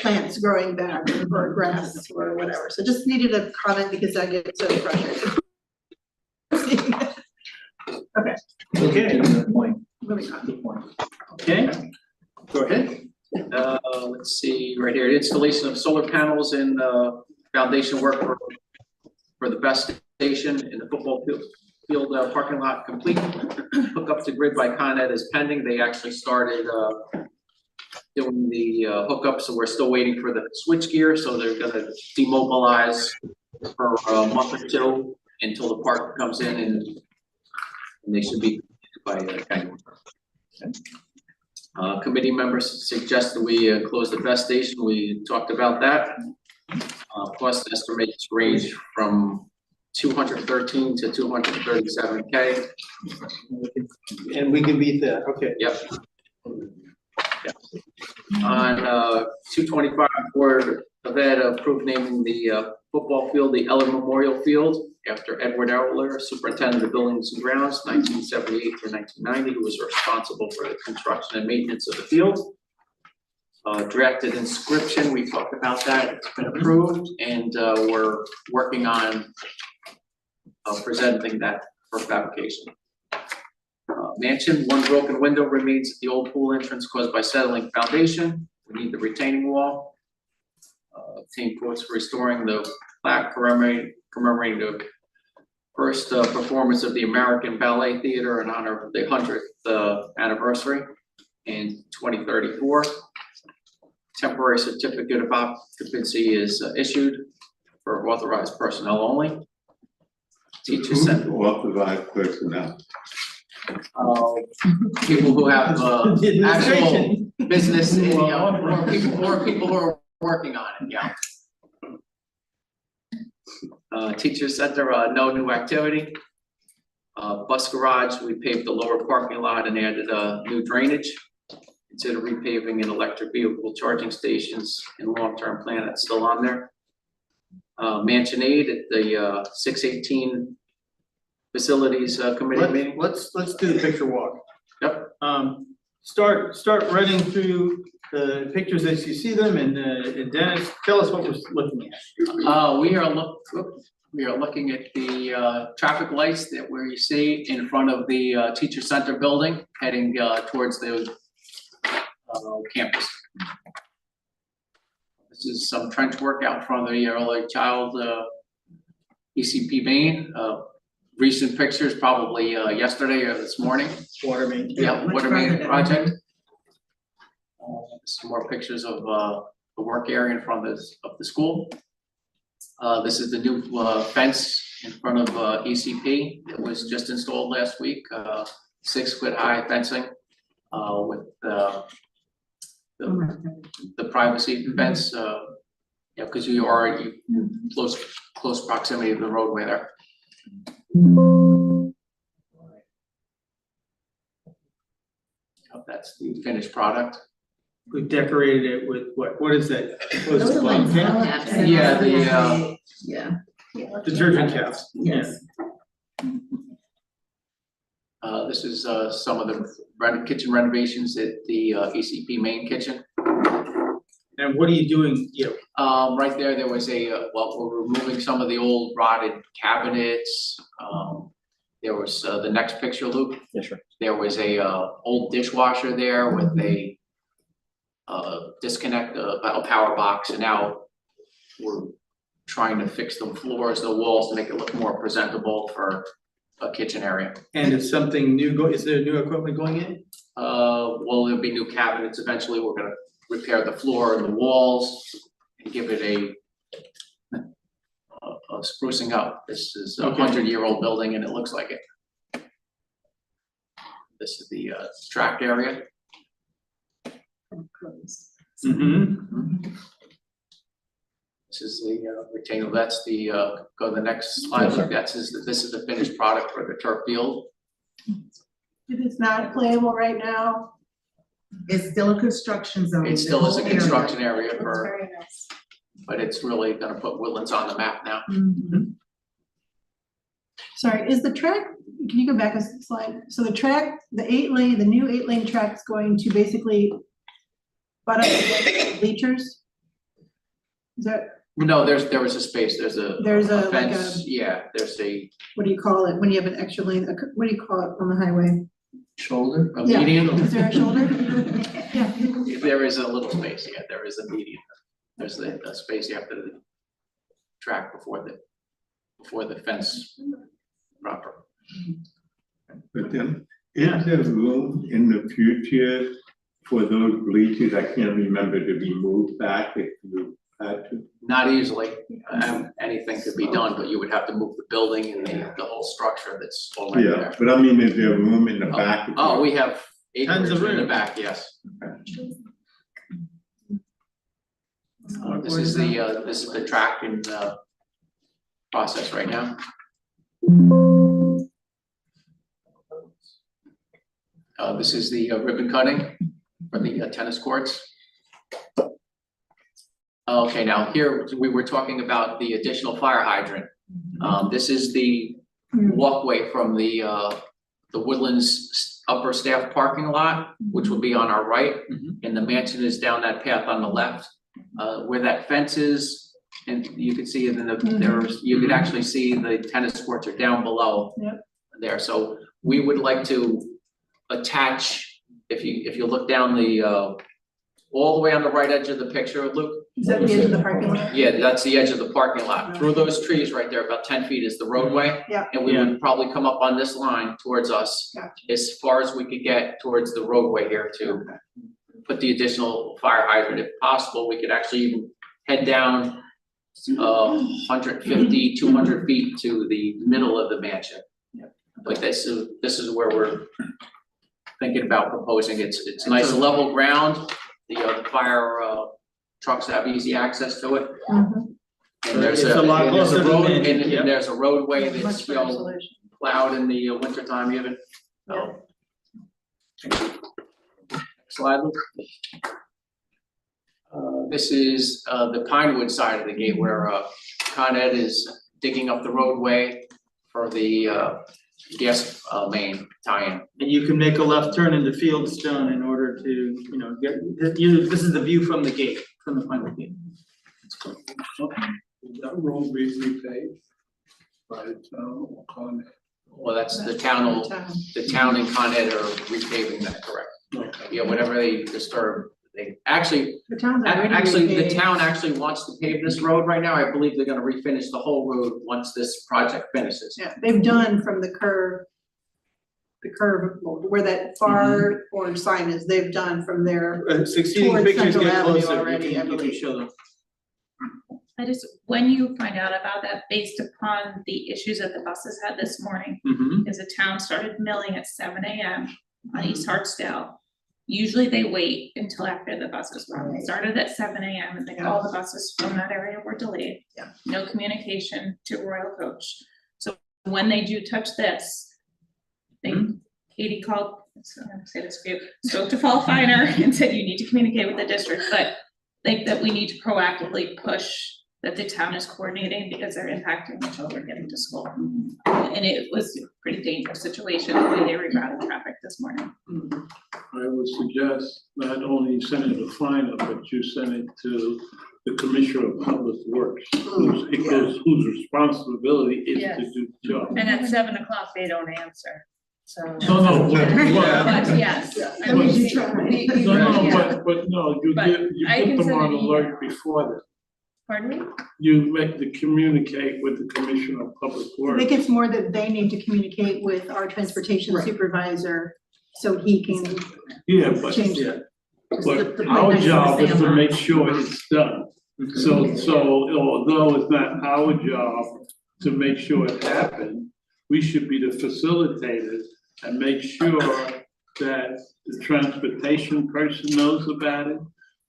plants growing back or grass or whatever. So just needed a comment because I get so frustrated. Okay. Okay. Moving on. Okay. Go ahead. Let's let's see, right here, installation of solar panels and, foundation work for the best station in the football field parking lot complete. Hookup to grid by Con Ed is pending. They actually started, doing the hookup, so we're still waiting for the switch gear, so they're gonna demobilize for a month or two until the park comes in and they should be by January. Committee members suggested we close the best station. We talked about that. Cost estimates range from 213 to 237K. And we can beat that, okay. Yep. On 225, Board of Ed approved naming the football field the Eller Memorial Field after Edward Eller, Superintendent of Buildings and Grounds, 1978 to 1990, who was responsible for the construction and maintenance of the field. Drafted inscription, we talked about that, it's been approved, and we're working on presenting that for fabrication. Mansion, one broken window remains at the old pool entrance caused by settling foundation. We need the retaining wall. Obtain quotes for restoring the plaque commemorating the first performance of the American Ballet Theater in honor of the 100th anniversary in 2034. Temporary certificate of occupancy is issued for authorized personnel only. Teacher center. Authorized personnel. People who have actual business, or people who are working on it, yeah. Teacher center, no new activity. Bus garage, we paved the lower parking lot and added new drainage. Consider repaving and electric vehicle charging stations in long-term plan, that's still on there. Mansion aid at the 618 facilities committee meeting. Let's do the picture walk. Yep. Start running through the pictures as you see them, and Dennis, tell us what we're looking at. We are looking at the traffic lights that where you see in front of the teacher center building, heading towards the campus. This is some trench work out in front of the early child ECP main. Recent pictures, probably yesterday or this morning. Water main. Yeah, water main project. Some more pictures of the work area in front of the school. This is the new fence in front of ECP. It was just installed last week. 6-foot high fencing with the privacy fence. Yeah, because you are close proximity to the roadway there. That's the finished product. We decorated it with what is that? Those are like caps. Yeah, the Yeah. detergent caps. Yes. This is some of the kitchen renovations at the ECP main kitchen. And what are you doing? Right there was well, we're removing some of the old rotted cabinets. There was the next picture, Luke. Yeah, sure. There was a old dishwasher there with a disconnect, a power box, and now we're trying to fix the floors, the walls to make it look more presentable for a kitchen area. And is something new is there new equipment going in? Well, there'll be new cabinets. Eventually, we're gonna repair the floor and the walls and give it a sprucing up. This is a 100-year-old building and it looks like it. This is the track area. Mm-hmm. This is the retaining. That's the go to the next slide. This is the finished product for the turf field. It is not playable right now. It's still a construction zone. It still is a construction area That's for, very nice. but it's really gonna put Woodlands on the map now. Sorry, is the track, can you go back a slide? So the track, the new 8-lane track is going to basically butt up against the bleachers? Is that, No, there was a space. There's a like fence. Yeah, there's a what do you call it, when you have an extra lane, what do you call it on the highway? Shoulder, a Yeah. median? Is there a shoulder? Yeah. There is a little space, yeah, there is a median. There's the space after the track before the fence proper. But then, is there room in the future for those bleachers, I can't remember, to be moved back if you had to? Not easily, anything could be done, but you would have to move the building and the whole structure that's already Yeah, there. but I mean, is there room in the back? Oh, we have Tons acreage of in the room. back, yes. This is the tracking process right now. This is the ribbon cutting for the tennis courts. Okay, now here, we were talking about the additional fire hydrant. This is the walkway from the Woodlands upper staff parking lot, which will be on our right, and the mansion is down that path on the left. Where that fence is, and you could see in you could actually see the tennis courts are down below there. So we would like to attach, if you look down all the way on the right edge of the picture, Luke. Is that the edge of the parking lot? Yeah, that's the edge of the parking lot. Through those trees right there, about 10 feet is the roadway. Yeah. And we would probably come up on this line towards us as far as we could get towards the roadway here to put the additional fire hydrant. If possible, we could actually even head down 150, 200 feet to the middle of the mansion. But this is where we're thinking about proposing. It's nice level ground. The fire trucks have easy access to it. And there's It's a lot and there's closer a to road, the mansion, and yep. there's a roadway that's, Much better solution. plowed in the winter time even. Slide, Luke. This is the Pinewood side of the gate where Con Ed is digging up the roadway for the gas main tie-in. And you can make a left turn into Fieldstone in order to, this is the view from the gate, from the Pinewood gate. That road be repaved by the town or Con Ed? Well, that's the town and Con Ed are repaving that, correct? Okay. Yeah, whatever they disturb, they actually, The town's already actually, the repaved. town actually wants to pave this road right now. I believe they're gonna refinish the whole road once this project finishes. Yeah, they've done from the curve where that far orange sign is, they've done from there. Succeeding towards pictures Central get Avenue closer, already, you I can believe. show them. When you find out about that, based upon the issues that the buses had this morning, is the town started milling at 7 AM on East Hartsdale. Usually they wait until after the buses run. It started at 7 AM and all the buses from that area were delayed. No communication to Royal Coach. So when they do touch this, Katie called, so I'm gonna say this for you, spoke to Paul Finer and said you need to communicate with the district, but think that we need to proactively push that the town is coordinating because they're impacting the children getting to school. And it was a pretty dangerous situation, the way they rerouted traffic this morning. I would suggest not only send it to Finer, but you send it to the Commissioner of Public Works, whose responsibility is to do the job. And at 7 o'clock, they don't answer, so. No, But yes. I But- mean, But no, you But I put can them send on an alert email. before that. Pardon me? You make the communicate with the Commissioner of Public I Works. think it's more that they need to communicate with our transportation supervisor so he can Yeah, but, change it. but The our point is job stay is on to that. make sure it's done. So although it's not our job to make sure it happened, we should be the facilitators and make sure that the transportation person knows about it,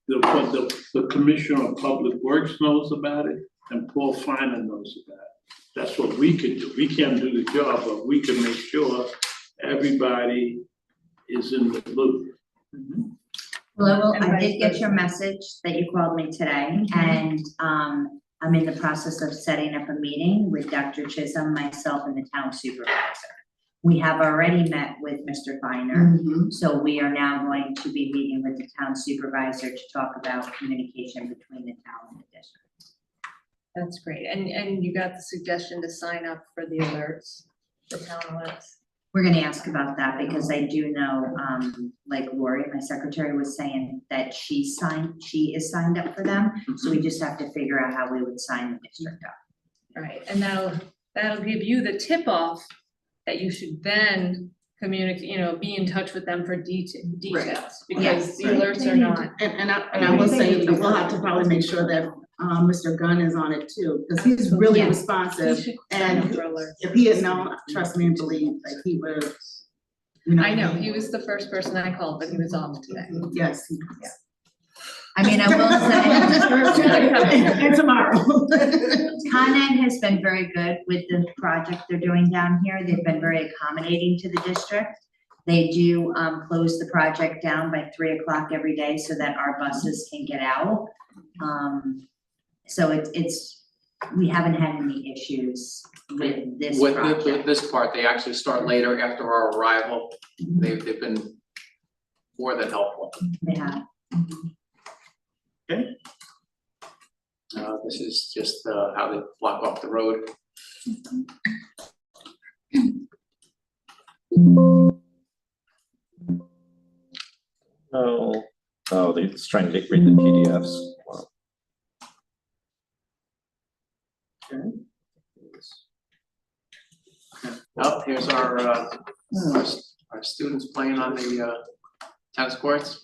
the Commissioner of Public Works knows about it, and Paul Finer knows about it. That's what we can do. We can't do the job, but we can make sure everybody is in the loop. Well, I did get your message that you called me today, and I'm in the process of setting up a meeting with Dr. Chisholm, myself, and the town supervisor. We have already met with Mr. Finer, so we are now going to be meeting with the town supervisor to talk about communication between the town and the district. That's great, and you got the suggestion to sign up for the alerts, the town alerts? We're gonna ask about that because I do know, like Lori, my secretary, was saying that she is signed up for them. So we just have to figure out how we would sign the district up. Right, and that'll give you the tip off that you should then communicate, be in touch with them for details, because the alerts are not. And I will say that we'll have to probably make sure that Mr. Gunn is on it too, because he's really Yeah. responsive. And if he had known, trust me and believe, that he would have. I know, he was the first person I called, but he was off today. Yes. Yeah. I mean, I will say. And tomorrow. Con Ed has been very good with the project they're doing down here. They've been very accommodating to the district. They do close the project down by 3 o'clock every day so that our buses can get out. So we haven't had any issues with this project. With this part, they actually start later after our arrival. They've been more than helpful. They have. Okay. This is just how they block off the road. Oh, they're just trying to read the PDFs. Wow. Okay. Oh, here's our students playing on the tennis courts.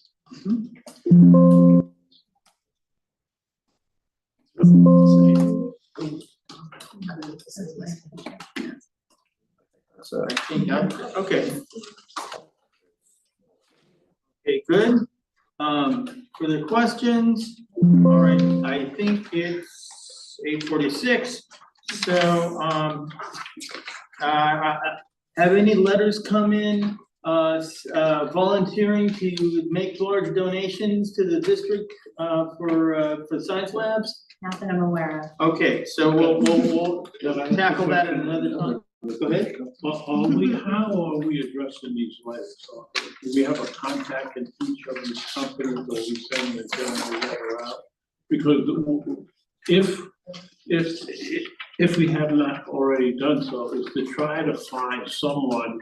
So, Okay. Okay, good. Further questions? All right, I think it's 8:46. So, have any letters come in, volunteering to make large donations to the district, for science labs? Not that I'm aware of. Okay, so we'll tackle that at another time. Go ahead. How are we addressing these letters? Do we have a contact in each of these companies, or we send a general letter out? Because if we have not already done so, is to try to find someone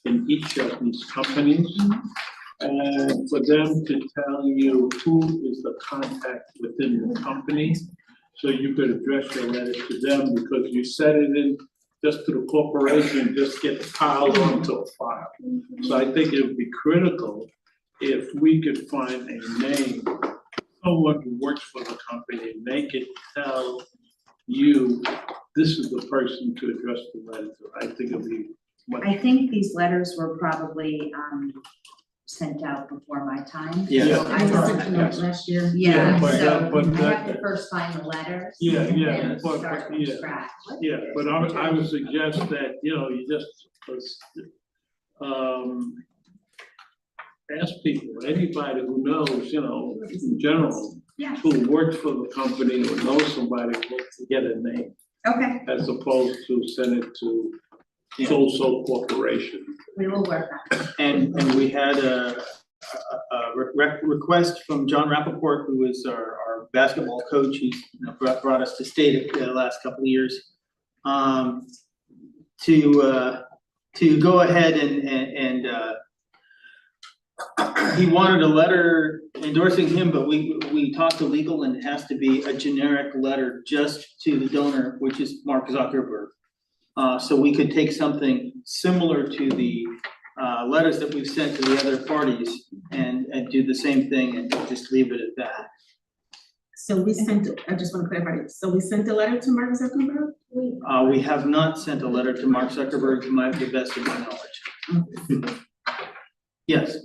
in each of these companies and for them to tell you who is the contact within the company, so you could address your letter to them, because you set it in just to the corporation, just get piled onto a file. So I think it would be critical if we could find a name, someone who works for the company, and they could tell you, this is the person to address the letter to. I think it'd be much. I think these letters were probably sent out before my time. Yeah. So I don't know. Last year. Yeah, but so but I have to first find the letters. Yeah, and yeah, then but start from yeah, scratch. yeah, but I would suggest that, you just ask people, anybody who knows, in general, Yeah. who works for the company or knows somebody, to get a name, Okay, as opposed to send it to so-so corporation. we will work on it. And we had a request from John Rappaport, who is our basketball coach. He's brought us to state the last couple of years. To go ahead and he wanted a letter endorsing him, but we talked to legal, and it has to be a generic letter just to the donor, which is Mark Zuckerberg. So we could take something similar to the letters that we've sent to the other parties and do the same thing and just leave it at that. So we sent, I just want to clarify, so we sent a letter to Mark Zuckerberg? We have not sent a letter to Mark Zuckerberg, to the best of my knowledge. Yes.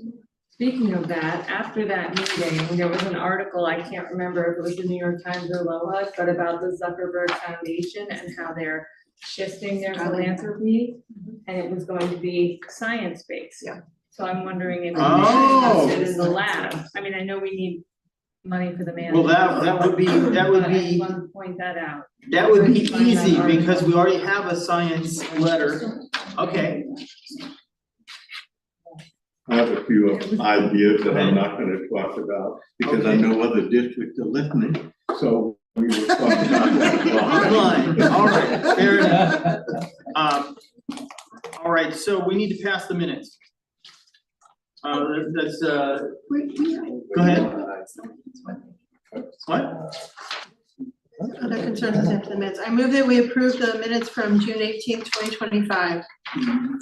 Speaking of that, after that meeting, there was an article, I can't remember if it was the New York Times or Loa, but about the Zuckerberg Foundation and how they're shifting their philanthropy, and it was going to be science-based. Yeah. So I'm wondering if Oh. it is a lab. I mean, I know we need money for the man. Well, that would be, But I just want to point that out. that would be Find that easy article. because we already have a science letter. Okay. I have a few ideas that I'm not gonna talk about, because I know other districts are listening, so we will talk about that. Online, all right, fair enough. All right, so we need to pass the minutes. That's, go ahead. What? Other concerns after the minutes. I move that we approve the minutes from June 18th, 2025.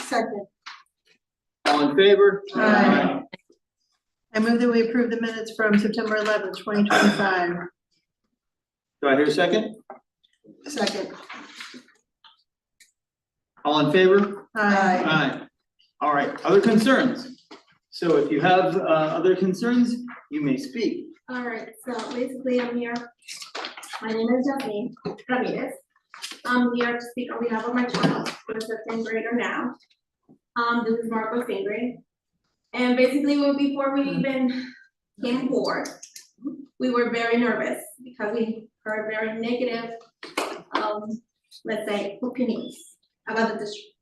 Second. All in favor? Aye. I move that we approve the minutes from September 11th, 2025. Do I hear a second? Second. All in favor? Aye. Aye. All right, other concerns? So if you have, other concerns, you may speak. All right, so basically I'm here. My name is Jasmine Ramirez. I'm here to speak on behalf of my child, who's a 10th grader now. This is Marco's 10th grade. And basically, before we even came forward, we were very nervous because we heard very negative, let's say, opinions about the district.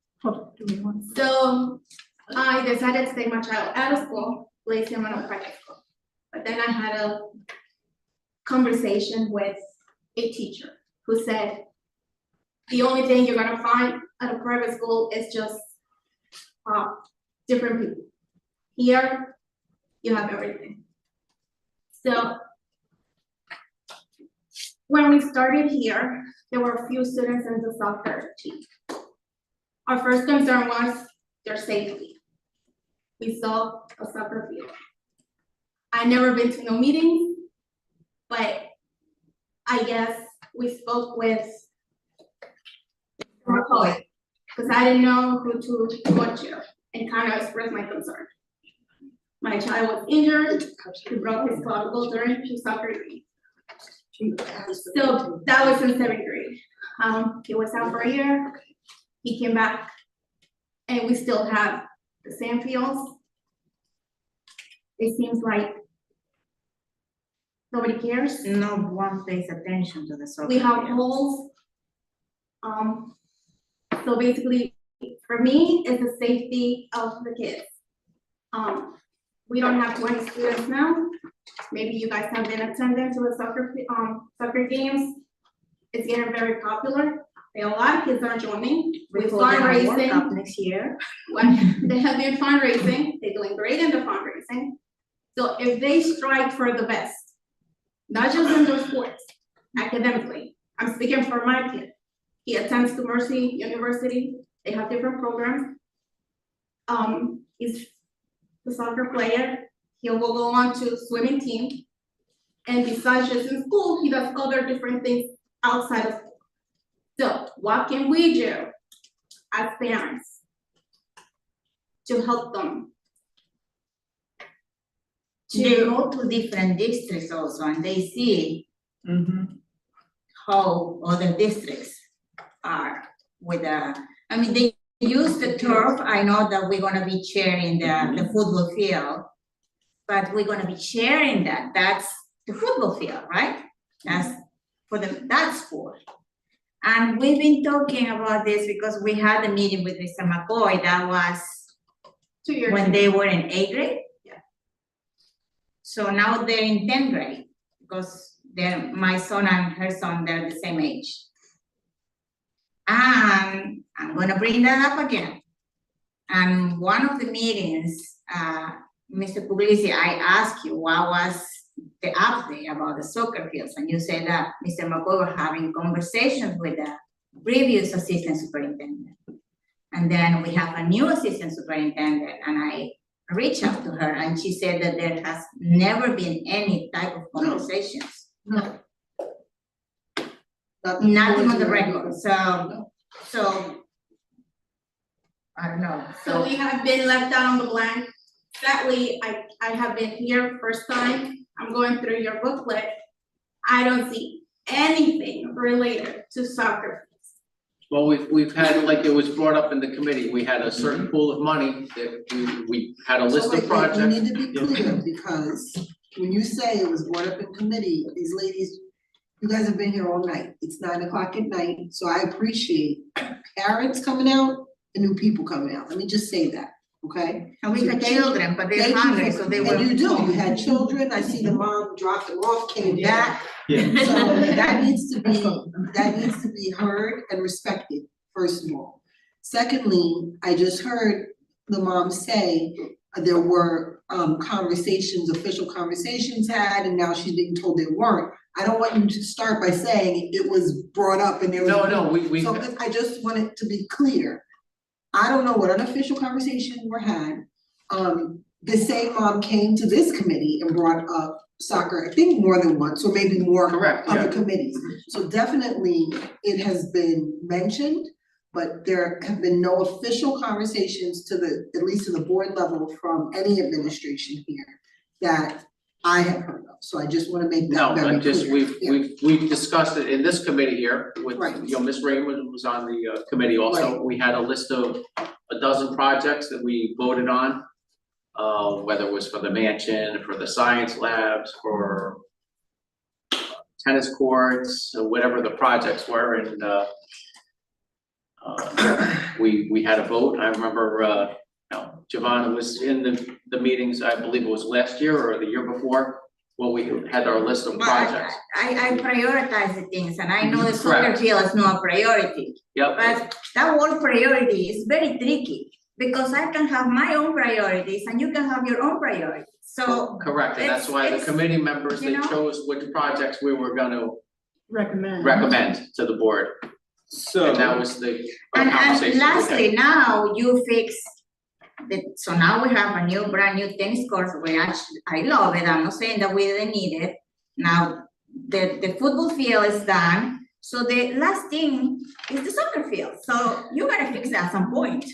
So I decided to take my child out of school, place him in a private school. But then I had a conversation with a teacher who said, the only thing you're gonna find at a private school is just different people. Here, you have everything. So when we started here, there were a few students in the soccer team. Our first concern was their safety. We saw a soccer field. I never been to no meetings, but I guess we spoke with McCoy, because I didn't know who to go to and kind of express my concern. My child was injured, he broke his clavicle during his soccer game. So that was in 7th grade. He was out for a year, he came back, and we still have the same fields. It seems like nobody cares. No one pays attention to the soccer. We have fields. holes. So basically, for me, it's the safety of the kids. We don't have 20 students now. Maybe you guys have been attending to the soccer games. It's getting very popular. A lot of kids are joining. With fundraising next year. They have been fundraising. They're doing great in the fundraising. So if they strive for the best, not just in their sports, academically, I'm speaking for my kid. He attends to Mercy University. They have different programs. He's the soccer player. He will go on to swimming team. And besides just in school, he does other different things outside of school. So what can we do as parents to help them? They go to different districts also, and they see how other districts are with I mean, they use the turf. I know that we're gonna be sharing the football field, but we're gonna be sharing that. That's the football field, right? That's for that sport. And we've been talking about this because we had a meeting with Mr. McCoy. That was 2 years when ago. they were in 8th grade. Yeah. So now they're in 10th grade because my son and her son, they're the same age. And I'm gonna bring that up again. And one of the meetings, Mr. Puglisi, I asked you what was the update about the soccer fields, and you said that Mr. McCoy was having conversations with the previous assistant superintendent. And then we have a new assistant superintendent, and I reached out to her, and she said that there has never been any type of conversations. No. Nothing on the record, so I don't know. So we have been left out on the blank. Sadly, I have been here first time. I'm going through your booklet. I don't see anything related to soccer. Well, we've had, like it was brought up in the committee, we had a certain pool of money that we had a list of projects. We need to be clear, because when you say it was brought up in committee, these ladies, you guys have been here all night. It's 9 o'clock at night, so I appreciate parents coming out and new people coming out. Let me just say that, okay? And we So had thank- children, but they're thank you hungry, for- so they and were. you do, you had children. I see the mom dropped them off, came back. Yeah. So that needs to be heard and respected, first of all. Secondly, I just heard the mom say there were conversations, official conversations had, and now she's being told there weren't. I don't want you to start by saying it was brought up and there was. No, we. So I just want it to be clear. I don't know what unofficial conversations were had. The same mom came to this committee and brought up soccer, I think more than once, or maybe more. Correct, other yeah. committees. So definitely it has been mentioned, but there have been no official conversations to the, at least to the board level from any administration here that I have heard of. So I just wanna make that very No, clear. just we've discussed it in this committee here with, Right. you know, Ms. Raymond was on the committee also. Right. We had a list of a dozen projects that we voted on. Whether it was for the mansion, for the science labs, for tennis courts, or whatever the projects were, and we had a vote. I remember Giovanna was in the meetings, I believe it was last year or the year before, when we had our list of projects. I prioritize the things, and I know the soccer Correct. field is not a priority. Yep. But that word priority is very tricky, because I can have my own priorities and you can have your own priorities, so. Correct, and that's why the it's- committee members, they you know? chose which projects we were gonna Recommend. to the board. So. And that was the And conversation we had. lastly, now you fix so now we have a brand new tennis court, which I love it, I'm not saying that we didn't need it. Now, the football field is done, so the last thing is the soccer field, so you gotta fix that at some point.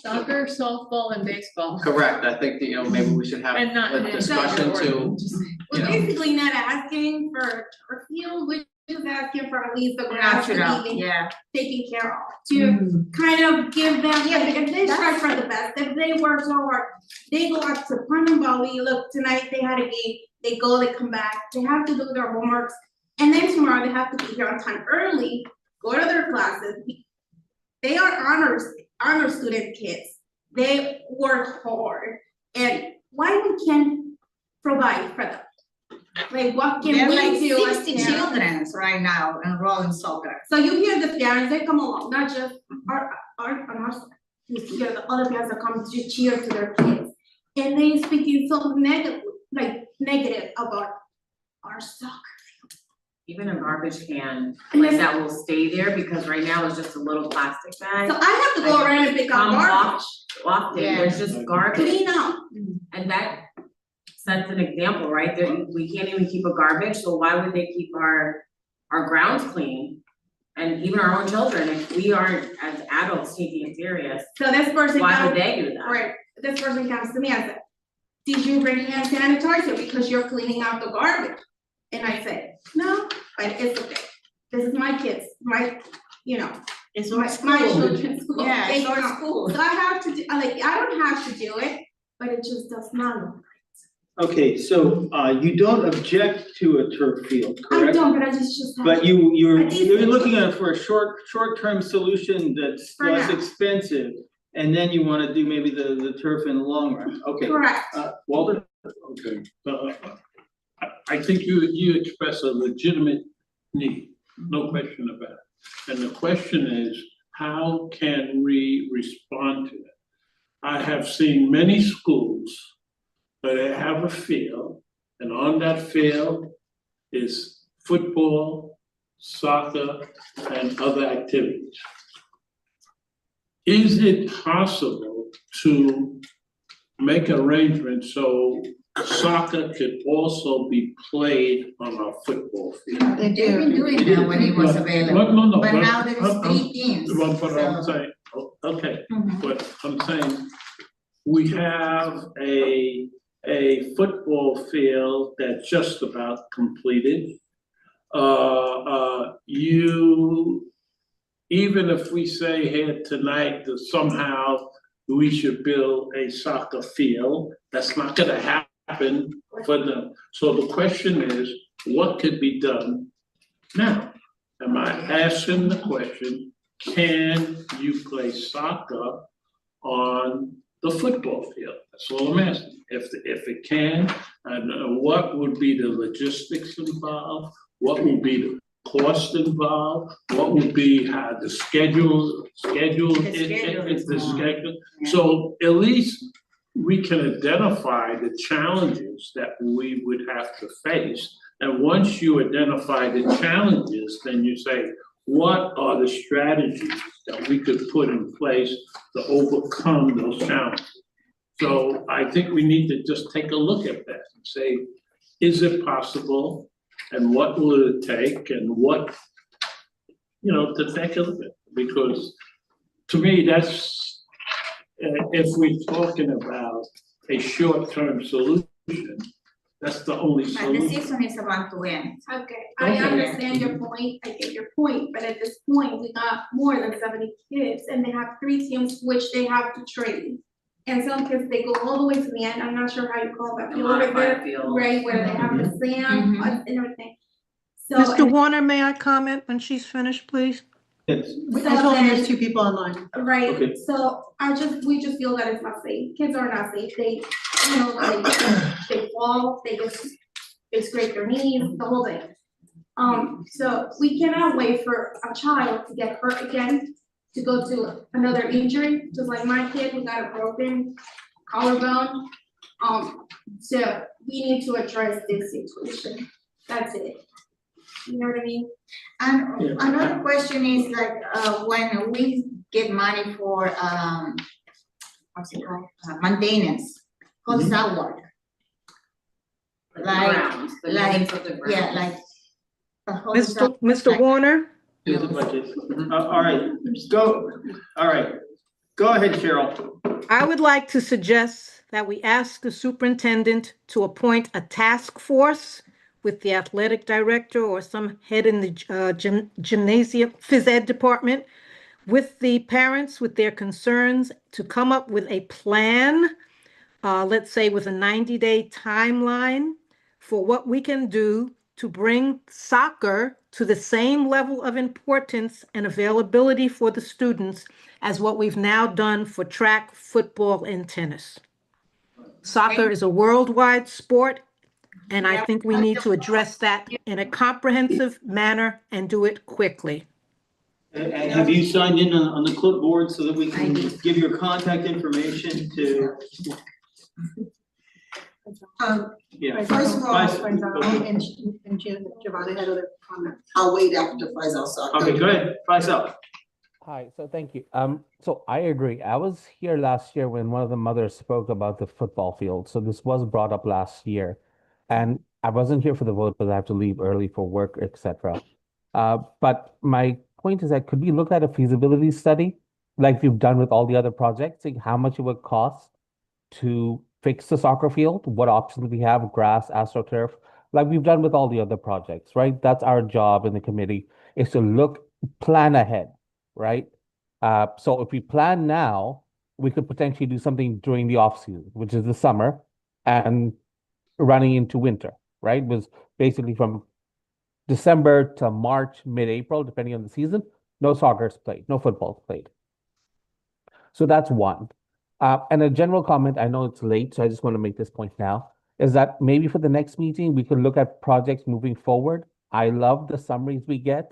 Soccer, softball, and baseball. Correct, I think that, you know, maybe we should have And not- a discussion to, you We're know, basically not asking for a turf field, we're just asking for at least the grass to Natural, be yeah. taken care of. To kind of give them, Yeah, like, if they that's- strive for the best, if they work so hard, they go out to Punahou, look, tonight they had a game, they go, they come back, they have to do their homeworks. And then tomorrow they have to be here on time early, go to their classes. They are honor student kids. They work hard. And why we can't provide for them? Like, what can There are we like do as 60 parents? children right now enrolled in soccer. So you hear the parents, they come along, not just our side. You hear the other parents that come to cheer to their kids. And they speaking so negative about our soccer. Even a garbage can, like that will stay there, because right now it's just a little plastic bag. So I have to go around and pick up Come garbage. Often, Yeah. there's just garbage. Clean up. And that sets an example, right? That we can't even keep a garbage, so why would they keep our grounds clean? And even our own children, if we aren't as adults taking it serious, So this person why would comes, they do that? right, this person comes to me and said, did you bring hand sanitizer because you're cleaning out the garbage? And I said, no, but it's okay. This is my kids, It's my children's school. Yeah, They it's our come. school. So I have to do, I don't have to do it, but it just does not look right. Okay, so you don't object to a turf field, I correct? don't, but I just have. But I you're think- looking at it for a short-term solution that's For less now. expensive. And then you wanna do maybe the turf in the long run, okay. Correct. Walter? Okay, I think you express a legitimate need, no question about it. And the question is, how can we respond to it? I have seen many schools where they have a field, and on that field is football, soccer, and other activities. Is it possible to make arrangements so soccer could also be played on our football field? They've been doing that when it was available. No, But now there is I'm- 3 teams. But I'm so- saying, okay, Mhm. but I'm saying, we have a football field that's just about completed. Even if we say here tonight that somehow we should build a soccer field, that's not gonna happen for them. So the question is, what could be done now? Am I asking the question, can you play soccer on the football field? That's all I'm asking. If it can, and what would be the logistics involved? What would be cost involved? What would be the schedule, the schedule? So at least we can identify the challenges that we would have to face. And once you identify the challenges, then you say, what are the strategies that we could put in place to overcome those challenges? So I think we need to just take a look at that and say, is it possible? And what will it take? And what, to take a look at it. Because to me, that's, if we're talking about a short-term solution, that's the only But the solution. season is about to end. Okay, I understand your point, I get your point, but at this point, we got more than 70 kids and they have 3 teams which they have to train. And some kids, they go all the way to the end, I'm not sure how you call that, field over there, right, where they have the sand and everything. So. Mr. Warner, may I comment when she's finished, please? Yes. I told him there's 2 people online. Right, Okay. so we just feel that it's not safe, kids are not safe, they, they fall, they scrape their knees, the whole thing. So we cannot wait for a child to get hurt again, to go to another injury, just like my kid who got a broken collarbone. So we need to address this situation, that's it. You know what I mean? And another question is like, when we get money for, what's it called, maintenance, how does that work? Grounds, the maintenance of the Yeah, grounds. like. how does that work? Mr. Warner? Here's the budget. All right, go ahead, Cheryl. I would like to suggest that we ask the superintendent to appoint a task force with the athletic director or some head in the gymnasium phys ed department with the parents, with their concerns, to come up with a plan, let's say with a 90-day timeline for what we can do to bring soccer to the same level of importance and availability for the students as what we've now done for track, football, and tennis. Soccer is a worldwide sport, and I think we need to address that in a comprehensive manner and do it quickly. And have you signed in on the clipboard so that we can give your contact information to? Yeah. First of all, And Giovanni had other comments. I'll wait after Faisal, so. Okay, go ahead, Faisal. Hi, so thank you. So I agree. I was here last year when one of the mothers spoke about the football field. So this was brought up last year. And I wasn't here for the vote because I have to leave early for work, etc. But my point is that could we look at a feasibility study like we've done with all the other projects, seeing how much it would cost to fix the soccer field, what options we have, grass, AstroTurf, like we've done with all the other projects, right? That's our job in the committee, is to plan ahead, right? So if we plan now, we could potentially do something during the off season, which is the summer, and running into winter, right? Was basically from December to March, mid-April, depending on the season, no soccer is played, no football is played. So that's one. And a general comment, I know it's late, so I just want to make this point now, is that maybe for the next meeting, we could look at projects moving forward. I love the summaries we get,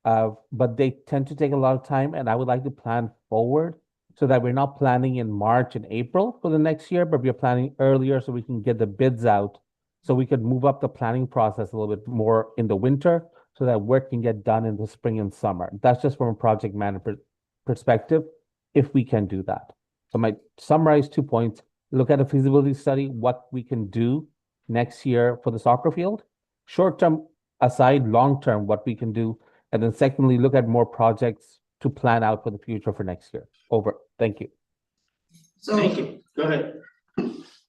but they tend to take a lot of time, and I would like to plan forward so that we're not planning in March and April for the next year, but we're planning earlier so we can get the bids out, so we could move up the planning process a little bit more in the winter so that work can get done in the spring and summer. That's just from a project manager perspective, if we can do that. So my summarize 2 points: look at a feasibility study, what we can do next year for the soccer field, short term aside, long term, what we can do. And then secondly, look at more projects to plan out for the future for next year. Over. Thank you. Thank you. Go ahead.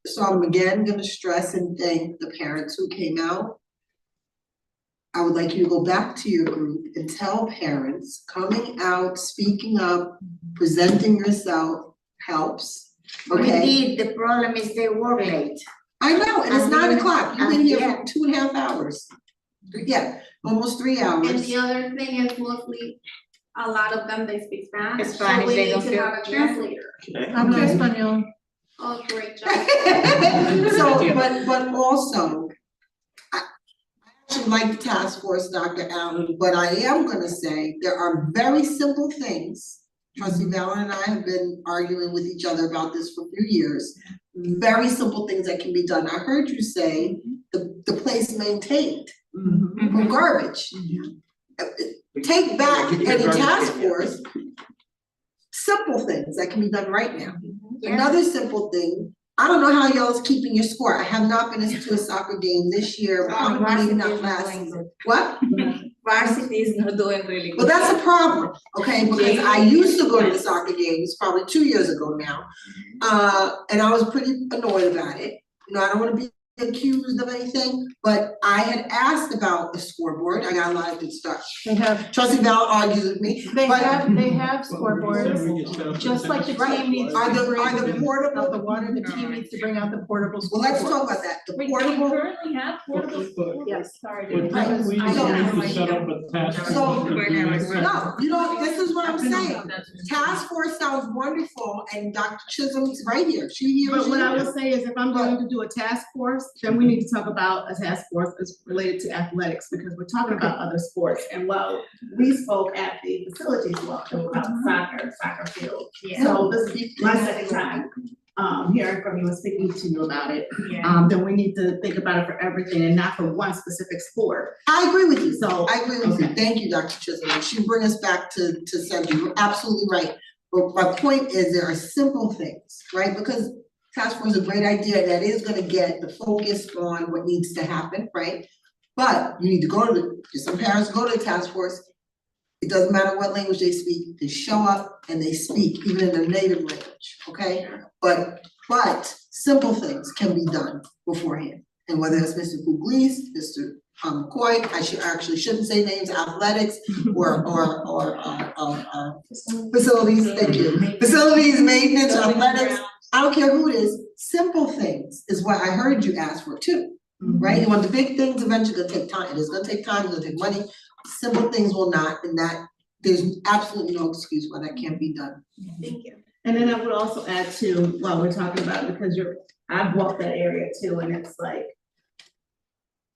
So I'm again gonna stress and thank the parents who came out. I would like you to go back to your group and tell parents coming out, speaking up, presenting yourself helps, okay? Indeed, the problem is they work late. I know, and it's 9 o'clock, you've been here Yeah. for 2.5 hours. Yeah, almost 3 hours. And the other thing is mostly, a lot of them, they speak Spanish, so Spanish, we they need don't to feel- have a translator. Hablo español. Oh, great job. So, but also, I actually like the task force, Dr. Allen, but I am gonna say there are very simple things. Trustee Valen and I have been arguing with each other about this for a few years. Very simple things that can be done. I heard you say the place maintained from garbage. Take back any task force. Simple things that can be done right now. Another simple thing, I don't know how y'all's keeping your score. I have not been to a soccer game this year, maybe not last season. What? Varsity is not doing really good. Well, that's a problem, okay, because I used to go to the soccer games probably 2 years ago now. And I was pretty annoyed about it. You know, I don't wanna be accused of anything, but I had asked about the scoreboard. I got a lot of good stuff. They have, Trustee Val argues with me. they but- have scoreboards, just like the team needs to Are the bring portable? out the water, the team needs to bring out the portable. Well, let's talk about that. The We portable. currently have portable schools. Yes. Sorry. But don't we need to set up a task force? So, to do this? no, you know, this is what I'm saying. Task force sounds wonderful and Dr. Chisholm's right here. She here. But what I she will say is if I'm going to do a task force, then we need to talk about a task force that's related to athletics, because we're talking about other sports. And while we spoke at the facilities walkthrough about soccer field. Yeah. So this is my second time, hearing from you and speaking to you about it. Yeah. Then we need to think about it for everything and not for one specific sport. I agree with you. So, I agree with you. Thank you, Dr. Chisholm. She bring us back to subject. You're absolutely right. But my point is there are simple things, right? Because task force is a great idea that is gonna get the focus on what needs to happen, right? But you need to go to some parents go to the task force. It doesn't matter what language they speak, they show up and they speak, even in their native language, okay? But simple things can be done beforehand. And whether it's Mr. Pugliese, Mr. McCoy, I actually shouldn't say names, athletics, or facilities, thank you. Facilities, maintenance, athletics, I don't care who it is, simple things is what I heard you ask for too, right? You want the big things eventually gonna take time, it's gonna take time, it's gonna take money. Simple things will not, and that, there's absolutely no excuse why that can't be done. Thank you. And then I would also add to, while we're talking about it, because I've walked that area too, and it's like,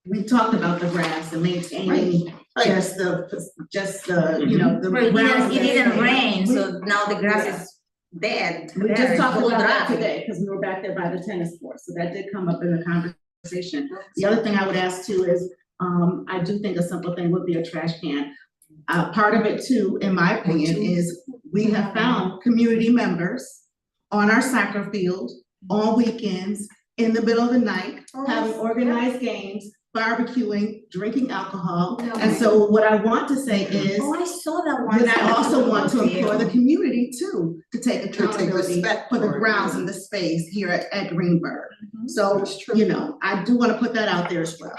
we talked about the grass and maintaining just the, you know, the. It grounds didn't that- rain, so now the grass is dead. We There, just talked full about that dry. today, because we were back there by the tennis court, so that did come up in the conversation. The other thing I would ask too is, I do think a simple thing would be a trash can. Part of it too, in my opinion, is we have found community members on our soccer field, on weekends, in the middle of the night, having organized games, barbecuing, drinking alcohol. And so what I want to say is. Oh, I saw that one. Then I also want to implore the community too, to take accountability respect for the for it. grounds and the space here at Greenburgh. So, you know, I do wanna put that out there as well.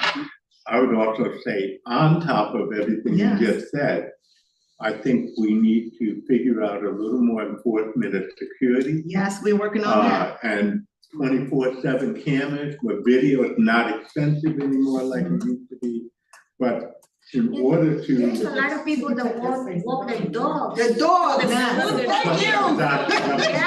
I would also say, on top of everything you just said, I think we need to figure out a little more enforcement of security. Yes, we're working on that. And 24/7 cameras where video is not expensive anymore like it used to be. But in order to. There's a lot of people that walk their dogs. The dogs, Yes. thank you.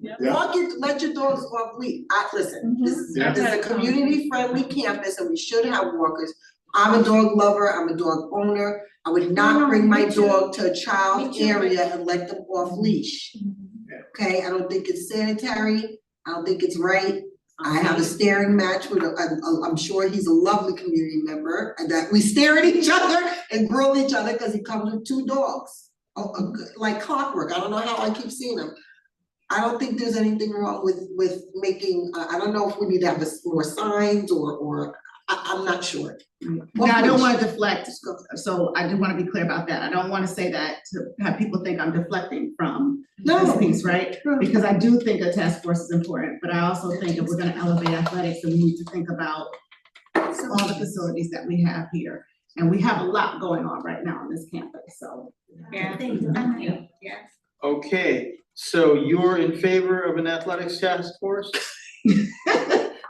Yes. Walk it, let your dogs off leash. Listen, this is a community friendly campus and we should have walkers. I'm a dog lover, I'm a dog owner. I would not bring my dog to a child area and let them off leash. Okay, I don't think it's sanitary, I don't think it's right. I have a staring match with, I'm sure he's a lovely community member, and that we stare at each other and grill each other because he comes with 2 dogs. Like clockwork, I don't know how I keep seeing him. I don't think there's anything wrong with making, I don't know if we need to have more signs or, I'm not sure. Now, I don't wanna deflect, so I do wanna be clear about that. I don't wanna say that to have people think I'm deflecting from this piece, right? Because I do think a task force is important, but I also think if we're gonna elevate athletics, then we need to think about all the facilities that we have here. And we have a lot going on right now on this campus, so. Yeah, thank you. Yes. Okay, so you're in favor of an athletics task force?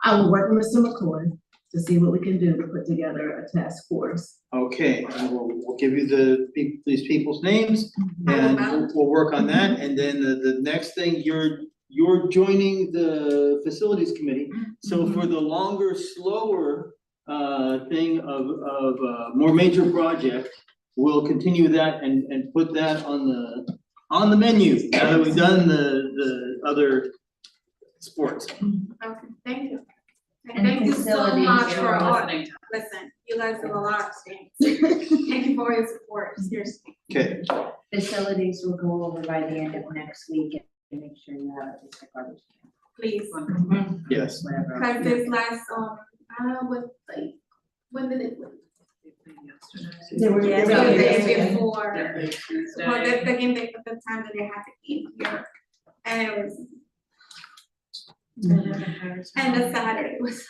I will work with Mr. McCoy to see what we can do to put together a task force. Okay, and we'll give you these people's names and we'll work on that. And then the next thing, you're joining the facilities committee. So for the longer, slower thing of more major project, we'll continue that and put that on the menu, now that we've done the other sports. Okay, thank you. And Thank you so facilities, much you're for all, listening to. listen, you guys do a lot of things. Thank you for your support, seriously. Okay. Facilities will go over by the end of next week and make sure you have a garbage can. Please. Yes. Whatever. Cause this last, when did it? They were- Yeah, they the were- day before, Tuesday. well, that's the game, they put the time that they had to eat here, and it was. And the Saturday was.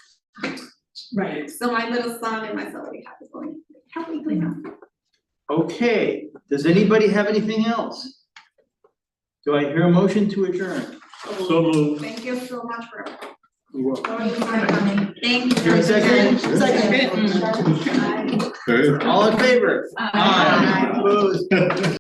Right. So my little son and myself, we had to go in, help me clean up. Okay, does anybody have anything else? Do I hear a motion to adjourn? So moved. Thank you so much for. You're welcome. Thank you. Give a second. Second. All in favor? Aye. Opposed?